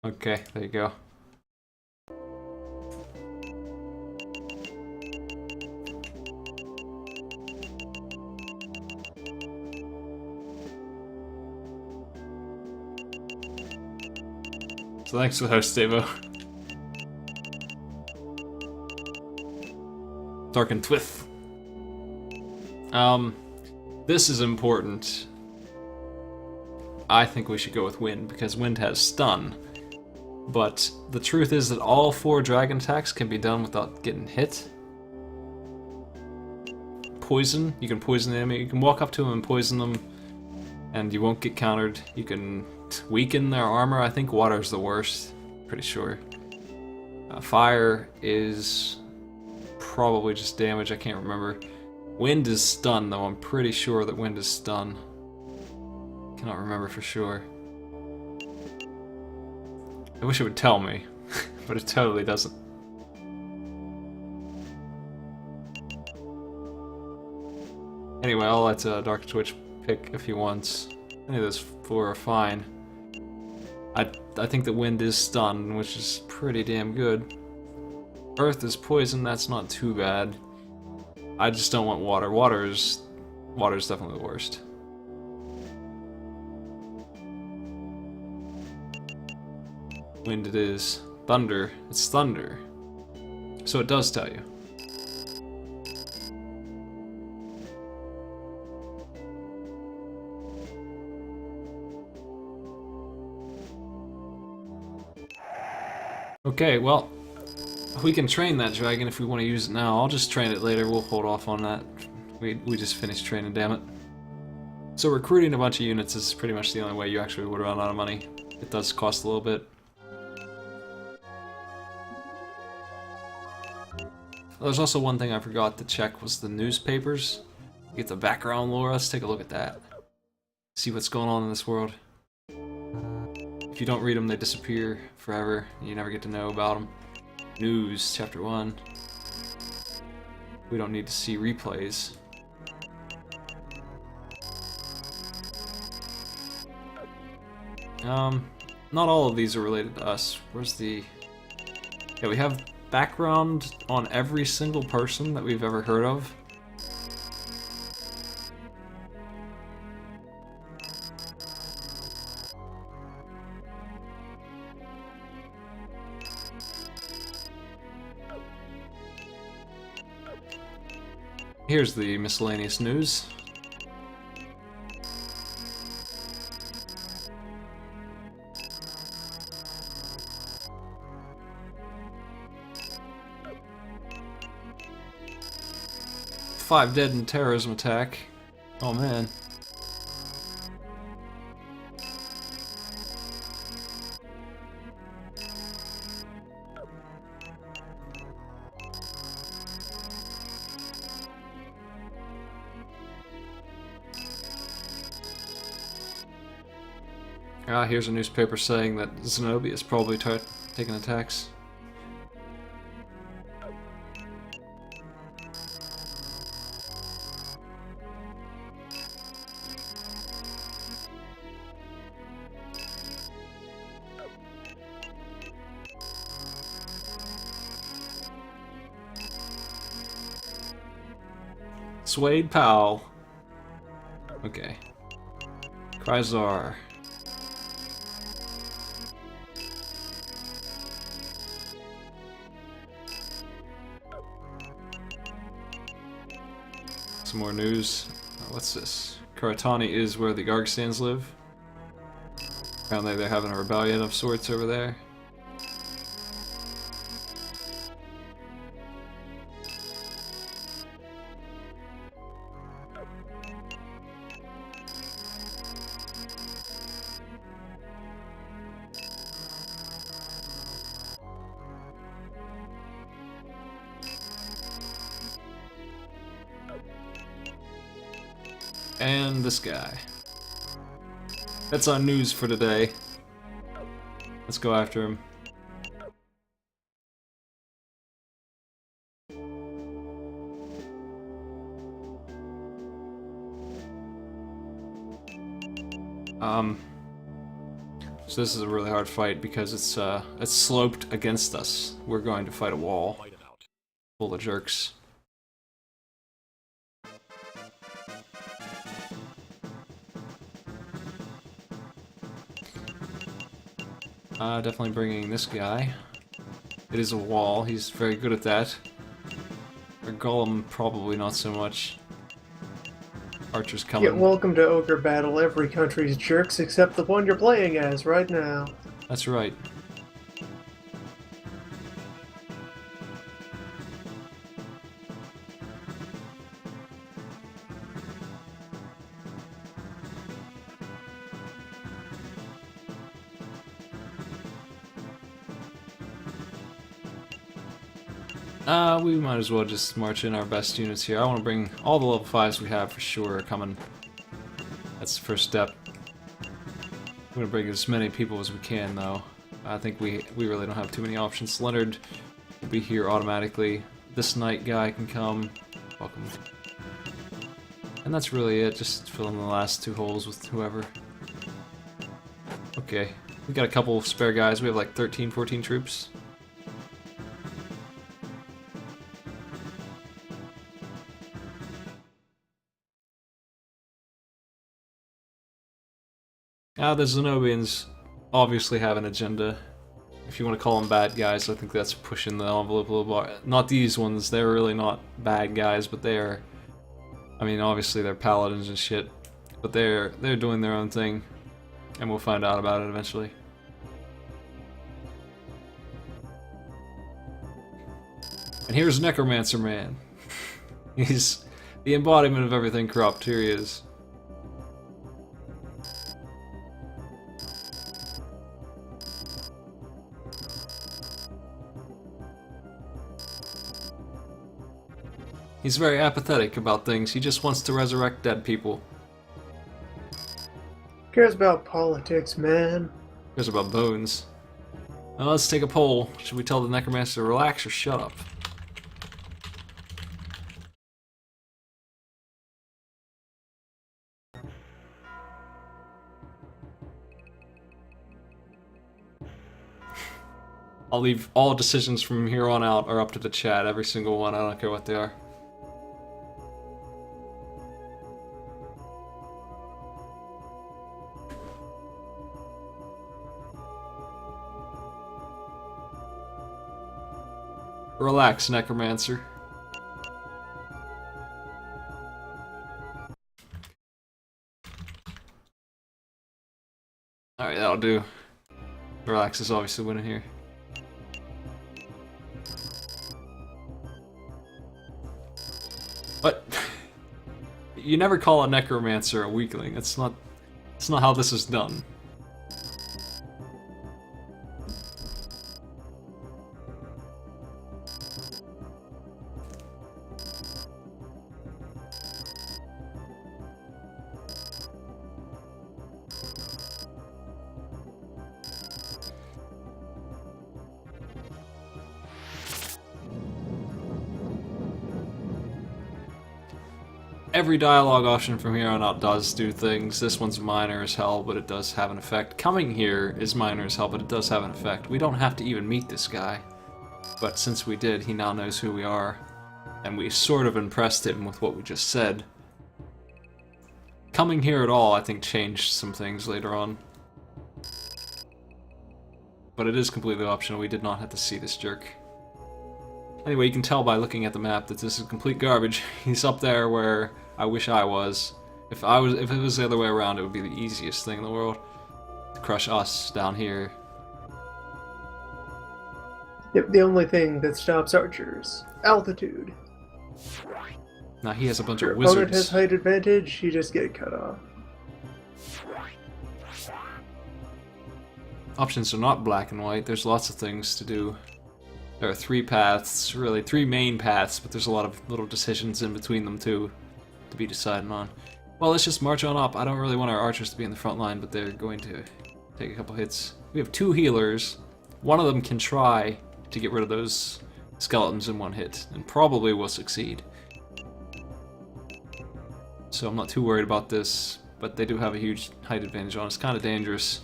Okay, there you go. So thanks for the host, Stavo. Dark and Twith. This is important. I think we should go with Wind, because Wind has stun. But the truth is that all 4 dragon attacks can be done without getting hit. Poison, you can poison the enemy. You can walk up to them and poison them, and you won't get countered. You can weaken their armor. I think water is the worst, pretty sure. Fire is probably just damage, I can't remember. Wind is stun, though. I'm pretty sure that wind is stun. Cannot remember for sure. I wish it would tell me, but it totally doesn't. Anyway, I'll let Dr. Twitch pick if he wants. Any of those 4 are fine. I think that wind is stun, which is pretty damn good. Earth is poison, that's not too bad. I just don't want water. Water is definitely the worst. Wind it is. Thunder, it's thunder. So it does tell you. Okay, well, we can train that dragon if we want to use it now. I'll just train it later. We'll hold off on that. We just finished training, damn it. So recruiting a bunch of units is pretty much the only way you actually would run out of money. It does cost a little bit. There's also one thing I forgot to check was the newspapers. Get the background lore. Let's take a look at that. See what's going on in this world. If you don't read them, they disappear forever. You never get to know about them. News, chapter 1. We don't need to see replays. Not all of these are related to us. Where's the... Yeah, we have background on every single person that we've ever heard of. Here's the miscellaneous news. Five dead in terrorism attack. Oh man. Here's a newspaper saying that Zenobia is probably taking attacks. Swade Powell. Okay. Kryzar. Some more news. What's this? Karatani is where the Gargstans live. Apparently they're having a rebellion of sorts over there. And this guy. That's our news for today. Let's go after him. So this is a really hard fight because it's sloped against us. We're going to fight a wall Fight it out. full of jerks. Definitely bringing this guy. It is a wall, he's very good at that. Our golem, probably not so much. Archer's coming. Yeah, welcome to Ogre Battle, every country's jerks except the one you're playing as right now. That's right. We might as well just march in our best units here. I want to bring all the level 5s we have for sure coming. That's the first step. I'm going to bring as many people as we can though. I think we really don't have too many options. Leonard will be here automatically. This knight guy can come. Welcome. And that's really it, just fill in the last 2 holes with whoever. Okay, we got a couple spare guys. We have like 13, 14 troops. The Zenobians obviously have an agenda. If you want to call them bad guys, I think that's pushing the envelope a little bit. Not these ones, they're really not bad guys, but they are... I mean, obviously they're paladins and shit, but they're doing their own thing, and we'll find out about it eventually. And here's Necromancer Man. He's the embodiment of everything corrupt. Here he is. He's very apathetic about things. He just wants to resurrect dead people. Cares about politics, man. Cares about bones. Now let's take a poll. Should we tell the Necromancer to relax or shut up? I'll leave all decisions from here on out are up to the chat. Every single one. I don't care what they are. Relax, Necromancer. Alright, that'll do. Relax is obviously winning here. But you never call a Necromancer a weakling. It's not how this is done. Every dialogue option from here on out does do things. This one's minor as hell, but it does have an effect. Coming here is minor as hell, but it does have an effect. We don't have to even meet this guy. But since we did, he now knows who we are. And we sort of impressed him with what we just said. Coming here at all, I think, changed some things later on. But it is completely optional. We did not have to see this jerk. Anyway, you can tell by looking at the map that this is complete garbage. He's up there where I wish I was. If it was the other way around, it would be the easiest thing in the world to crush us down here. Yep, the only thing that stops archers: altitude. Now he has a bunch Your of opponent wizards. has height advantage, you just get cut off. Options are not black and white. There's lots of things to do. There are 3 paths, really 3 main paths, but there's a lot of little decisions in between them too to be decided on. Well, let's just march on up. I don't really want our archers to be in the front line, but they're going to take a couple hits. We have 2 healers. One of them can try to get rid of those skeletons in 1 hit, and probably will succeed. So I'm not too worried about this, but they do have a huge height advantage on us. It's kind of dangerous.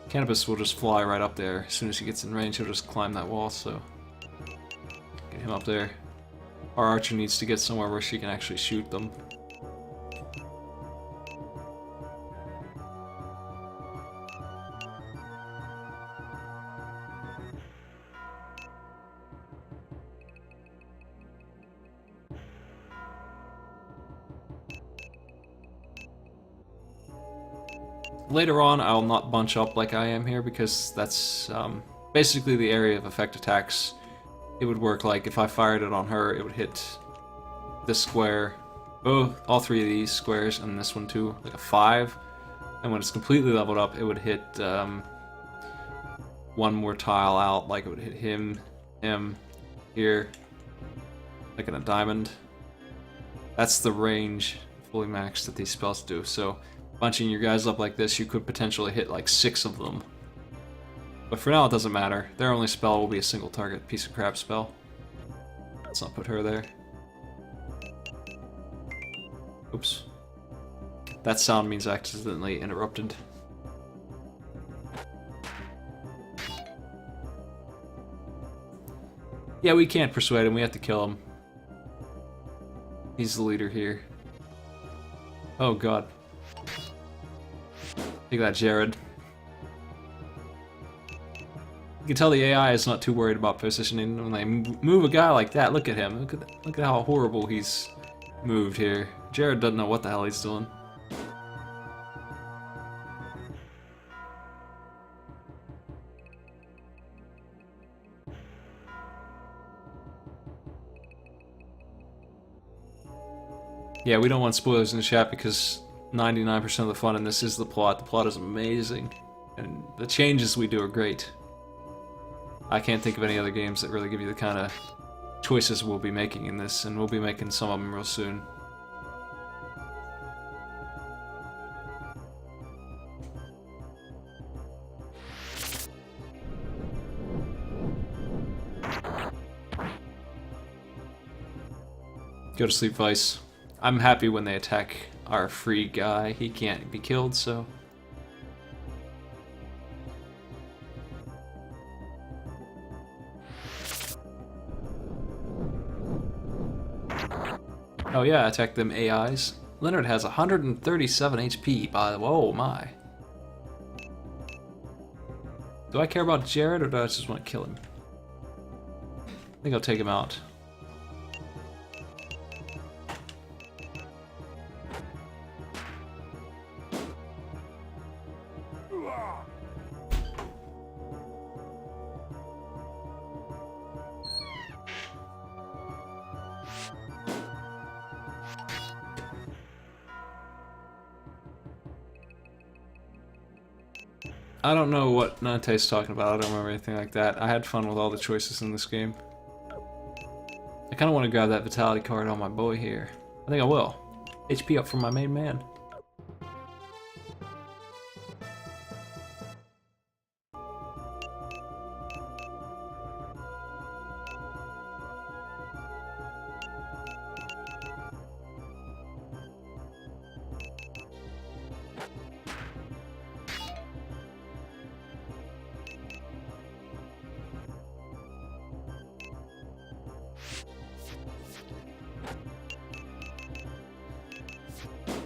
Cannabis will just fly right up there. As soon as he gets in range, he'll just climb that wall, so... Get him up there. Our archer needs to get somewhere where she can actually shoot them. Later on, I'll not bunch up like I am here because that's basically the area of effect attacks. It would work like if I fired it on her, it would hit this square, all three of these squares, and this one too, like a 5. And when it's completely leveled up, it would hit one more tile out, like it would hit him, here, like in a diamond. That's the range, fully maxed, that these spells do. So, bunching your guys up like this, you could potentially hit like 6 of them. But for now, it doesn't matter. Their only spell will be a single target piece of crap spell. Let's not put her there. Oops. That sound means accidentally interrupted. Yeah, we can't persuade him. We have to kill him. He's the leader here. Oh god. Look at that, Jared. You can tell the AI is not too worried about positioning when they move a guy like that. Look at him. Look at how horrible he's moved here. Jared doesn't know what the hell he's doing. Yeah, we don't want spoilers in the chat because 99% of the fun in this is the plot. The plot is amazing. And the changes we do are great. I can't think of any other games that really give you the kind of choices we'll be making in this, and we'll be making some of them real soon. Go to sleep, Vice. I'm happy when they attack our free guy. He can't be killed, so... Oh yeah, attack them AIs. Leonard has 137 HP by the... Whoa, my. Do I care about Jared, or do I just want to kill him? I think I'll take him out. I don't know what Nante's talking about. I don't remember anything like that. I had fun with all the choices in this game. I kind of want to grab that vitality card on my boy here. I think I will. HP up from my main man.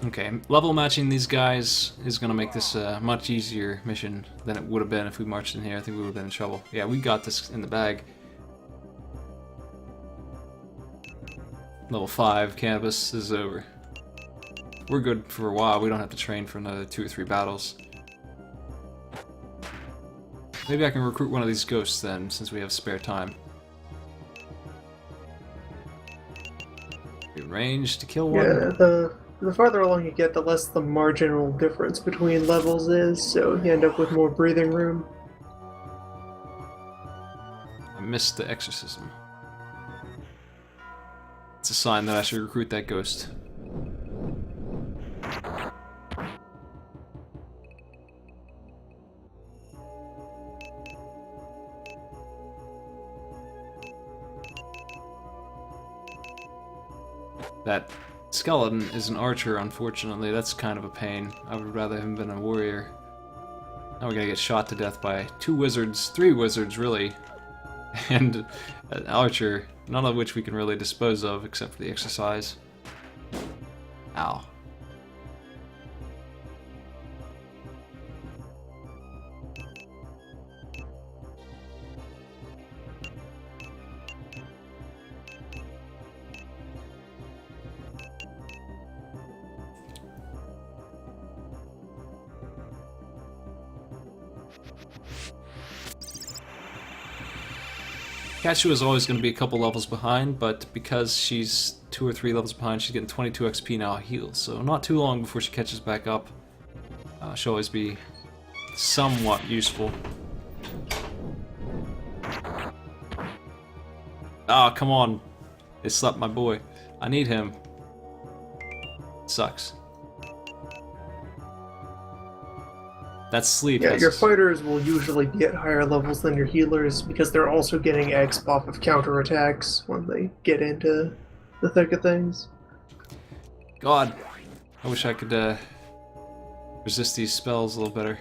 Okay, level matching these guys is gonna make this a much easier mission than it would have been if we marched in here. I think we would have been in trouble. Yeah, we got this in the bag. Level 5, cannabis is over. We're good for a while. We don't have to train for another 2 or 3 battles. Maybe I can recruit one of these ghosts then, since we have spare time. Range to kill one. Yeah, the farther along you get, the less the marginal difference between levels is, so you end up with more breathing room. I missed the exorcism. It's a sign that I should recruit that ghost. That skeleton is an archer, unfortunately. That's kind of a pain. I would rather him been a warrior. Now we're gonna get shot to death by 2 wizards, 3 wizards really, and an archer, none of which we can really dispose of except for the exercise. Ow. Kachu is always going to be a couple levels behind, but because she's 2 or 3 levels behind, she's getting 22 XP now heals, so not too long before she catches back up. She'll always be somewhat useful. Ah, come on. They slapped my boy. I need him. Sucks. That's sleep. Yeah, your fighters will usually be at higher levels than your healers because they're also getting exp off of counterattacks when they get into the thick of things. God, I wish I could resist these spells a little better.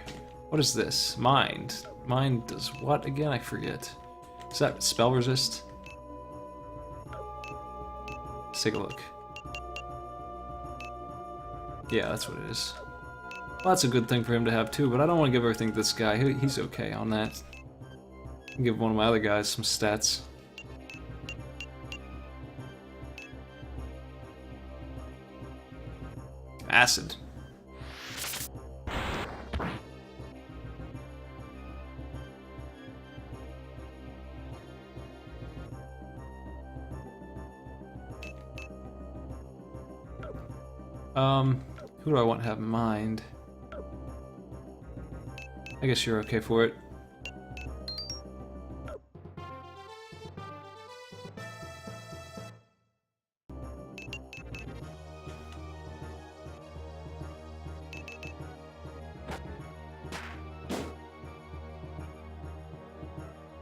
What is this? Mind. Mind does what again? I forget. Is that spell resist? Let's take a look. Yeah, that's what it is. Well, that's a good thing for him to have too, but I don't want to give everything to this guy. He's okay on that. I'll give one of my other guys some stats. Acid. Who do I want to have in mind? I guess you're okay for it.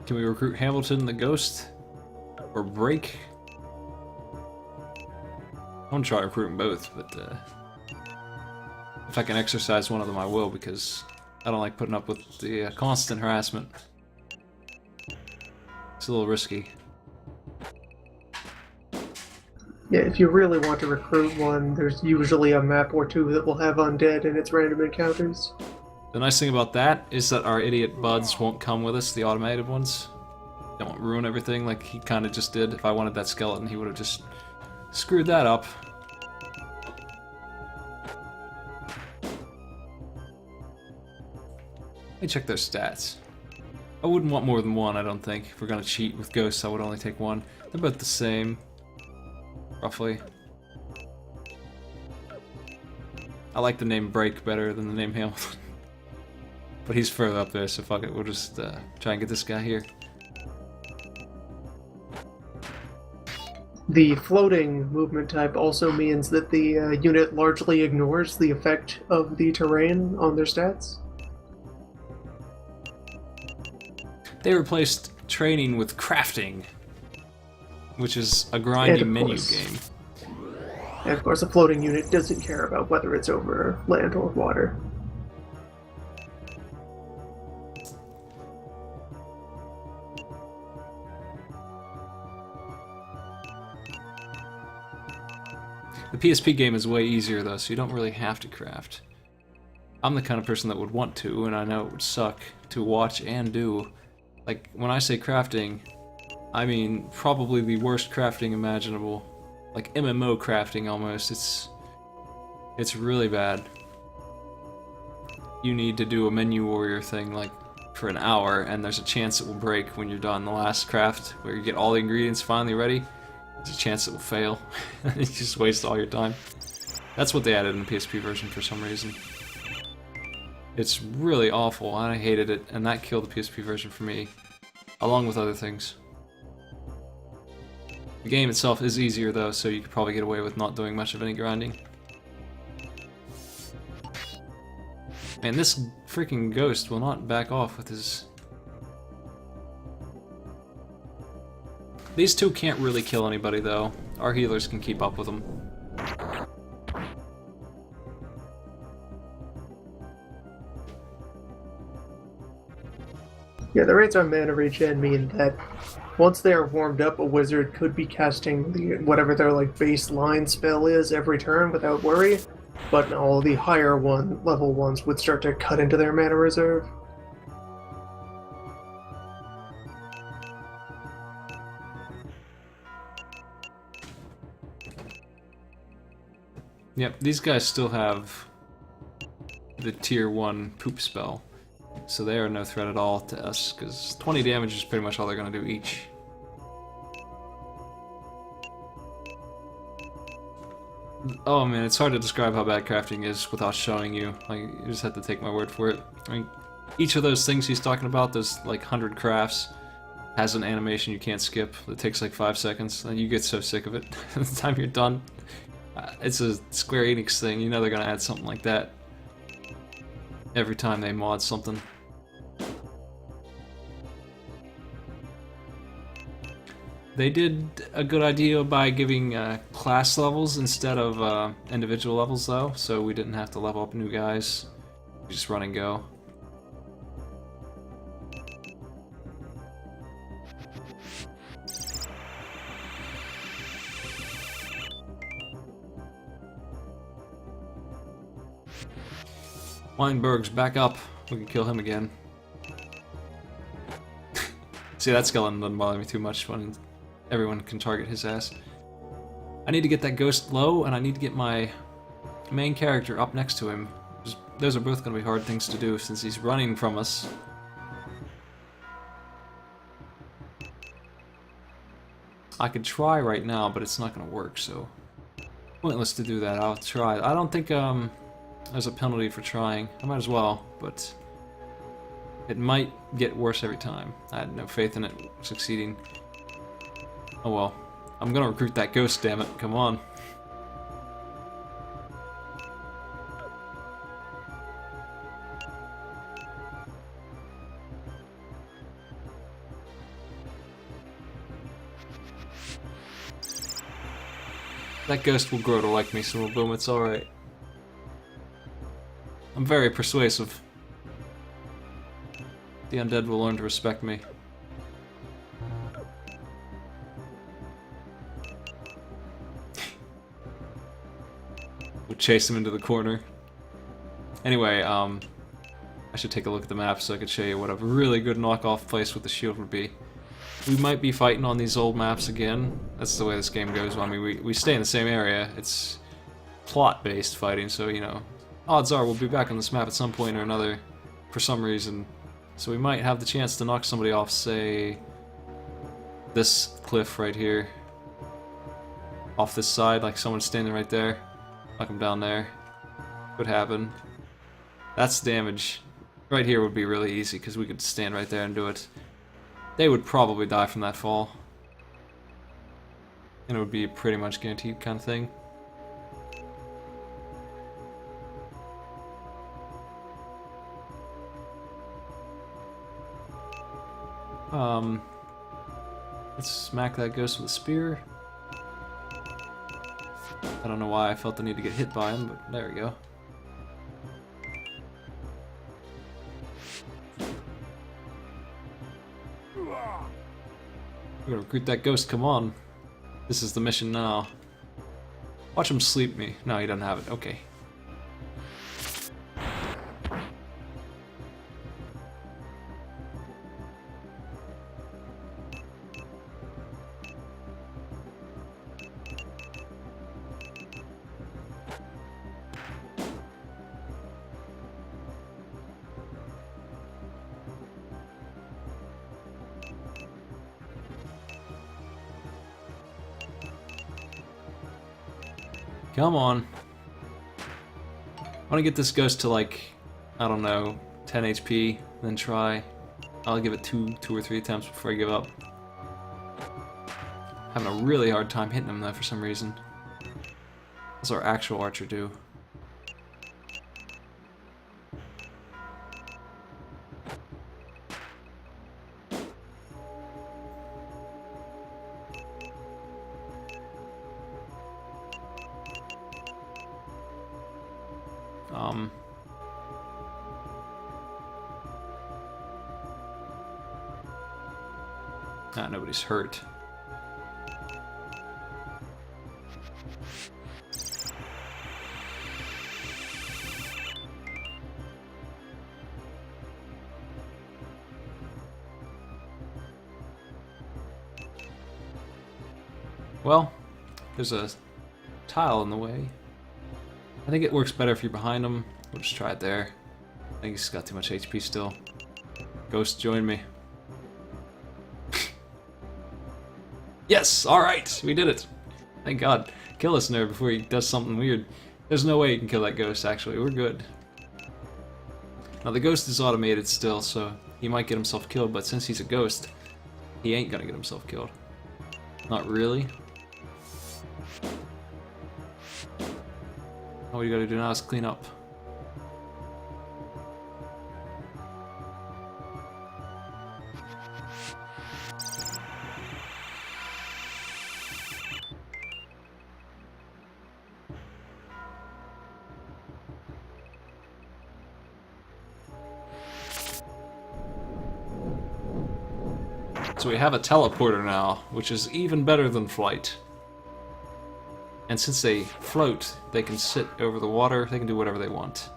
Can we recruit Hamilton the Ghost? Or Break? I want to try recruiting both, but if I can exercise one of them I will, because I don't like putting up with the constant harassment. It's a little risky. Yeah, if you really want to recruit one, there's usually a map or two that will have undead in its random encounters. The nice thing about that is that our idiot buds won't come with us, the automated ones. They won't ruin everything like he kind of just did. If I wanted that skeleton, he would have just screwed that up. Let me check their stats. I wouldn't want more than one, I don't think. If we're gonna cheat with ghosts, I would only take one. They're both the same, roughly. I like the name Break better than the name Hamilton. But he's further up there, so fuck it, we'll just try and get this guy here. The floating movement type also means that the unit largely ignores the effect of the terrain on their stats. They replaced training with crafting, which is a grindy menu game. And of course, a floating unit doesn't care about whether it's over land or water. The PSP game is way easier though, so you don't really have to craft. I'm the kind of person that would want to, and I know it would suck to watch and do. Like, when I say crafting, I mean probably the worst crafting imaginable. Like MMO crafting almost. It's really bad. You need to do a menu warrior thing like for an hour, and there's a chance it will break when you're done. The last craft, where you get all the ingredients finally ready, there's a chance it will fail. You just waste all your time. That's what they added in the PSP version for some reason. It's really awful, and I hated it, and that killed the PSP version for me, along with other things. The game itself is easier though, so you could probably get away with not doing much of any grinding. Man, this freaking ghost will not back off with his... These two can't really kill anybody though. Our healers can keep up with them. Yeah, the rates on mana regen mean that once they are warmed up, a wizard could be casting whatever their like baseline spell is every turn without worry, but all the higher level ones would start to cut into their mana reserve. Yep, these guys still have the tier 1 poop spell. so they are no threat at all to us, because 20 damage is pretty much all they're going to do each. Oh man, it's hard to describe how bad crafting is without showing you. Like, you just have to take my word for it. I mean, each of those things he's talking about, those like 100 crafts, has an animation you can't skip that takes like 5 seconds, and you get so sick of it by the time you're done. It's a Square Enix thing, you know they're gonna add something like that every time they mod something. They did a good idea by giving class levels instead of individual levels though, so we didn't have to level up new guys. We just run and go. Weinberg's back up. We can kill him again. See, that skeleton doesn't bother me too much when everyone can target his ass. I need to get that ghost low, and I need to get my main character up next to him. Those are both going to be hard things to do since he's running from us. I could try right now, but it's not going to work, so pointless to do that. I'll try. I don't think there's a penalty for trying. I might as well, but it might get worse every time. I had no faith in it succeeding. Oh well. I'm gonna recruit that ghost, damn it. Come on. That ghost will grow to like me, so boom, it's alright. I'm very persuasive. The undead will learn to respect me. We'll chase him into the corner. Anyway, I should take a look at the map so I could show you what a really good knockoff place with the shield would be. We might be fighting on these old maps again. That's the way this game goes. I mean, we stay in the same area. It's plot-based fighting, so, you know, odds are we'll be back on this map at some point or another for some reason. So we might have the chance to knock somebody off, say, this cliff right here. Off this side, like someone's standing right there. Knock him down there. Could happen. That's damage. Right here would be really easy, because we could stand right there and do it. They would probably die from that fall. And it would be a pretty much guaranteed kind of thing. Let's smack that ghost with a spear. I don't know why I felt the need to get hit by him, but there we go. We're gonna recruit that ghost, come on. This is the mission now. Watch him sleep me. No, he doesn't have it. Okay. Come on. I want to get this ghost to like, I don't know, 10 HP, then try. I'll give it two or three attempts before I give up. Having a really hard time hitting him though for some reason. What's our actual archer do? Nobody's hurt. Well, there's a tile in the way. I think it works better if you're behind him. We'll just try it there. I think he's got too much HP still. Ghost, join me. Yes! Alright! We did it! Thank God. Kill this nerd before he does something weird. There's no way you can kill that ghost, actually. We're good. Now, the ghost is automated still, so he might get himself killed, but since he's a ghost, he ain't gonna get himself killed. Not really. All we gotta do now is clean up. So we have a teleporter now, which is even better than flight. And since they float, they can sit over the water, they can do whatever they want.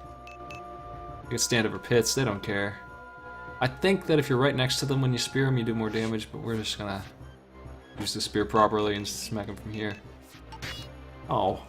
They can stand over pits, they don't care. I think that if you're right next to them when you spear them, you do more damage, but we're just gonna use the spear properly and smack them from here. Oh.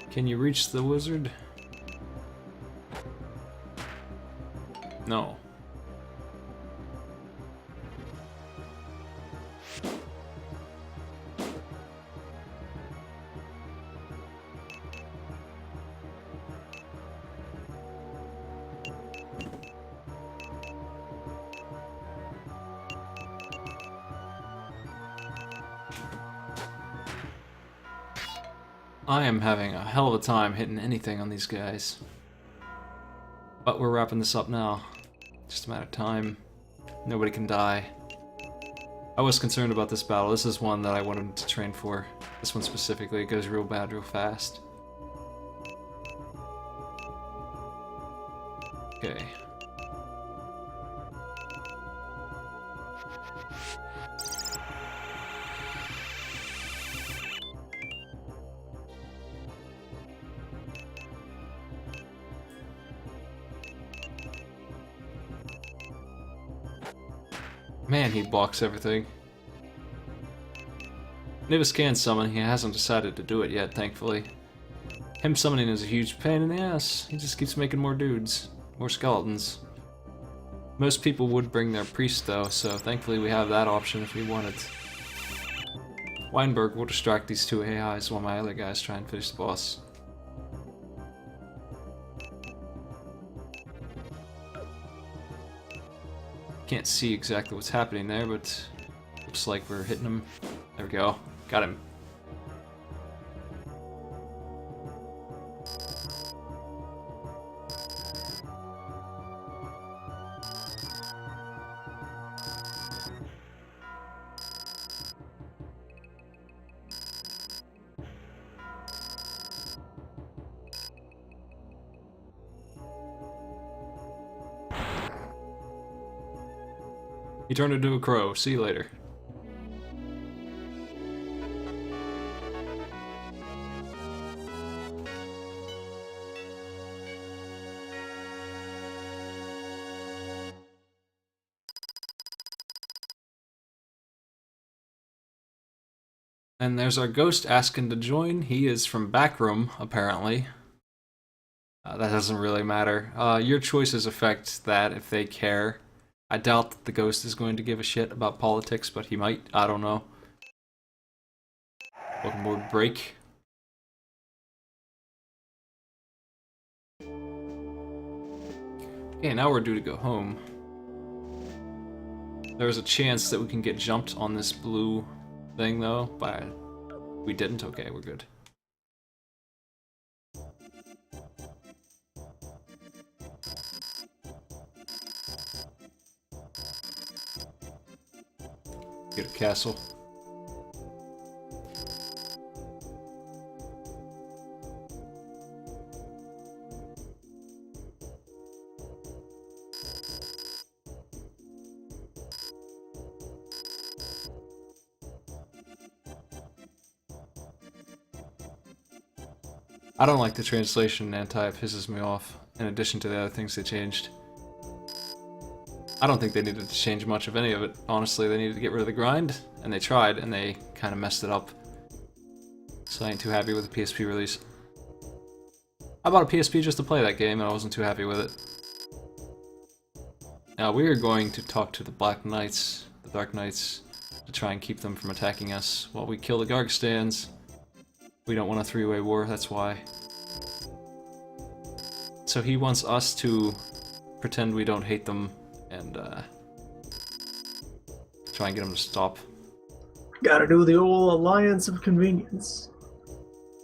Can you reach the wizard? No. I am having a hell of a time hitting anything on these guys. But we're wrapping this up now. Just a matter of time. Nobody can die. I was concerned about this battle. This is one that I wanted to train for. This one specifically, it goes real bad real fast. Okay. Man, he blocks everything. Nivus can summon, he hasn't decided to do it yet, thankfully. Him summoning is a huge pain in the ass. He just keeps making more dudes. More skeletons. Most people would bring their priest though, so thankfully we have that option if we want it. Weinberg will distract these two AIs while my other guys try and finish the boss. Can't see exactly what's happening there, but looks like we're hitting him. There we go. Got him. He turned into a crow. See you later. And there's our ghost asking to join. He is from Backroom, apparently. That doesn't really matter. Your choices affect that if they care. I doubt that the ghost is going to give a shit about politics, but he might. I don't know. Welcome aboard, Break. Okay, now we're due to go home. There's a chance that we can get jumped on this blue thing, though, but we didn't. Okay, we're good. Get a castle. I don't like the translation in anti, it pisses me off, in addition to the other things they changed. I don't think they needed to change much of any of it. Honestly, they needed to get rid of the grind, and they tried, and they kind of messed it up. So I ain't too happy with the PSP release. I bought a PSP just to play that game, and I wasn't too happy with it. Now we are going to talk to the Black Knights, the Dark Knights, to try and keep them from attacking us while we kill the Gargastans. We don't want a three-way war, that's why. So he wants us to pretend we don't hate them and try and get them to stop. Gotta do the old alliance of convenience.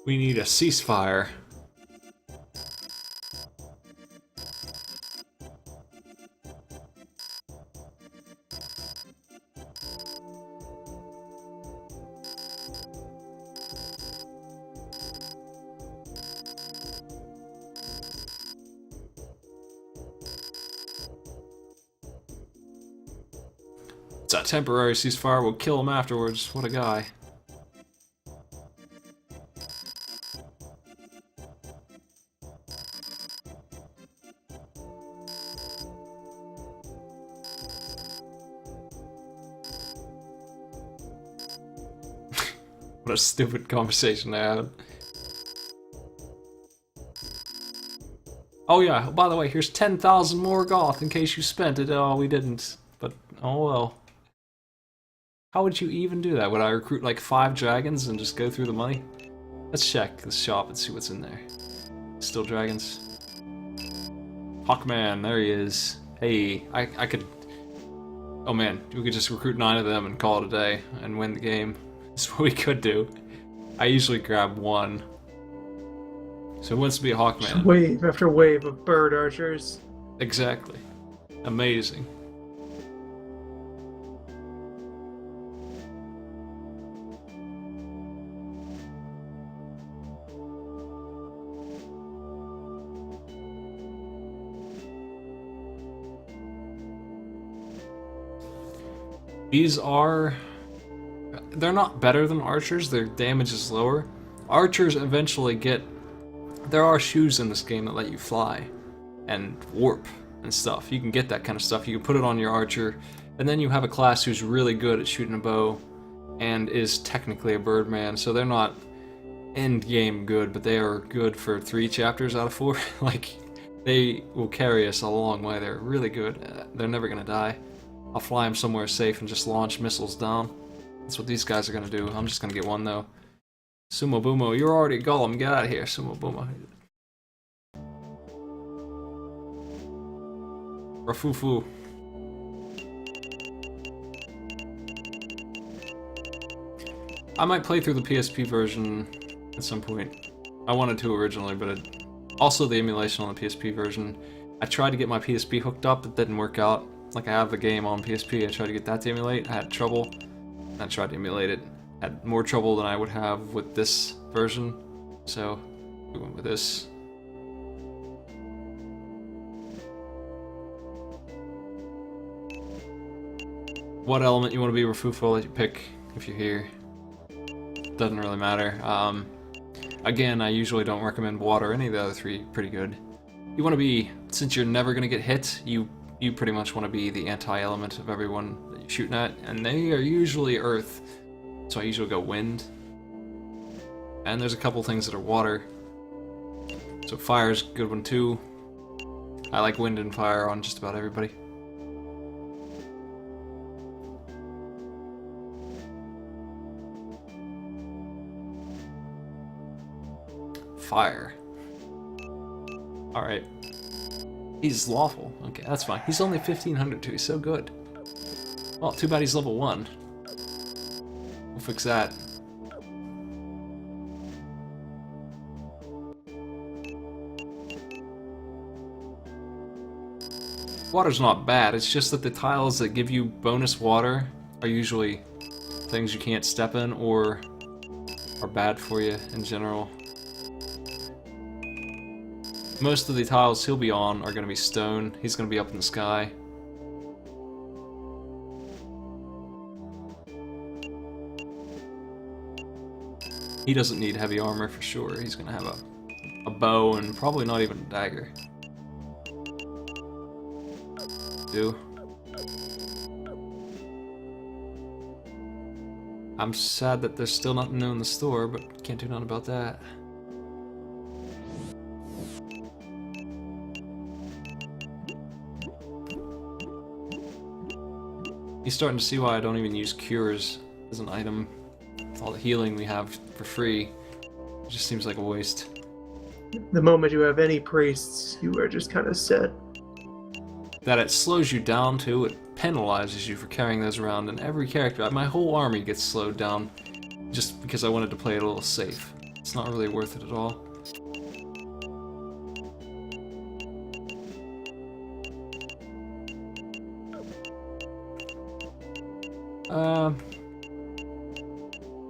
We need a ceasefire. It's a temporary ceasefire, we'll kill him afterwards. What a guy. What a stupid conversation I had. Oh yeah, by the way, here's 10,000 more goth in case you spent it. Oh, we didn't. But, oh well. How would you even do that? Would I recruit like 5 dragons and just go through the money? Let's check the shop and see what's in there. Still dragons. Hawkman, there he is. Hey, I could... Oh man, we could just recruit 9 of them and call it a day and win the game. That's what we could do. I usually grab 1. So who wants to be a Hawkman? Wave after wave of bird archers. Exactly. Amazing. These are... They're not better than archers, their damage is lower. Archers eventually get... There are shoes in this game that let you fly and warp and stuff. You can get that kind of stuff. You can put it on your archer, and then you have a class who's really good at shooting a bow and is technically a birdman, so they're not end game good, but they are good for 3 chapters out of 4. Like, they will carry us a long way. They're really good. They're never gonna die. I'll fly them somewhere safe and just launch missiles down. That's what these guys are gonna do. I'm just gonna get one though. Sumo Bumo, you're already Gollum. Get out of here, Sumo Bumo. Rafufu. I might play through the PSP version at some point. I wanted to originally, but also the emulation on the PSP version. I tried to get my PSP hooked up, it didn't work out. Like, I have the game on PSP, I tried to get that to emulate, I had trouble. I tried to emulate it, had more trouble than I would have with this version, so we went with this. What element you want to be, Rafufu, I'll let you pick if you're here. Doesn't really matter. Again, I usually don't recommend water, any of the other 3 pretty good. You want to be, since you're never going to get hit, you pretty much want to be the anti-element of everyone that you're shooting at, and they are usually earth, so I usually go wind. And there's a couple things that are water, so fire's a good one too. I like wind and fire on just about everybody. Fire. Alright. He's lawful. Okay, that's fine. He's only 1500 too. He's so good. Well, too bad he's level 1. We'll fix that. Water's not bad. It's just that the tiles that give you bonus water are usually things you can't step in or are bad for you in general. Most of the tiles he'll be on are going to be stone. He's going to be up in the sky. He doesn't need heavy armor for sure. He's going to have a a bow, and probably not even a dagger. Do. I'm sad that there's still nothing new in the store, but can't do nothing about that. You're starting to see why I don't even use cures as an item. With all the healing we have for free, it just seems like a waste. The moment you have any priests, you are just kind of set. That it slows you down too, it penalizes you for carrying those around, and every character, my whole army gets slowed down just because I wanted to play it a little safe. It's not really worth it at all.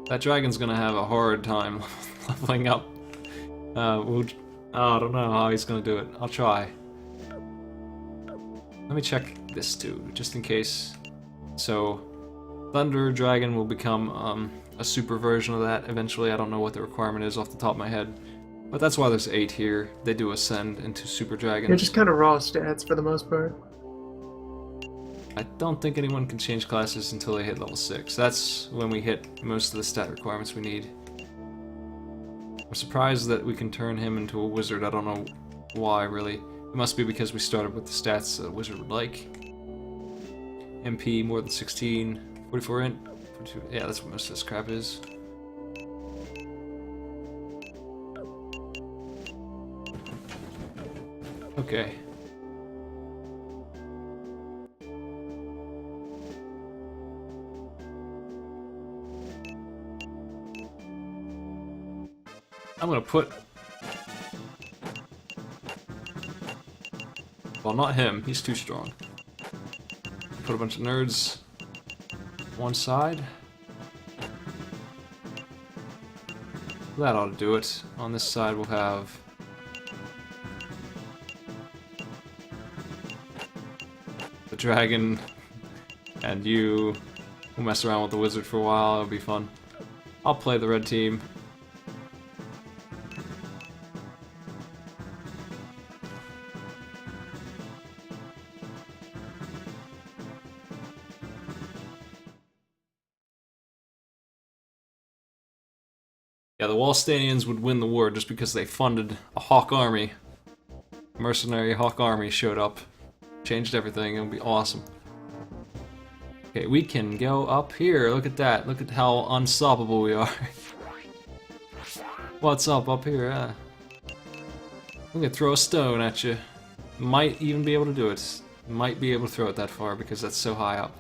That dragon's gonna have a hard time leveling up. I don't know how he's gonna do it. I'll try. Let me check this too, just in case. So, Thunder Dragon will become a super version of that eventually. I don't know what the requirement is off the top of my head, but that's why there's 8 here. They do ascend into Super Dragons. They're just kind of raw stats for the most part. I don't think anyone can change classes until they hit level 6. That's when we hit most of the stat requirements we need. I'm surprised that we can turn him into a wizard. I don't know why, really. It must be because we started with the stats that a wizard would like. MP more than 16, 44 int, 42, yeah, that's what most of this crap is. Okay. I'm gonna put... Well, not him. He's too strong. Put a bunch of nerds one side. That ought to do it. On this side we'll have... the dragon, and you. We'll mess around with the wizard for a while. It'll be fun. I'll play the red team. Yeah, the Wallstanians would win the war just because they funded a Hawk army. A mercenary Hawk army showed up. Changed everything, it would be awesome. Okay, we can go up here. Look at that. Look at how unstoppable we are. What's up here? I'm gonna throw a stone at you. Might even be able to do it. Might be able to throw it that far because that's so high up.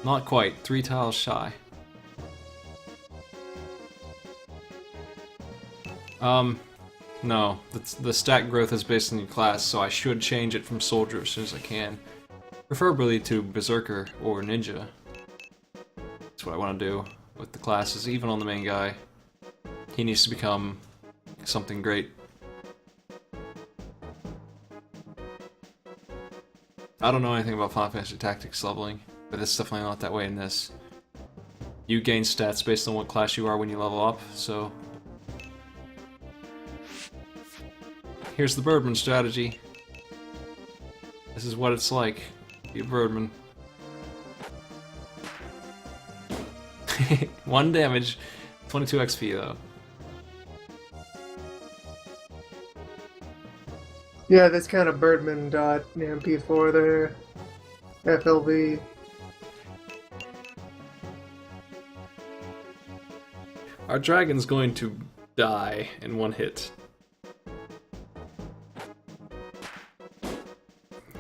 Not quite. 3 tiles shy. No. The stat growth is based on your class, so I should change it from Soldier as soon as I can. Preferably to Berserker or Ninja. That's what I want to do with the classes, even on the main guy. He needs to become something great. I don't know anything about Final Fantasy Tactics leveling, but it's definitely not that way in this. You gain stats based on what class you are when you level up, so... Here's the Birdman strategy. This is what it's like. Be a Birdman. 1 damage, 22 XP though. Yeah, that's kind of Birdman dot MP4 there. FLV. Our dragon's going to die in 1 hit.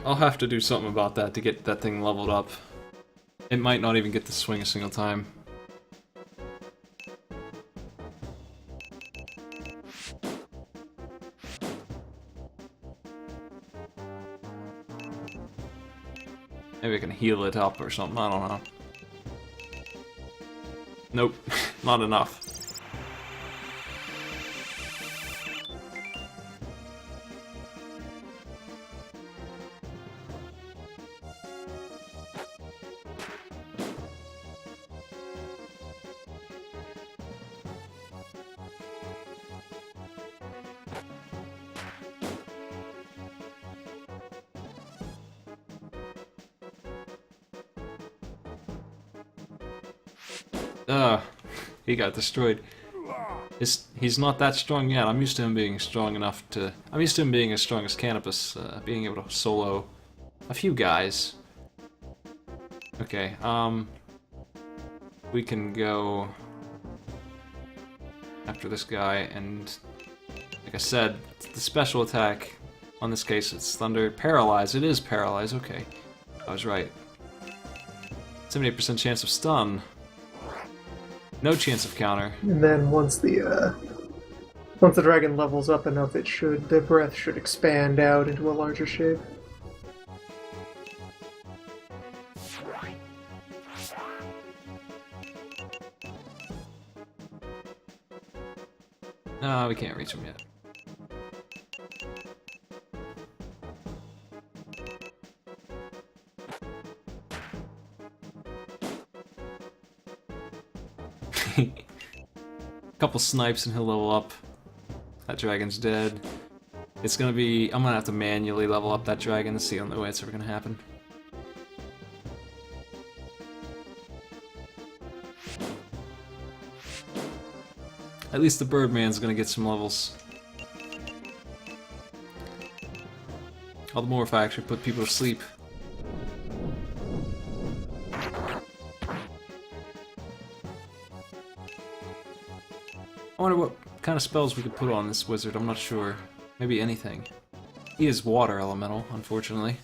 I'll have to do something about that to get that thing leveled up. It might not even get to swing a single time. Maybe I can heal it up or something, I don't know. Nope, not enough. He got destroyed. He's not that strong yet. I'm used to him being strong enough to... I'm used to him being as strong as Canopus, being able to solo a few guys. Okay, we can go after this guy, and like I said, the special attack, on this case it's Thunder. Paralyze, it is Paralyze, okay. I was right. 78% chance of stun. No chance of counter. And then once the dragon levels up enough, the breath should expand out into a larger shape. No, we can't reach him yet. Couple snipes and he'll level up. That dragon's dead. It's gonna be... I'm gonna have to manually level up that dragon. That's the only way it's ever gonna happen. At least the Birdman's gonna get some levels. All the more if I actually put people to sleep. I wonder what kind of spells we could put on this wizard, I'm not sure. Maybe anything. He is water elemental, unfortunately.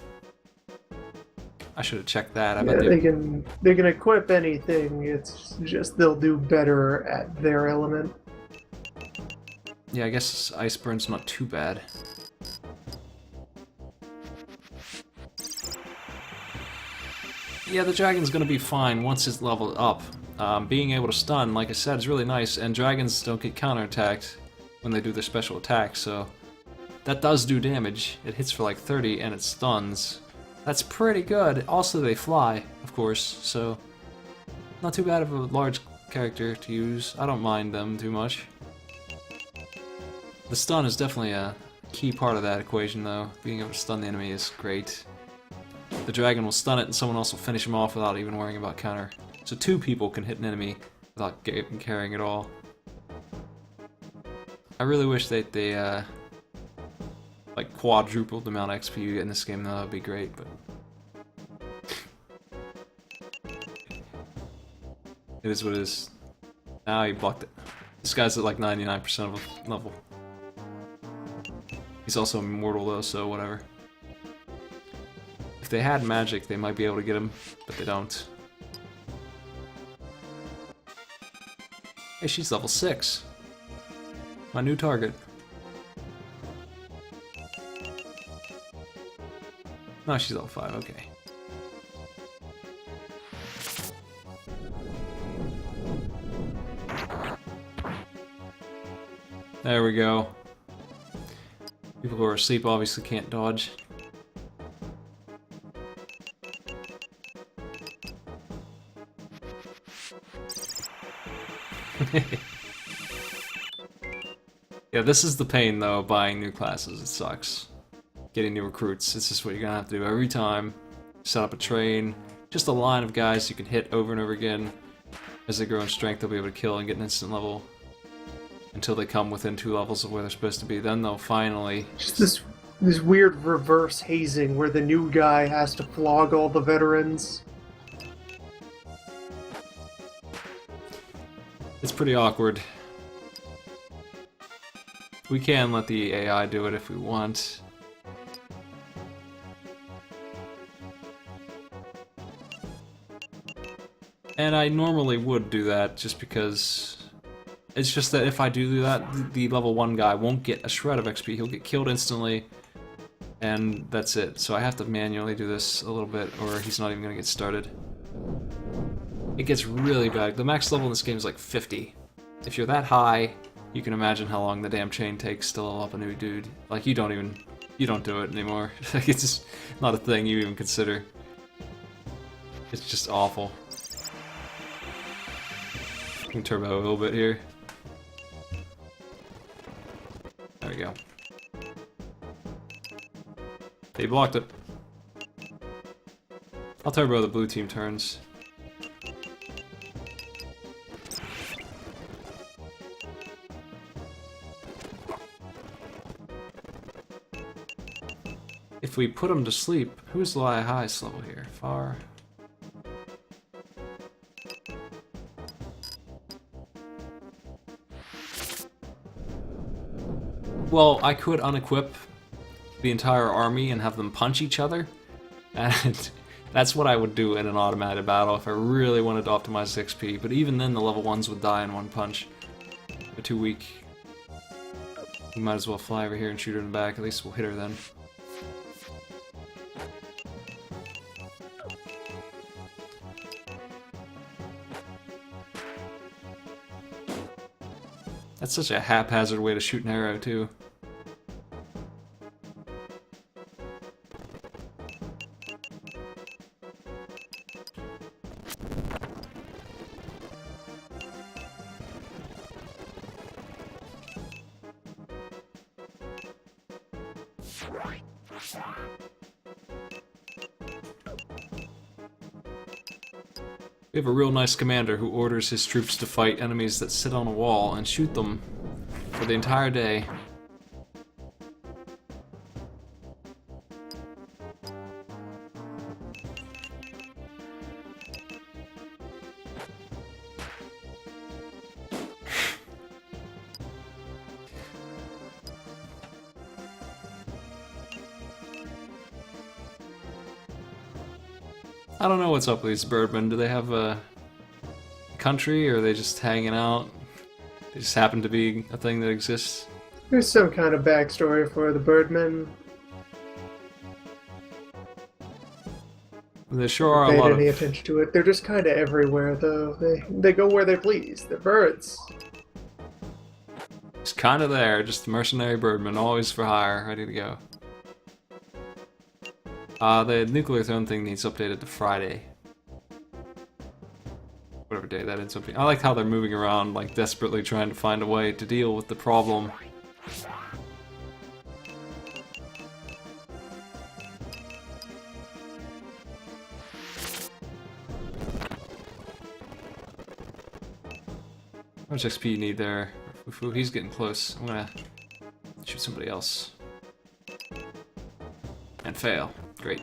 I should have checked that. I bet they can equip anything, it's just they'll do better at their element. Yeah, I guess Ice Burn's not too bad. Yeah, the dragon's gonna be fine once it's leveled up. Being able to stun, like I said, is really nice, and dragons don't get counterattacked when they do their special attack, so that does do damage. It hits for like 30 and it stuns. That's pretty good. Also, they fly, of course, so not too bad of a large character to use. I don't mind them too much. The stun is definitely a key part of that equation, though. Being able to stun the enemy is great. The dragon will stun it and someone else will finish him off without even worrying about counter. So 2 people can hit an enemy without carrying it all. I really wish they like quadrupled the amount of XP you get in this game, though. That would be great, but it is what it is. Now he blocked it. This guy's at like 99% of a level. He's also immortal though, so whatever. If they had magic, they might be able to get him, but they don't. Hey, she's level 6. My new target. No, she's level 5, okay. There we go. People who are asleep obviously can't dodge. Yeah, this is the pain though, buying new classes. It sucks. Getting new recruits. It's just what you're gonna have to do every time. Set up a train. Just a line of guys you can hit over and over again. As they grow in strength, they'll be able to kill and get an instant level. Until they come within 2 levels of where they're supposed to be. Then they'll finally... Just this weird reverse hazing where the new guy has to flog all the veterans. It's pretty awkward. We can let the AI do it if we want. And I normally would do that just because... It's just that if I do that, the level 1 guy won't get a shred of XP. He'll get killed instantly, and that's it. So I have to manually do this a little bit, or he's not even gonna get started. It gets really bad. The max level in this game is like 50. If you're that high, you can imagine how long the damn chain takes to level up a new dude. Like, you don't do it anymore. Like, it's just not a thing you even consider. It's just awful. I can turbo a little bit here. There we go. They blocked it. I'll turbo the blue team turns. if we put them to sleep, who's the highest level here? Far. Well, I could unequip the entire army and have them punch each other, and that's what I would do in an automated battle if I really wanted to optimize the XP, but even then the level 1s would die in one punch. They're too weak. We might as well fly over here and shoot her in the back, at least we'll hit her then. That's such a haphazard way to shoot an arrow, too. We have a real nice commander who orders his troops to fight enemies that sit on a wall and shoot them for the entire day. I don't know what's up with these birdmen. Do they have a country, or are they just hanging out? They just happen to be a thing that exists? There's some kind of backstory for the birdmen. There sure are a Paid lot of... any attention to it. They're just kind of everywhere, though. They go where they please. They're birds. It's kind of there, just mercenary birdmen, always for hire, ready to go. The nuclear throne thing needs updated to Friday. Whatever day that ends up being. I like how they're moving around, like desperately trying to find a way to deal with the problem. How much XP you need there? Fufu, he's getting close. I'm gonna shoot somebody else. And fail. Great.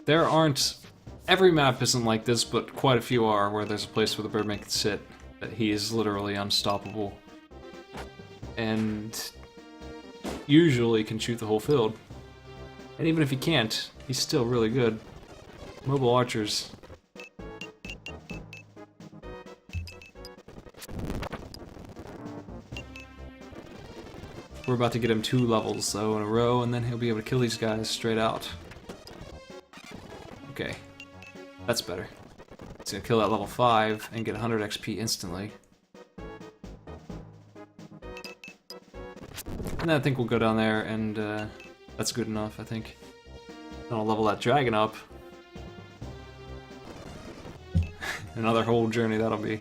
There aren't... Every map isn't like this, but quite a few are, where there's a place where the birdman can sit, that he is literally unstoppable. And... usually can shoot the whole field. And even if he can't, he's still really good. Mobile archers. We're about to get him 2 levels, though, in a row, and then he'll be able to kill these guys straight out. Okay. That's better. He's gonna kill that level 5 and get 100 XP instantly. And then I think we'll go down there, and that's good enough, I think. Then I'll level that dragon up. Another whole journey that'll be.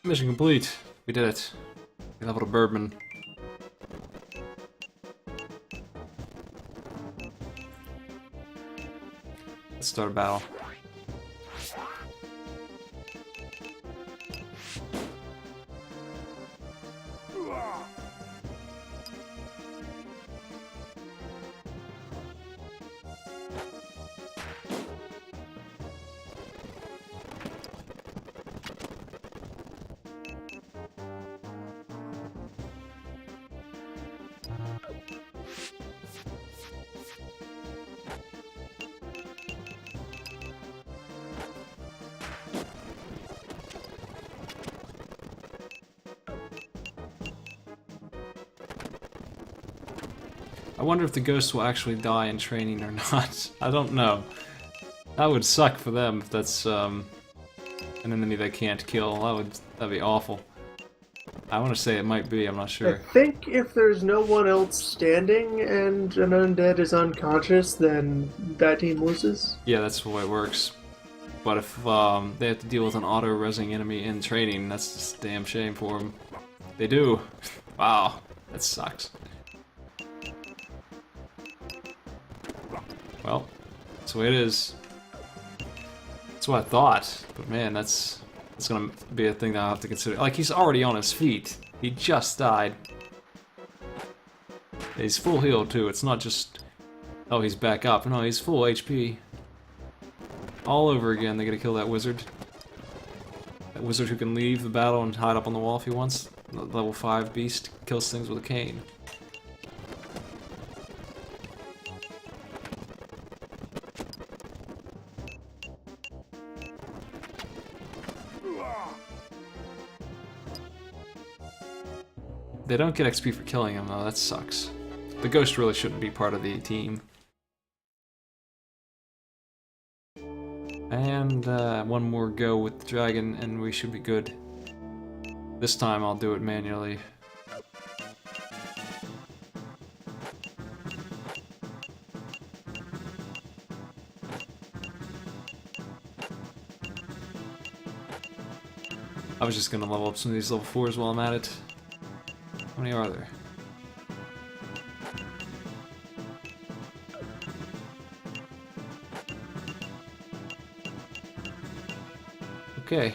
Mission complete. We did it. We leveled a birdman. Let's start a battle. I wonder if the ghosts will actually die in training or not. I don't know. That would suck for them if that's an enemy they can't kill. That'd be awful. I want to say it might be, I'm not I sure. think if there's no one else standing and an undead is unconscious, then that team loses. Yeah, that's the way it works. But if they have to deal with an auto-resing enemy in training, that's just a damn shame for them. They do. Wow, that sucks. Well, that's the way it is. That's what I thought. But man, that's gonna be a thing that I'll have to consider. Like, he's already on his feet. He just died. He's full healed too. It's not just, oh, he's back up. No, he's full HP. All over again, they gotta kill that wizard. That wizard who can leave the battle and hide up on the wall if he wants. The level 5 beast kills things with a cane. They don't get XP for killing him though, that sucks. The ghost really shouldn't be part of the team. And one more go with the dragon and we should be good. This time I'll do it manually. I was just gonna level up some of these level 4s while I'm at it. How many are there? Okay.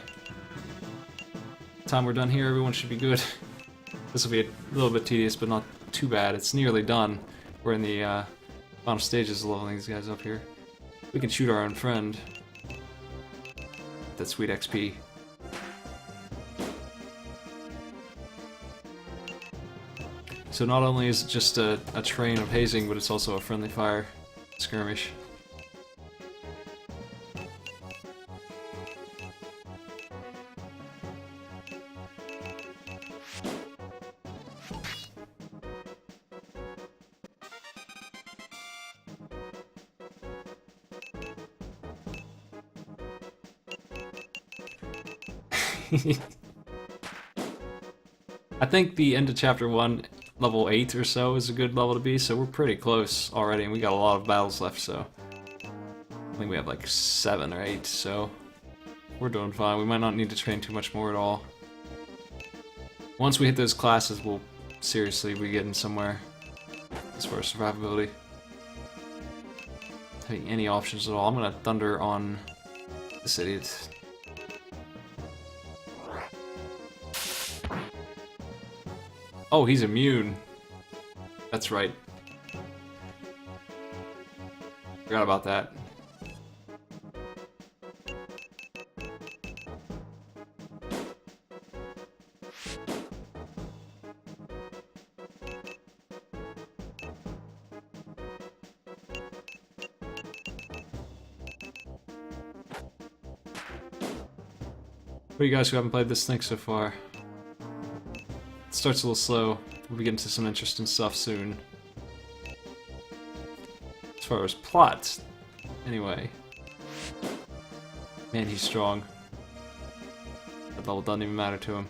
Time we're done here, everyone should be good. This will be a little bit tedious, but not too bad. It's nearly done. We're in the final stages of leveling these guys up here. We can shoot our own friend. That sweet XP. So not only is it just a train of hazing, but it's also a friendly fire skirmish. I think the end of chapter 1, level 8 or so, is a good level to be, so we're pretty close already, and we got a lot of battles left, so... I think we have like 7 or 8, so... We're doing fine. We might not need to train too much more at all. Once we hit those classes, we'll seriously be getting somewhere as far as survivability. Having any options at all. I'm gonna thunder on this idiot. Oh, he's immune. That's right. Forgot about that. For you guys who haven't played this thing so far, it starts a little slow. We'll be getting to some interesting stuff soon. As far as plot, anyway. Man, he's strong. That level doesn't even matter to him.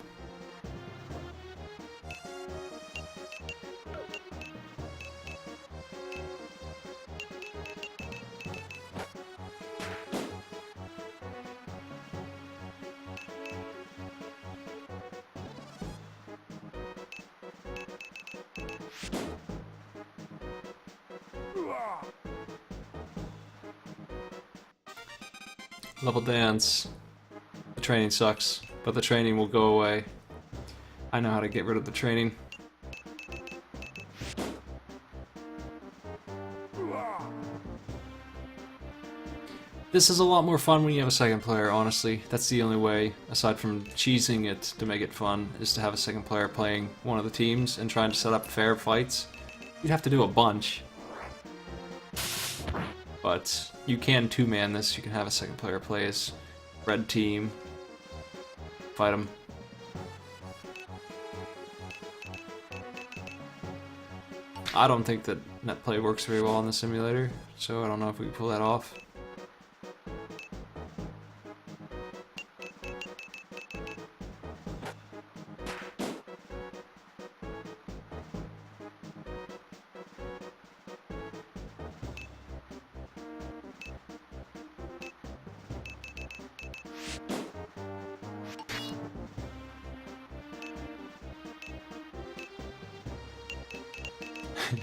Level dance. The training sucks, but the training will go away. I know how to get rid of the training. This is a lot more fun when you have a second player, honestly. That's the only way, aside from cheesing it to make it fun, is to have a second player playing one of the teams and trying to set up fair fights. You'd have to do a bunch. But you can two-man this. You can have a second player play as red team. Fight them. I don't think that net play works very well on the simulator, so I don't know if we can pull that off.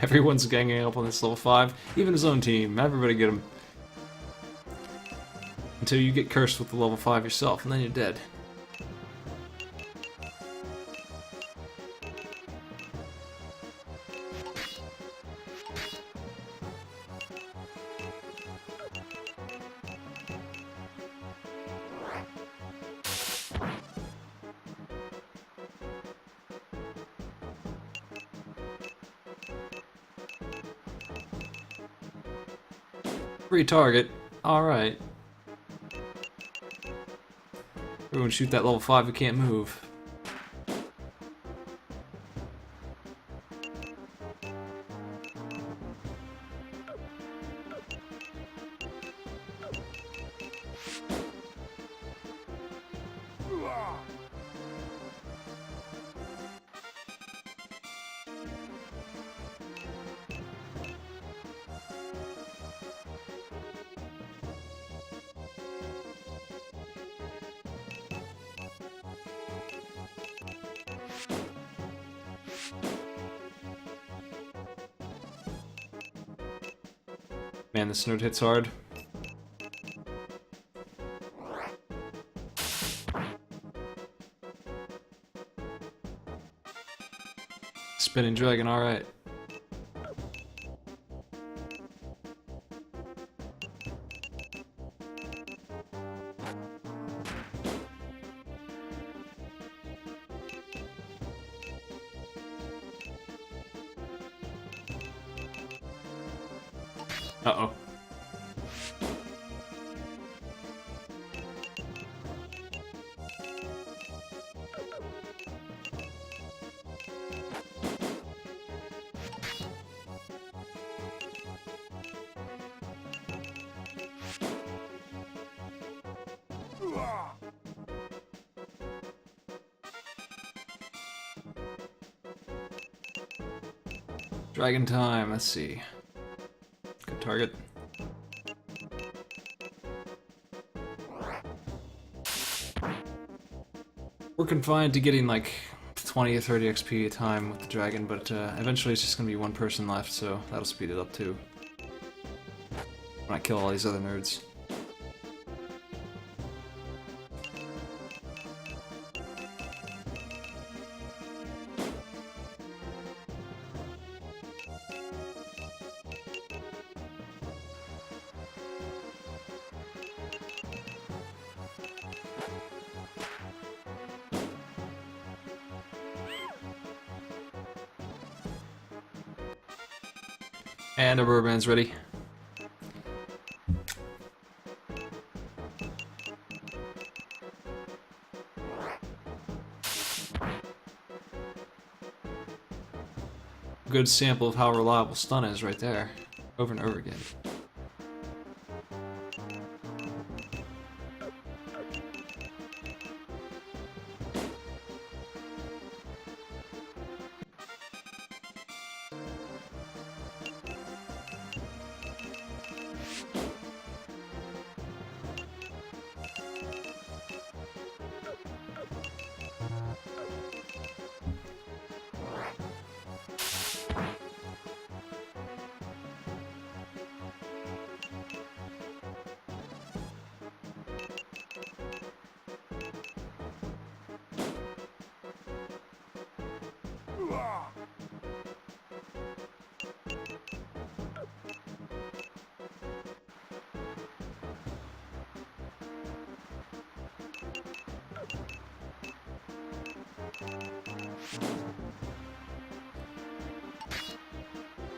Everyone's ganging up on this level 5, even his own team. Everybody get him. Until you get cursed with the level 5 yourself, and then you're dead. Free target. Alright. Everyone shoot that level 5 who can't move. Man, this node hits hard. Spinning dragon, alright. Uh-oh. Dragon time, let's see. Good target. We're confined to getting like 20 or 30 XP a time with the dragon, but eventually it's just gonna be one person left, so that'll speed it up too. When I kill all these other nerds. And our rubber band's ready. Good sample of how reliable stun is right there, over and over again.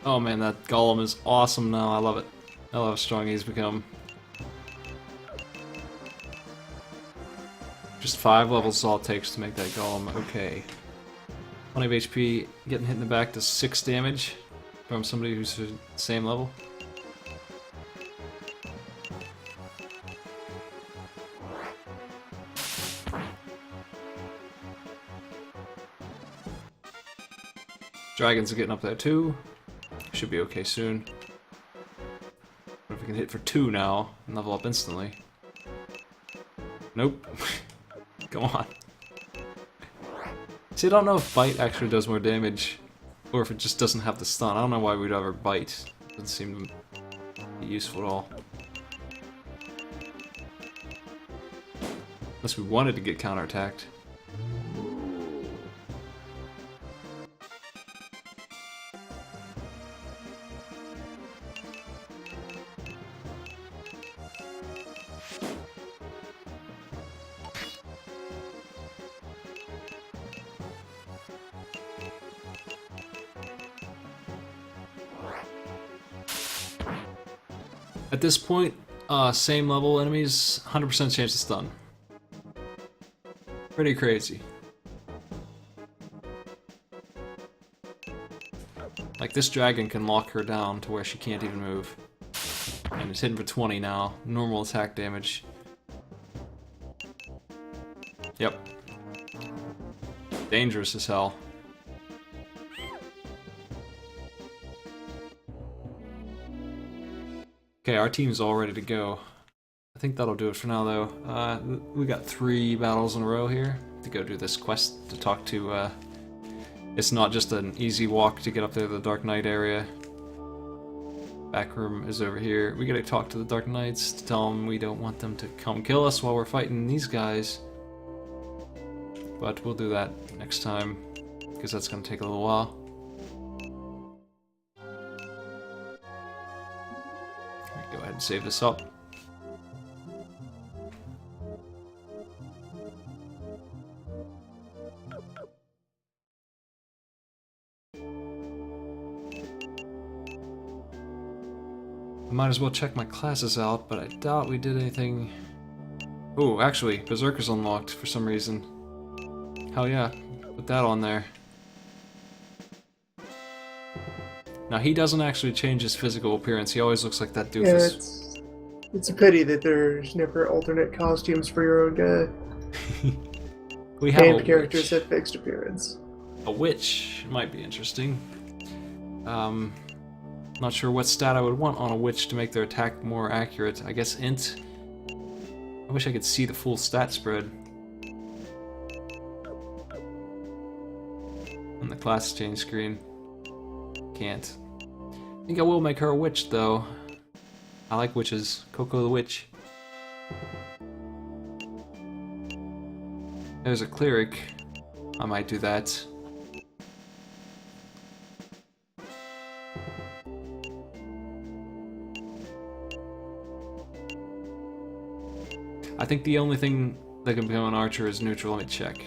Oh man, that golem is awesome now. I love it. I love how strong he's become. Just 5 levels is all it takes to make that golem okay. 20 of HP, getting hit in the back to 6 damage from somebody who's the same level. Dragons are getting up there too. Should be okay soon. What if we can hit for 2 now and level up instantly? Nope. Come on. See, I don't know if Bite actually does more damage Or if it just doesn't have the stun. I don't know why we'd ever bite. Doesn't seem to be useful at all. Unless we wanted to get counterattacked. At this point, same level enemies, 100% chance to stun. Pretty crazy. Like, this dragon can lock her down to where she can't even move. And it's hitting for 20 now. Normal attack damage. Yep. Dangerous as hell. Okay, our team's all ready to go. I think that'll do it for now, though. We got 3 battles in a row here to go do this quest to talk to, it's not just an easy walk to get up there to the Dark Knight area. Back room is over here. We gotta talk to the Dark Knights to tell them we don't want them to come kill us while we're fighting these guys. But we'll do that next time, because that's gonna take a little while. Go ahead and save this up. I might as well check my classes out, but I doubt we did anything. Oh, actually, Berserker's unlocked for some reason. Hell yeah, put that on there. Now, he doesn't actually change his physical appearance, he always looks like that doofus. Yeah, it's a pity that there's never alternate costumes for your own guy. We have and a characters witch. at fixed appearance. A witch might be interesting. Not sure what stat I would want on a witch to make their attack more accurate. I guess int. I wish I could see the full stat spread. On the class change screen. Can't. I think I will make her a witch, though. I like witches. Coco the Witch. There's a cleric. I might do that. I think the only thing that can become an archer is neutral. Let me check.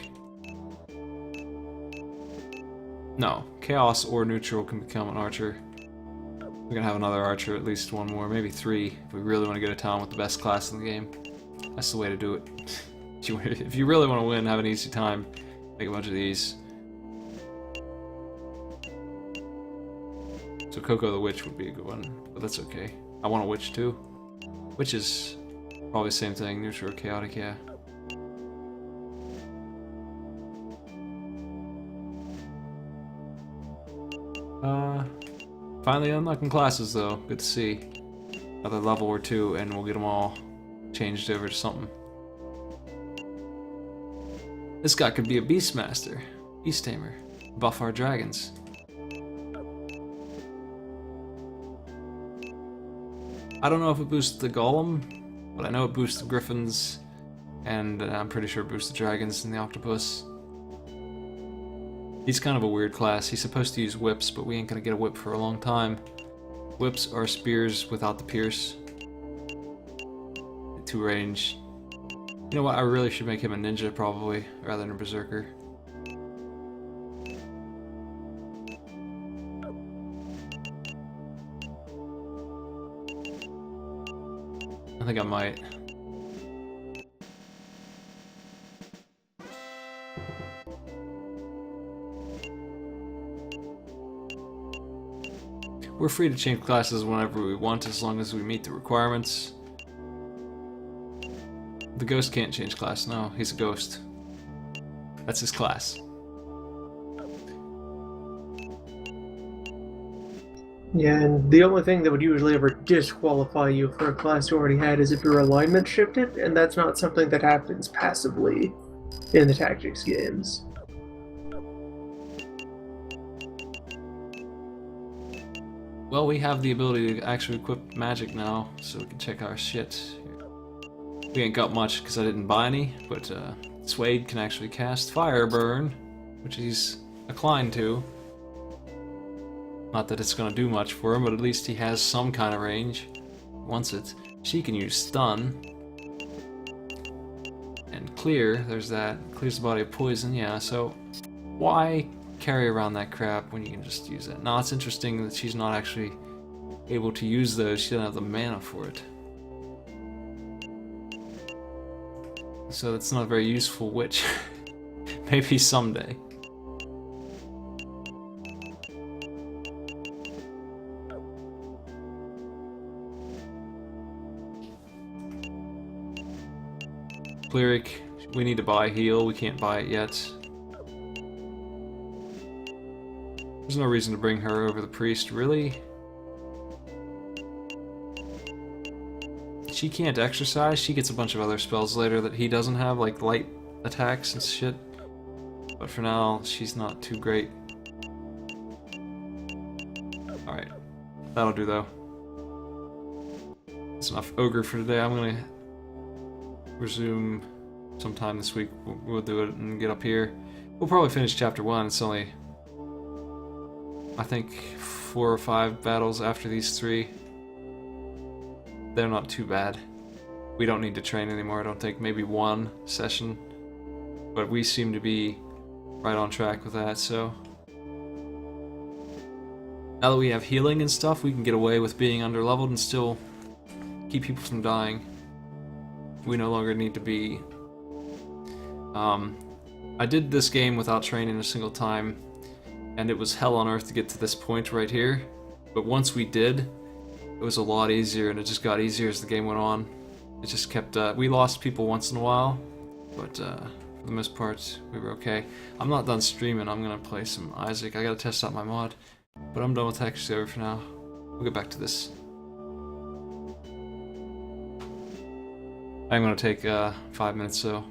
No, chaos or neutral can become an archer. We're gonna have another archer, at least one more, maybe 3, if we really want to go to town with the best class in the game. That's the way to do it. If you really want to win, have an easy time, make a bunch of these. So Coco the Witch would be a good one, but that's okay. I want a witch too. Witch is probably the same thing, neutral or chaotic, yeah. Finally unlocking classes though, good to see. Another level or 2 and we'll get them all changed over to something. This guy could be a Beastmaster, Beast Tamer, buff our dragons. I don't know if it boosts the Golem, but I know it boosts the Griffins, and I'm pretty sure it boosts the Dragons and the Octopus. He's kind of a weird class. He's supposed to use whips, but we ain't gonna get a whip for a long time. Whips are spears without the pierce. 2 range. You know what, I really should make him a ninja probably, rather than a berserker. I think I might. We're free to change classes whenever we want, as long as we meet the requirements. The ghost can't change class, no, he's a ghost. That's his class. Yeah, and the only thing that would usually ever disqualify you for a class you already had is if your alignment shifted, and that's not something that happens passively in the tactics games. Well, we have the ability to actually equip magic now, so we can check our shit. We ain't got much because I didn't buy any, but Suede can actually cast Fire Burn, which he's inclined to. Not that it's gonna do much for him, but at least he has some kind of range. Once it. She can use Stun. And Clear, there's that. Clears the body of poison, yeah, so why carry around that crap when you can just use it? Now, it's interesting that she's not actually able to use those. She doesn't have the mana for it. So that's not a very useful witch. Maybe someday. Cleric, we need to buy heal. We can't buy it yet. There's no reason to bring her over the priest, really. She can't exercise. She gets a bunch of other spells later that he doesn't have, like light attacks and shit. But for now, she's not too great. Alright. That'll do, though. That's enough Ogre for today. I'm gonna resume sometime this week. We'll do it and get up here. We'll probably finish chapter 1. It's only, I think, 4 or 5 battles after these 3. They're not too bad. We don't need to train anymore, I don't think. Maybe 1 session. But we seem to be right on track with that, so... Now that we have healing and stuff, we can get away with being underleveled and still keep people from dying. We no longer need to be... I did this game without training a single time, and it was hell on earth to get to this point right here. But once we did, it was a lot easier, and it just got easier as the game went on. It just kept, we lost people once in a while, but for the most part, we were okay. I'm not done streaming. I'm gonna play some Isaac. I gotta test out my mod, but I'm done with Texture Saver for now. We'll get back to this. I'm gonna take 5 minutes, so